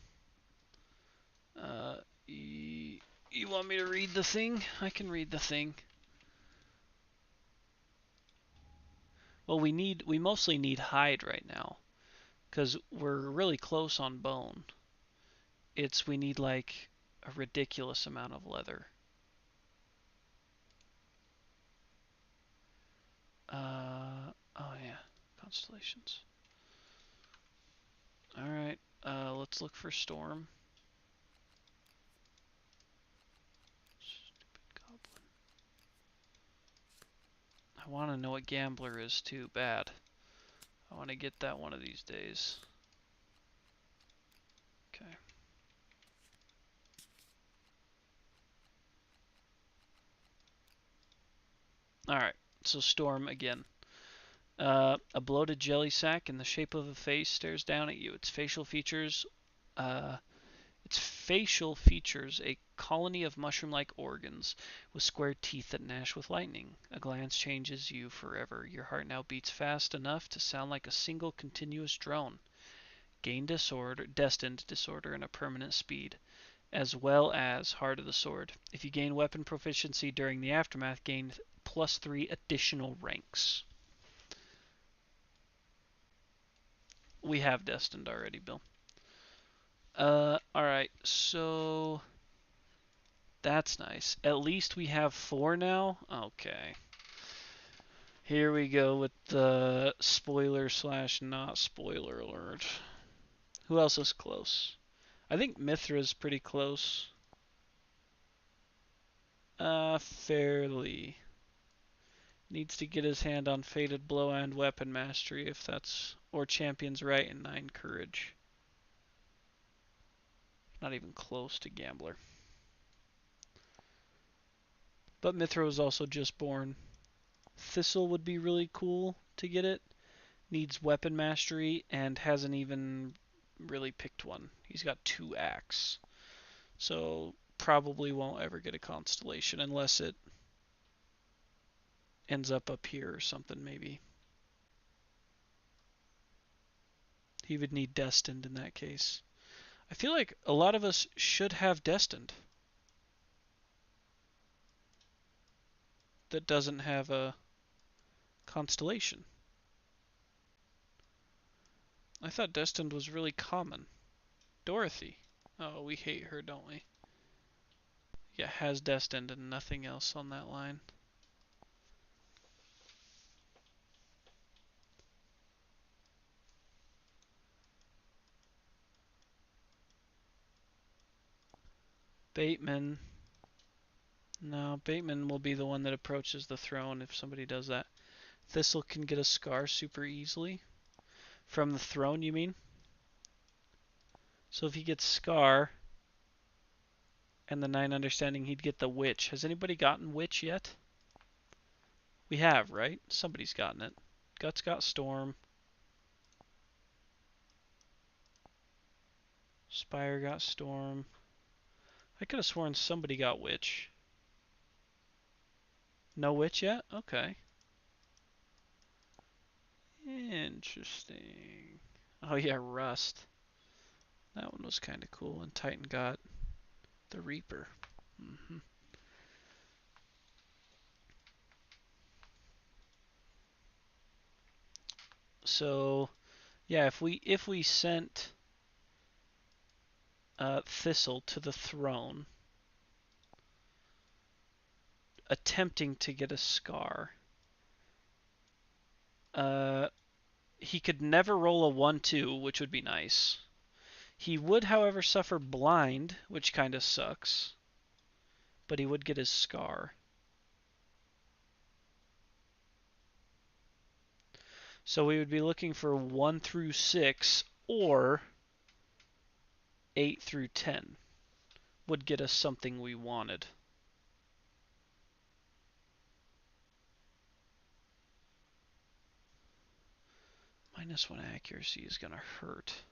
You want me to read the thing? I can read the thing. Well, we mostly need hide right now, because we're really close on bone. We need like a ridiculous amount of leather. Oh yeah, constellations. All right, let's look for storm. Stupid goblin. I want to know what gambler is too bad. I want to get that one of these days. Okay. Alright, so Storm again. A bloated jelly sack in the shape of a face stares down at you. Its facial features a colony of mushroom-like organs with square teeth that gnash with lightning. A glance changes you forever. Your heart now beats fast enough to sound like a single continuous drone. Gain destined disorder, and a permanent speed, as well as Heart of the Sword. If you gain weapon proficiency during the aftermath, gain +3 additional ranks. We have destined already, Bill. Alright, so that's nice. At least we have 4 now. Okay. Here we go with the spoiler / not spoiler alert. Who else is close? I think Mithra's pretty close. Fairly. Needs to get his hand on Fated Blow and Weapon Mastery if that's... or Champion's Right and 9 Courage. Not even close to Gambler. But Mithra was also just born. Thistle would be really cool to get it. Needs Weapon Mastery and hasn't even really picked one. He's got 2 acts. So probably won't ever get a Constellation unless it ends up here or something maybe. He would need Destined in that case. I feel like a lot of us should have Destined. That doesn't have a Constellation. I thought Destined was really common. Dorothy. Oh, we hate her, don't we? Yeah, has Destined and nothing else on that line. Bateman. No, Bateman will be the one that approaches the throne if somebody does that. Thistle can get a scar super easily. From the throne, you mean? So if he gets Scar and the 9 Understanding, he'd get the Witch. Has anybody gotten Witch yet? We have, right? Somebody's gotten it. Guts got Storm. Spire got Storm. I could have sworn somebody got Witch. No Witch yet? Okay. Interesting. Oh yeah, Rust. That one was kind of cool. And Titan got the Reaper. Mm-hmm. So, yeah, if we sent Thistle to the throne, attempting to get a Scar, he could never roll a 1-2, which would be nice. He would, however, suffer blind, which kind of sucks. But he would get his Scar. So we would be looking for 1 through 6 or 8 through 10 would get us something we wanted. -1 accuracy is going to hurt.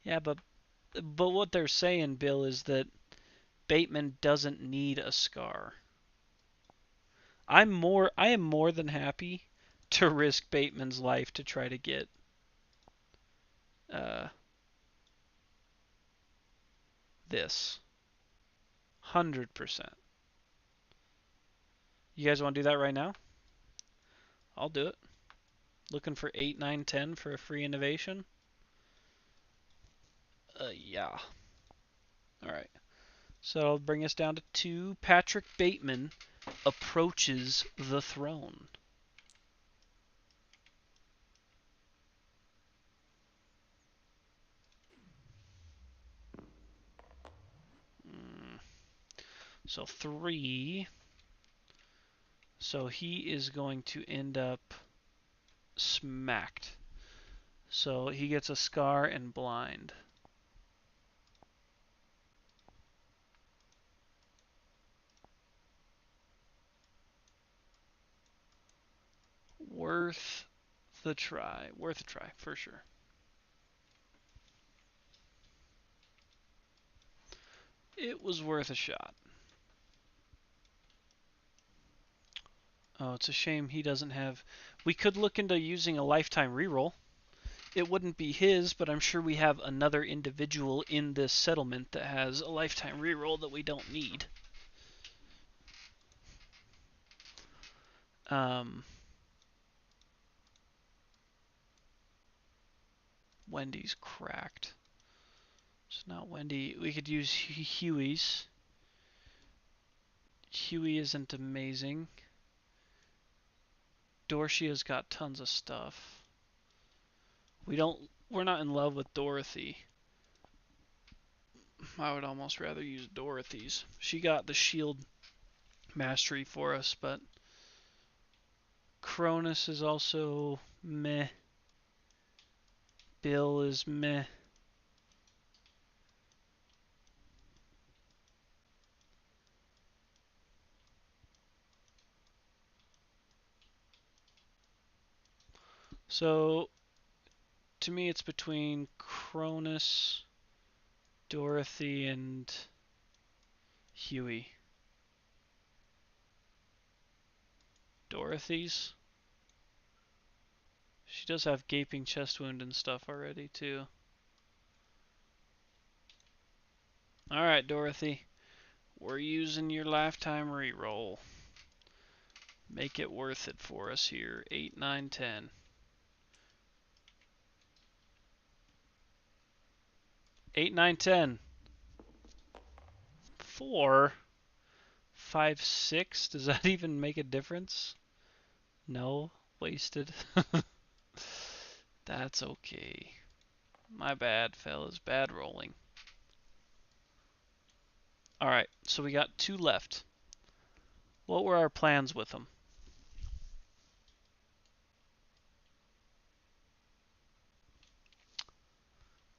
Yeah, but what they're saying, Bill, is that Bateman doesn't need a Scar. I am more than happy to risk Bateman's life to try to get this. 100%. You guys want to do that right now? I'll do it. Looking for 8, 9, 10 for a free innovation? Yeah. Alright. So it'll bring us down to 2. Patrick Bateman approaches the throne. So 3. So he is going to end up smacked. So he gets a Scar and blind. Worth the try. Worth a try, for sure. It was worth a shot. Oh, it's a shame he doesn't have... We could look into using a lifetime reroll. It wouldn't be his, but I'm sure we have another individual in this settlement that has a lifetime reroll that we don't need. Wendy's cracked. It's not Wendy. We could use Huey's. Huey isn't amazing. Dorcia's got tons of stuff. We're not in love with Dorothy. I would almost rather use Dorothy's. She got the shield mastery for us, but Cronus is also meh. Bill is meh. So, to me, it's between Cronus, Dorothy, and Huey. Dorothy's? She does have gaping chest wound and stuff already, too. Alright, Dorothy. We're using your lifetime reroll. Make it worth it for us here. 8, 9, 10. 8, 9, 10. 4, 5, 6. Does that even make a difference? No. Wasted. That's okay. My bad, fellas. Bad rolling. Alright, so we got 2 left. What were our plans with them?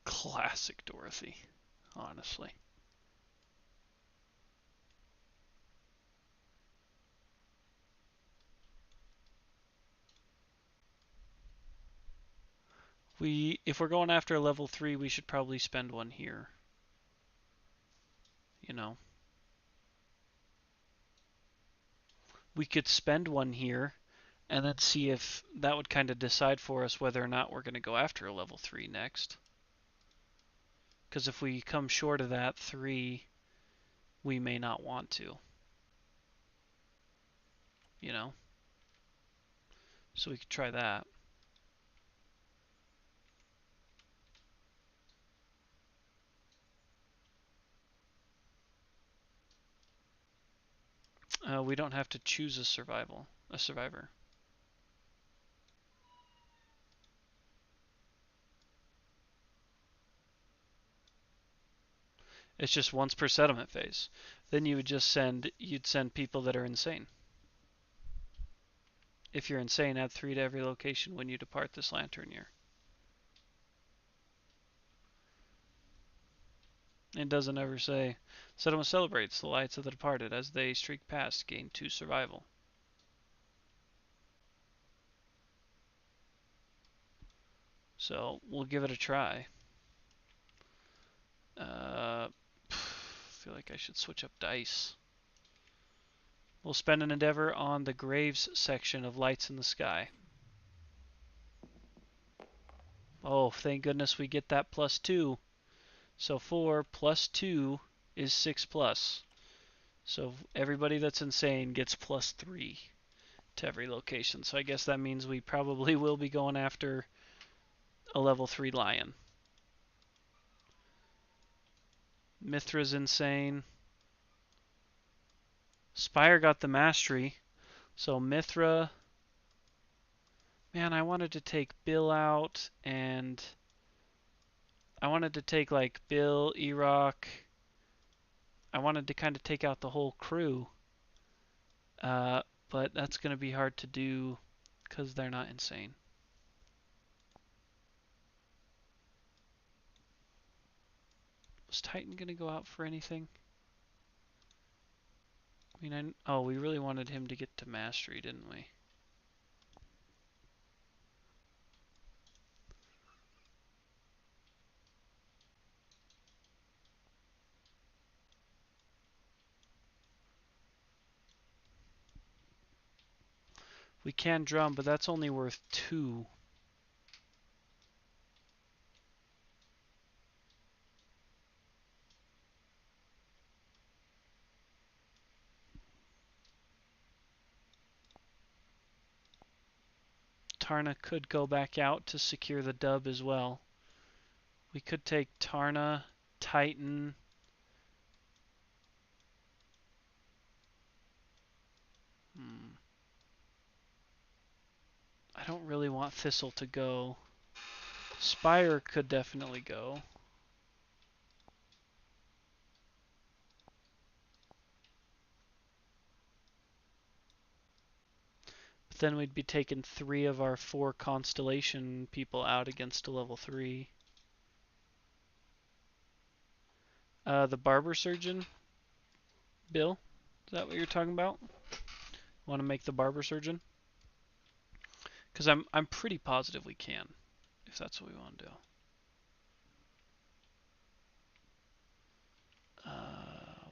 Classic Dorothy, honestly. If we're going after a level 3, we should probably spend one here. You know. We could spend one here and then see if that would kind of decide for us whether or not we're going to go after a level 3 next. Because if we come short of that 3, we may not want to. You know? So we could try that. We don't have to choose a survivor. It's just once per settlement phase. Then you'd send people that are insane. If you're insane, add 3 to every location when you depart this lantern year. It doesn't ever say, settlement celebrates the lights of the departed as they streak past, gain 2 survival. So we'll give it a try. Feel like I should switch up dice. We'll spend an endeavor on the graves section of lights in the sky. Oh, thank goodness we get that +2. So 4 plus 2 is 6 plus. So everybody that's insane gets +3 to every location. So I guess that means we probably will be going after a level 3 lion. Mithra's insane. Spire got the mastery. So Mithra. Man, I wanted to take Bill out, and I wanted to take like Bill, Erock. I wanted to kind of take out the whole crew. But that's going to be hard to do because they're not insane. Was Titan going to go out for anything? I mean, oh, we really wanted him to get to mastery, didn't we? We can drum, but that's only worth 2. Tarna could go back out to secure the dub as well. We could take Tarna, Titan. I don't really want Thistle to go. Spire could definitely go. But then we'd be taking 3 of our 4 constellation people out against a level 3. The barber surgeon, Bill, is that what you're talking about? Want to make the barber surgeon? Because I'm pretty positive we can, if that's what we want to do.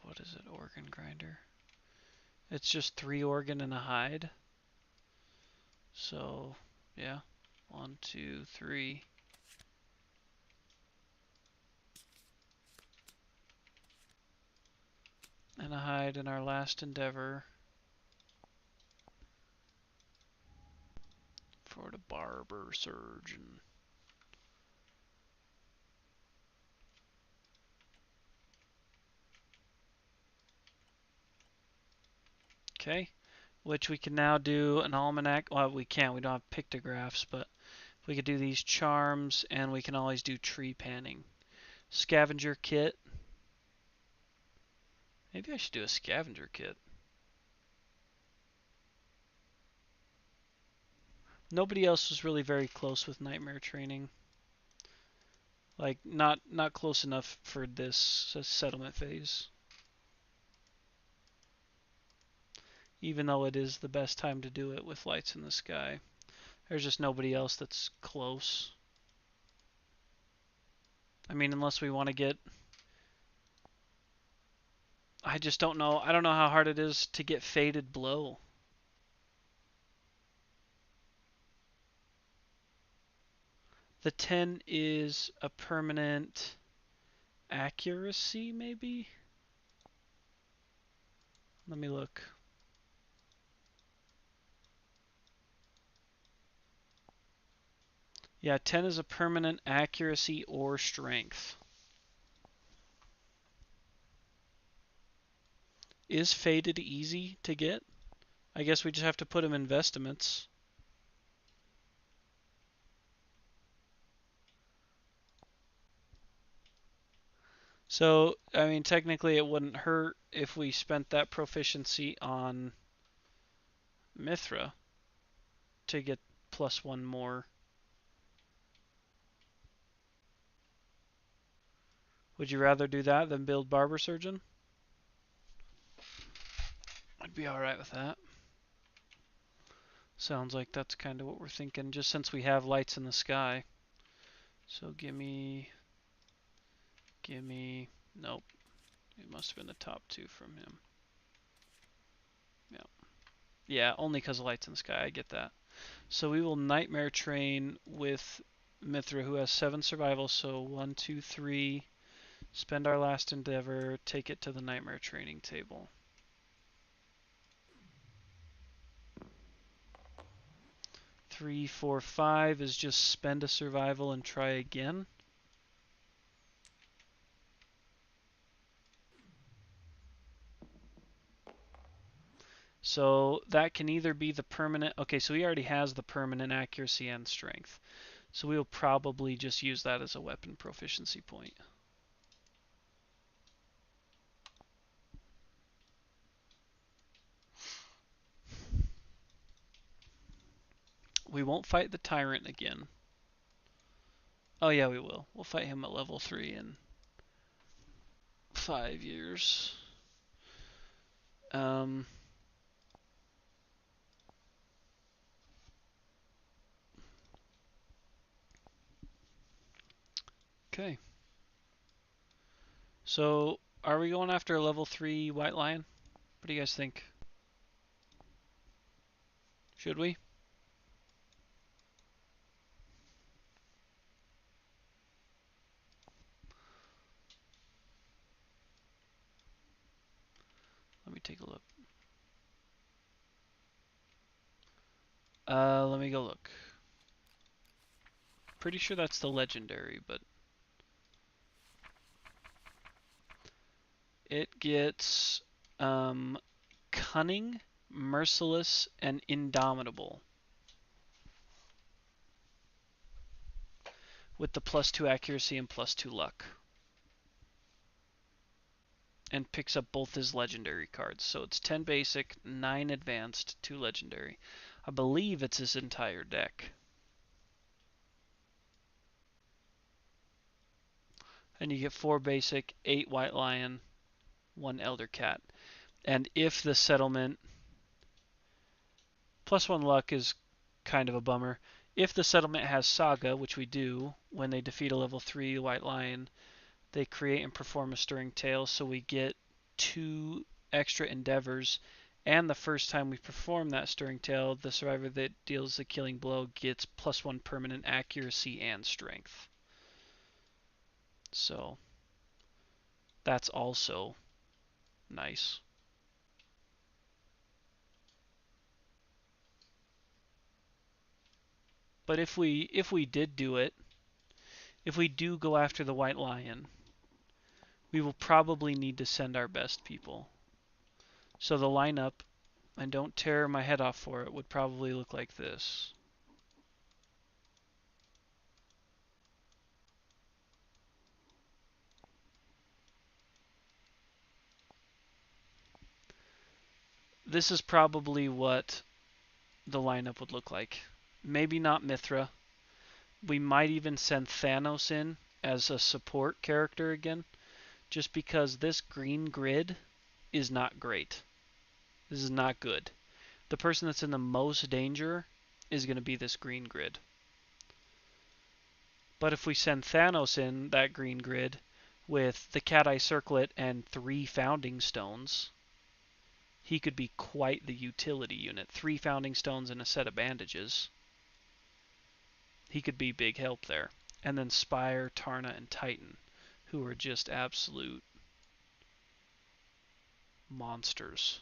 What is it? Organ grinder. It's just 3 organ and a hide. So, yeah. 1, 2, 3. And a hide in our last endeavor. For the barber surgeon. Okay. Which we can now do an almanac. Well, we can't. We don't have pictographs, but we could do these charms, and we can always do tree panning. Scavenger kit. Maybe I should do a scavenger kit. Nobody else was really very close with nightmare training. Like, not close enough for this settlement phase. Even though it is the best time to do it with lights in the sky. There's just nobody else that's close. I mean, unless we want to get... I just don't know. I don't know how hard it is to get Fated Blow. The 10 is a permanent accuracy, maybe? Let me look. Yeah, 10 is a permanent accuracy or strength. Is Fated easy to get? I guess we just have to put him in Vestments. So, I mean, technically it wouldn't hurt if we spent that proficiency on Mithra to get +1 more. Would you rather do that than build Barber Surgeon? I'd be alright with that. Sounds like that's kind of what we're thinking, just since we have lights in the sky. So gimme... Nope. It must have been the top 2 from him. Yeah. Yeah, only because of lights in the sky, I get that. So we will Nightmare Train with Mithra, who has 7 survival, so 1, 2, 3... Spend our last endeavor, take it to the Nightmare Training table. 3, 4, 5 is just spend a survival and try again. So that can either be the permanent... Okay, so he already has the permanent accuracy and strength. So we'll probably just use that as a weapon proficiency point. We won't fight the Tyrant again. Oh yeah, we will. We'll fight him at level 3 in 5 years. Okay. So, are we going after a level 3 White Lion? What do you guys think? Should we? Let me take a look. Let me go look. Pretty sure that's the legendary, but it gets cunning, merciless, and indomitable with the +2 accuracy and +2 luck. And picks up both his legendary cards. So it's 10 basic, 9 advanced, 2 legendary. I believe it's his entire deck. And you get 4 basic, 8 White Lion, 1 Elder Cat. And if the settlement... +1 luck is kind of a bummer. If the settlement has Saga, which we do, when they defeat a level 3 White Lion, they create and perform a Stirring Tale, so we get 2 extra endeavors. And the first time we perform that Stirring Tale, the survivor that deals the killing blow gets +1 permanent accuracy and strength. So that's also nice. But if we did do it, if we do go after the White Lion, we will probably need to send our best people. So the lineup, and don't tear my head off for it, would probably look like this. This is probably what the lineup would look like. Maybe not Mithra. We might even send Thanos in as a support character again, just because this green grid is not great. This is not good. The person that's in the most danger is going to be this green grid. But if we send Thanos in that green grid with the Cat Eye Circlet and 3 Founding Stones, he could be quite the utility unit. 3 Founding Stones and a set of bandages. He could be big help there. And then Spire, Tarna, and Titan, who are just absolute monsters.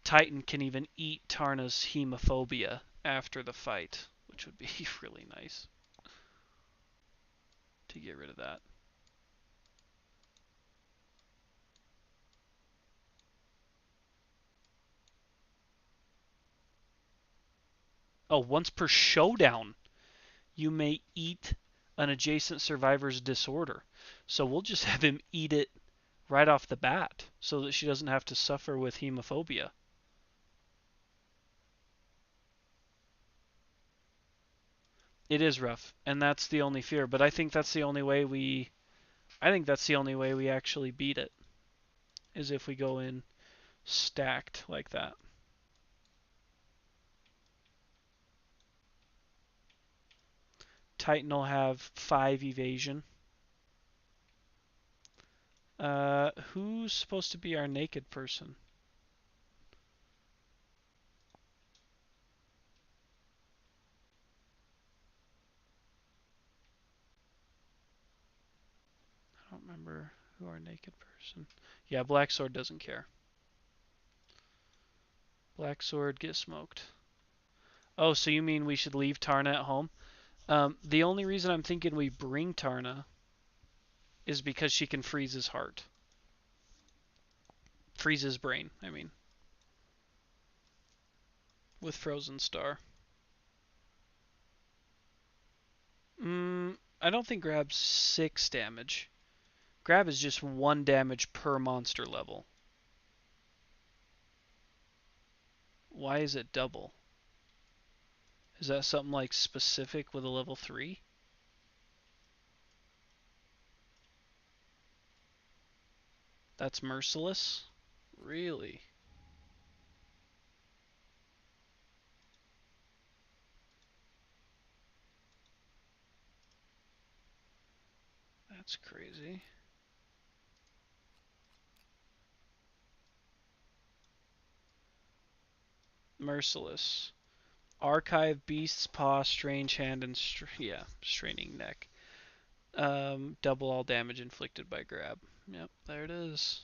Titan can even eat Tarna's hemophobia after the fight, which would be really nice to get rid of that. Oh, once per showdown, you may eat an adjacent survivor's disorder. So we'll just have him eat it right off the bat so that she doesn't have to suffer with hemophobia. It is rough, and that's the only fear, but I think that's the only way we actually beat it is if we go in stacked like that. Titan will have 5 evasion. Who's supposed to be our naked person? I don't remember who our naked person. Yeah, Black Sword doesn't care. Black Sword, get smoked. Oh, so you mean we should leave Tarna at home? The only reason I'm thinking we bring Tarna is because she can freeze his heart. Freeze his brain, I mean. With Frozen Star. I don't think Grab's 6 damage. Grab is just 1 damage per monster level. Why is it double? Is that something like specific with a level 3? That's merciless? Really? That's crazy. Merciless. Archive, Beast's Paw, Strange Hand, and Straining Neck. Double all damage inflicted by grab. Yep, there it is.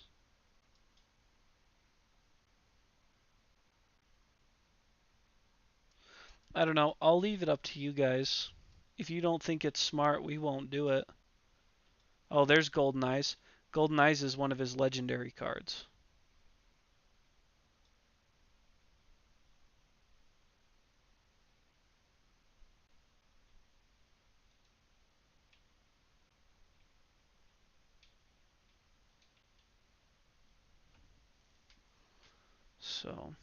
I don't know. I'll leave it up to you guys. If you don't think it's smart, we won't do it. Oh, there's Golden Eyes. Golden Eyes is one of his legendary cards. So,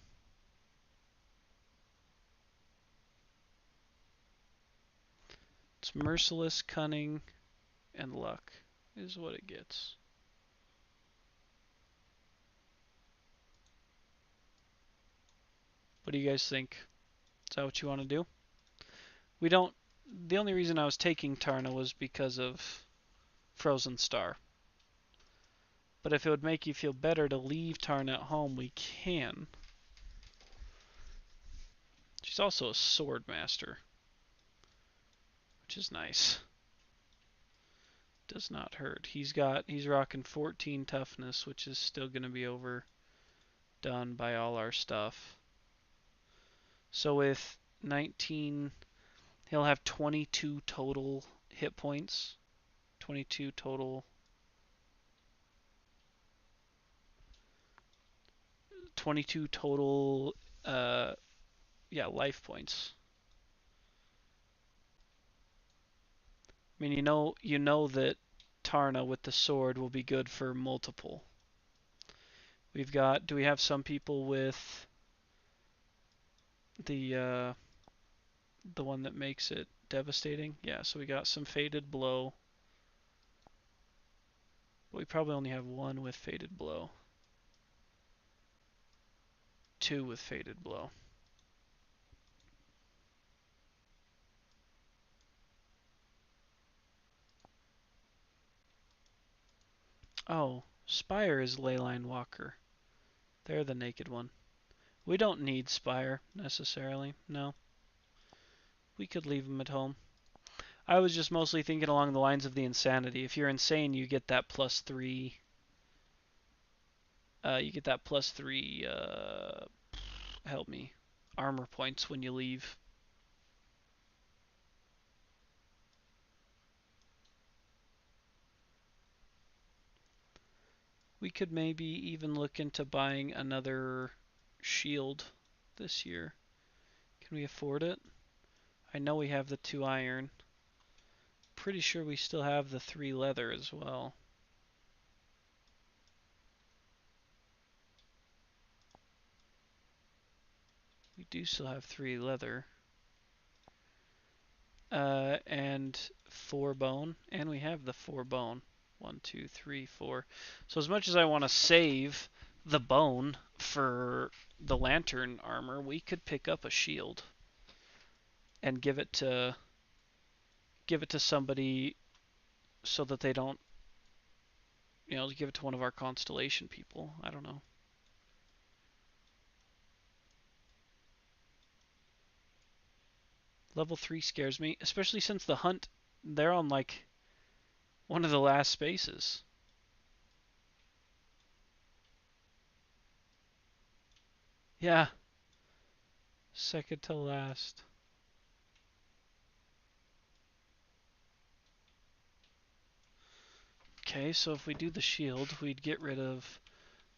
it's Merciless, Cunning, and Luck is what it gets. What do you guys think? Is that what you want to do? We don't. The only reason I was taking Tarna was because of Frozen Star. But if it would make you feel better to leave Tarna at home, we can. She's also a sword master, which is nice. Does not hurt. He's rocking 14 toughness, which is still going to be overdone by all our stuff. So with 19, he'll have 22 total hit points. 22 total. 22 total. Life points. I mean, you know that Tarna with the sword will be good for multiple. We've got. Do we have some people with the one that makes it devastating? Yeah. So we got some Fated Blow. But we probably only have one with Fated Blow. 2 with Fated Blow. Oh, Spire is Leyline Walker. They're the naked one. We don't need Spire, necessarily. No. We could leave him at home. I was just mostly thinking along the lines of the insanity. If you're insane, you get that +3. You get that +3, help me, armor points when you leave. We could maybe even look into buying another shield this year. Can we afford it? I know we have the 2 iron. Pretty sure we still have the 3 leather as well. We do still have 3 leather. And 4 bone. And we have the 4 bone. 1, 2, 3, 4. So as much as I want to save the bone for the lantern armor, we could pick up a shield and give it to somebody so that they don't, give it to one of our constellation people. I don't know. Level 3 scares me, especially since the hunt, they're on like one of the last spaces. Yeah, second to last. Okay, so if we do the shield, we'd get rid of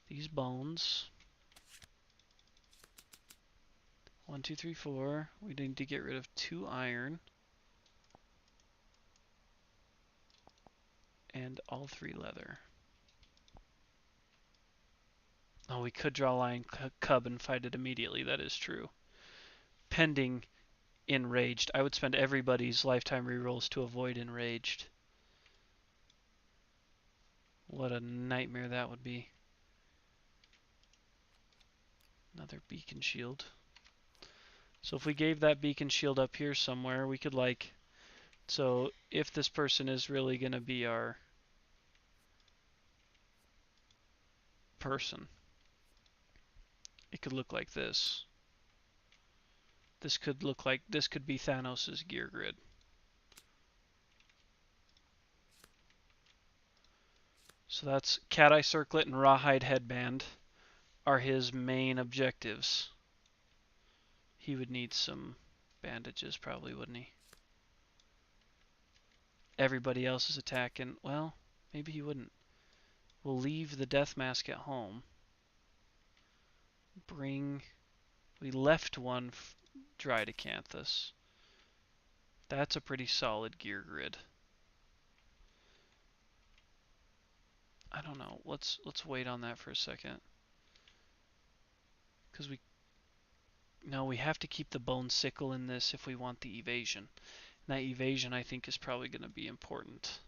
these bones. 1, 2, 3, 4. We need to get rid of 2 iron. And all 3 leather. Oh, we could draw Lion Cub and fight it immediately. That is true. Pending Enraged. I would spend everybody's lifetime rerolls to avoid Enraged. What a nightmare that would be. Another beacon shield. So if we gave that beacon shield up here somewhere, we could like... So if this person is really going to be our person, it could look like this. This could be Thanos' gear grid. So that's Cat Eye Circlet and Rawhide Headband are his main objectives. He would need some bandages probably, wouldn't he? Everybody else is attacking. Well, maybe he wouldn't. We'll leave the death mask at home. We left one dry Decanthus. That's a pretty solid gear grid. I don't know. Let's wait on that for a second. Because we have to keep the bone sickle in this if we want the evasion. And that evasion I think is probably going to be important.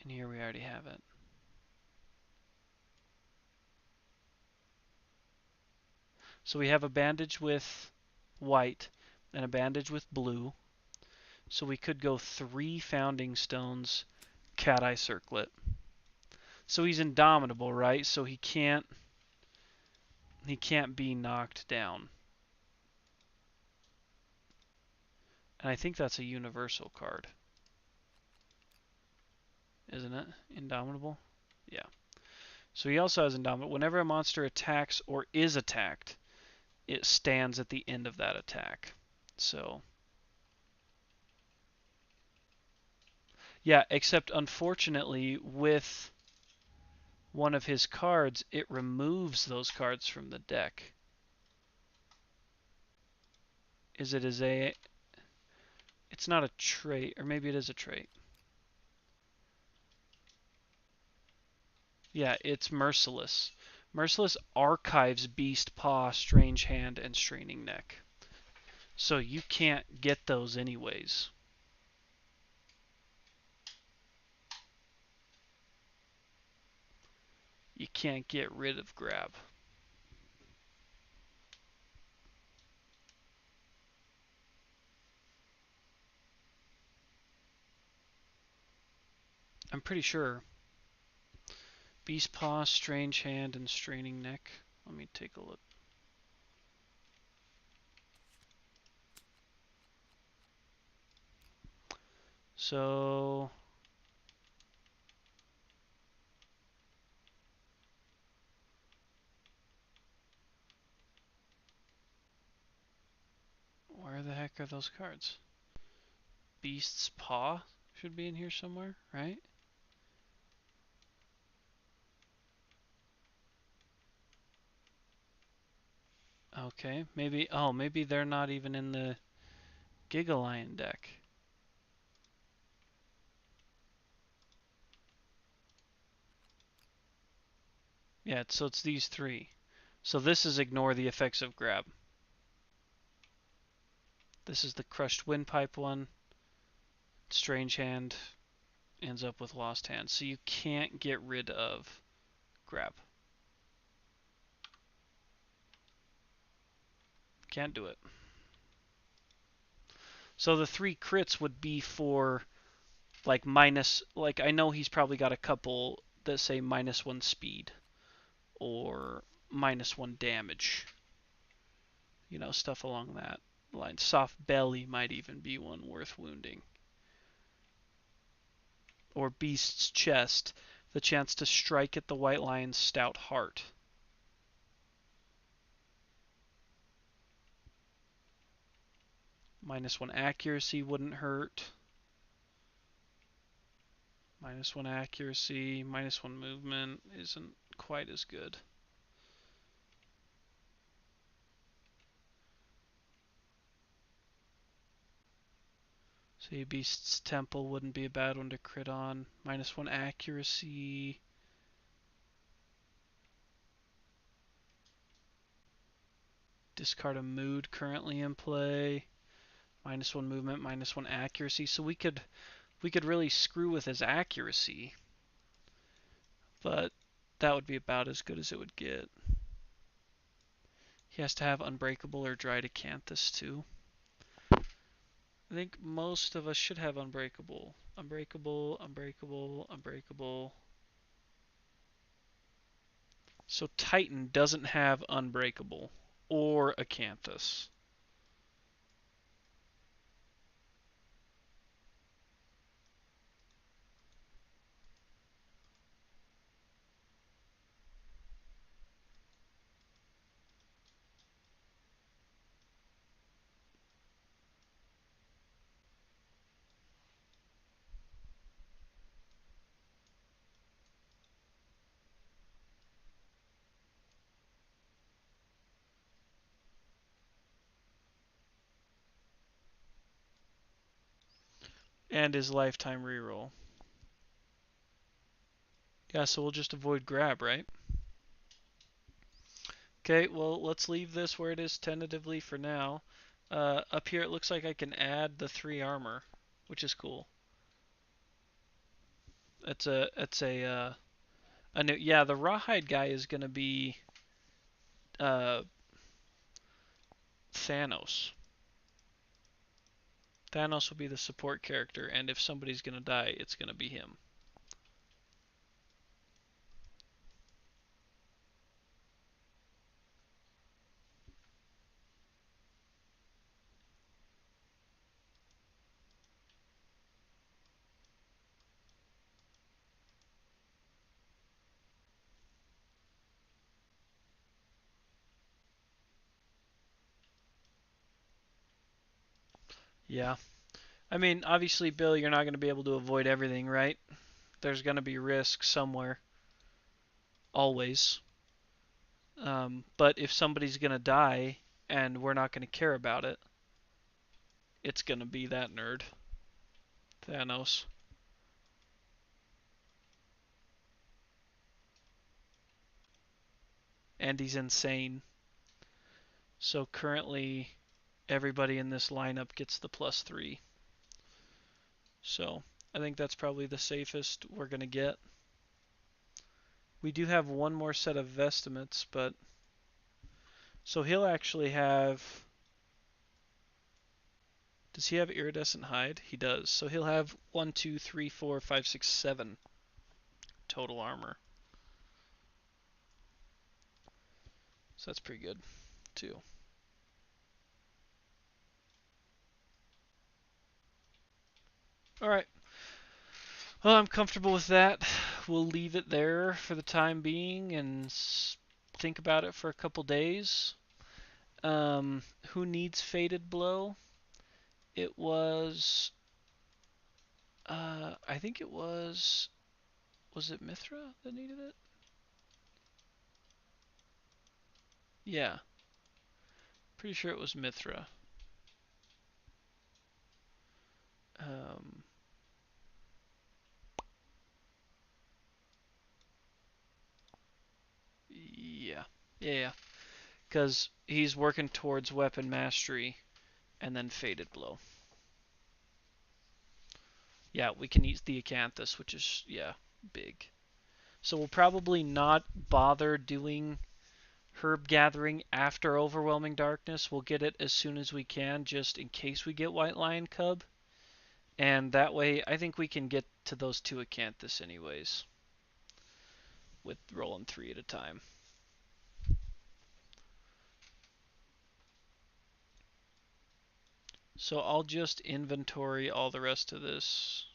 And here we already have it. So we have a bandage with white and a bandage with blue. So we could go 3 founding stones, Cat Eye Circlet. So he's indomitable, right? So he can't be knocked down. And I think that's a universal card. Isn't it? Indomitable? Yeah. So he also has Indomitable. Whenever a monster attacks or is attacked, it stands at the end of that attack. So, yeah, except unfortunately with one of his cards, it removes those cards from the deck. Is it a... It's not a trait, or maybe it is a trait. Yeah, it's Merciless. Merciless archives Beast Paw, Strange Hand, and Straining Neck. So you can't get those anyways. You can't get rid of Grab. I'm pretty sure. Beast Paw, Strange Hand, and Straining Neck. Let me take a look. So where the heck are those cards? Beast's Paw should be in here somewhere, right? Okay, maybe, oh, maybe they're not even in the Gigalion deck. Yeah, so it's these three. So this is ignore the effects of grab. This is the Crushed Windpipe one. Strange Hand ends up with Lost Hand. So you can't get rid of grab. Can't do it. So the 3 crits would be for like minus, like I know he's probably got a couple that say -1 speed or -1 damage. You know, stuff along that line. Soft Belly might even be one worth wounding. Or Beast's Chest, the chance to strike at the White Lion's stout heart. -1 accuracy wouldn't hurt. -1 accuracy, -1 movement isn't quite as good. See, Beast's Temple wouldn't be a bad one to crit on. -1 accuracy. Discard a mood currently in play. -1 movement, -1 accuracy. So we could really screw with his accuracy, but that would be about as good as it would get. He has to have Unbreakable or Dry Acanthus too. I think most of us should have Unbreakable. Unbreakable, Unbreakable, Unbreakable. So Titan doesn't have Unbreakable or Acanthus. And his lifetime reroll. Yeah, so we'll just avoid grab, right? Okay, well, let's leave this where it is tentatively for now. Up here, it looks like I can add the 3 armor, which is cool. It's a new, yeah, the Rawhide guy is gonna be uh, Thanos. Thanos will be the support character, and if somebody's gonna die, it's gonna be him. Yeah. I mean, obviously, Bill, you're not gonna be able to avoid everything, right? There's gonna be risk somewhere. Always. But if somebody's gonna die and we're not gonna care about it, it's gonna be that nerd. Thanos. And he's insane. So currently, everybody in this lineup gets the +3. So I think that's probably the safest we're going to get. We do have one more set of vestments, but so he'll actually have Does he have iridescent hide? He does. So he'll have 1, 2, 3, 4, 5, 6, 7 total armor. So that's pretty good, too. Alright. Well, I'm comfortable with that. We'll leave it there for the time being and think about it for a couple days. Who needs Fated Blow? It was... I think it was... Was it Mithra that needed it? Yeah. Pretty sure it was Mithra. Um, yeah. Yeah. Because he's working towards weapon mastery and then Fated Blow. Yeah, we can use the Acanthus, which is, yeah, big. So we'll probably not bother doing herb gathering after Overwhelming Darkness. We'll get it as soon as we can, just in case we get White Lion Cub. And that way, I think we can get to those 2 Acanthus anyways, with rolling 3 at a time. So I'll just inventory all the rest of this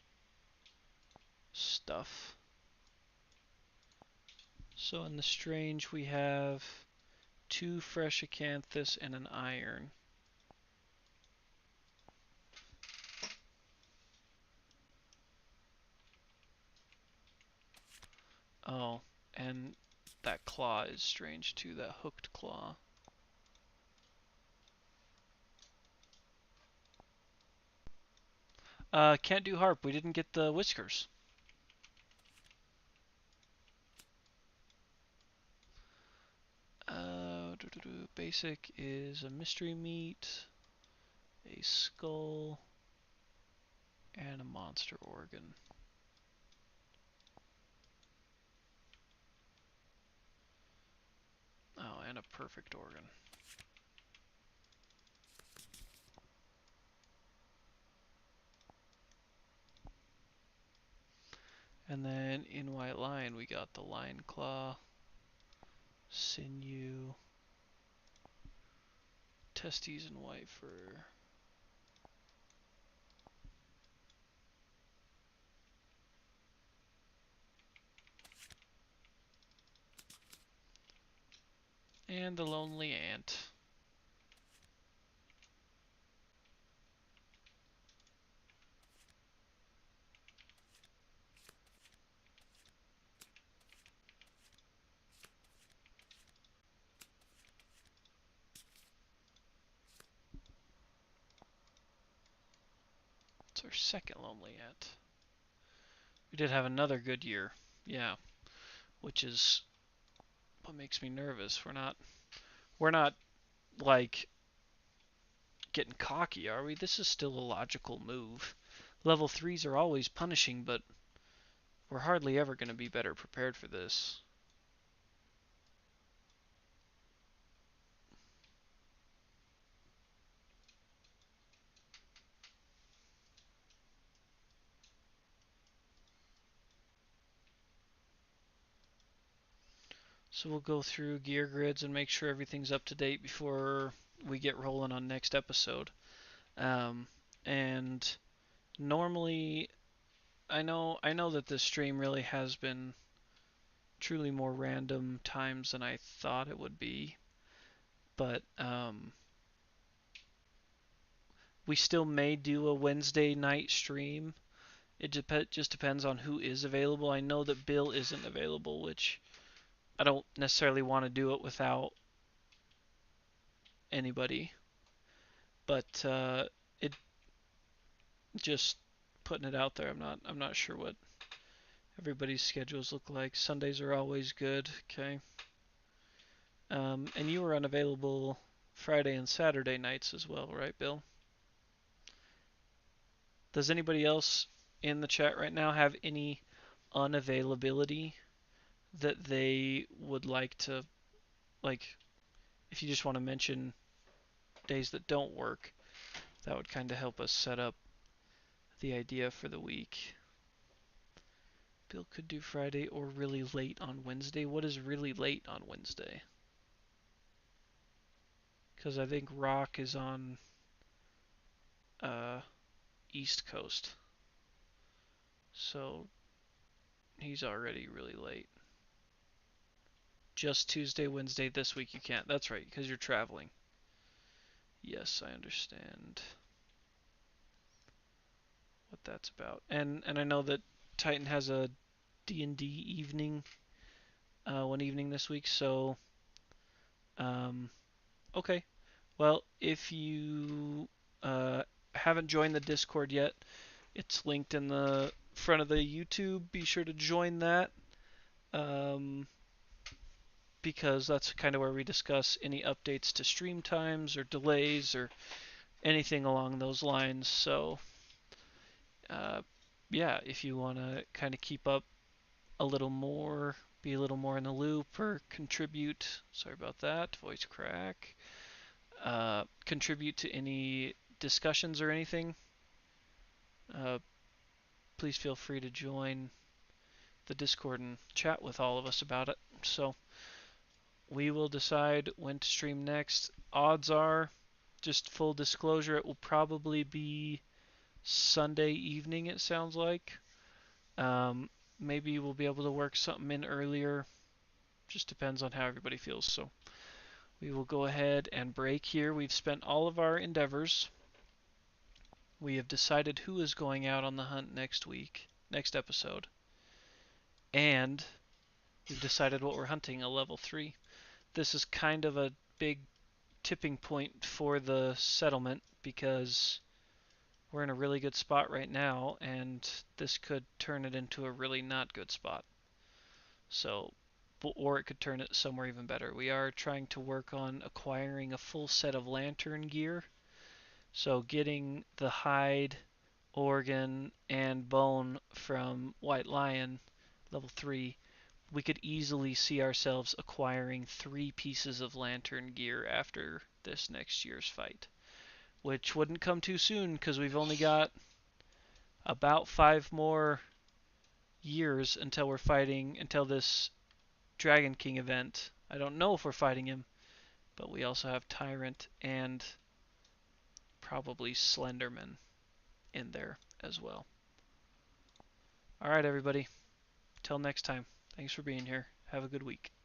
stuff. So in the strange we have 2 fresh acanthus and an iron. Oh, and that claw is strange too, that hooked claw. Can't do harp, we didn't get the whiskers. Basic is a mystery meat, a skull, and a monster organ. Oh, and a perfect organ. And then in White Lion we got the lion claw, sinew, testes and white fur. And the lonely ant. It's our second lonely ant. We did have another good year, yeah, which is what makes me nervous. We're not like getting cocky, are we? This is still a logical move. Level 3s are always punishing, but we're hardly ever going to be better prepared for this. So we'll go through gear grids and make sure everything's up to date before we get rolling on next episode. And normally, I know that this stream really has been truly more random times than I thought it would be, but we still may do a Wednesday night stream. It just depends on who is available. I know that Bill isn't available, which I don't necessarily want to do it without anybody, but it just putting it out there. I'm not sure what everybody's schedules look like. Sundays are always good. Okay. And you were unavailable Friday and Saturday nights as well, right, Bill? Does anybody else in the chat right now have any unavailability that they would like to, like, if you just want to mention days that don't work, That would kind of help us set up the idea for the week. Bill could do Friday or really late on Wednesday. What is really late on Wednesday? Because I think Rock is on uh, East Coast. So he's already really late. Just Tuesday, Wednesday this week you can't. That's right, because you're traveling. Yes, I understand what that's about. And I know that Titan has a D&D evening, one evening this week. So, um, okay. Well, if you haven't joined the Discord yet, it's linked in the front of the YouTube. Be sure to join that. Because that's kind of where we discuss any updates to stream times or delays or anything along those lines. So, uh, yeah, if you want to kind of keep up a little more, be a little more in the loop, or contribute, sorry about that, voice crack, contribute to any discussions or anything, uh, please feel free to join the Discord and chat with all of us about it. So, we will decide when to stream next. Odds are, just full disclosure, it will probably be Sunday evening, it sounds like. Um, Maybe we'll be able to work something in earlier. Just depends on how everybody feels. So we will go ahead and break here. We've spent all of our endeavors. We have decided who is going out on the hunt next week, next episode. And we've decided what we're hunting, a level 3. This is kind of a big tipping point for the settlement because we're in a really good spot right now, and this could turn it into a really not good spot. So, or it could turn it somewhere even better. We are trying to work on acquiring a full set of lantern gear. So getting the hide, organ, and bone from White Lion, level 3, we could easily see ourselves acquiring 3 pieces of lantern gear after this next year's fight. Which wouldn't come too soon because we've only got about 5 more years until we're fighting, until this Dragon King event. I don't know if we're fighting him, but we also have Tyrant and probably Slenderman in there as well. Alright, everybody. Till next time. Thanks for being here. Have a good week.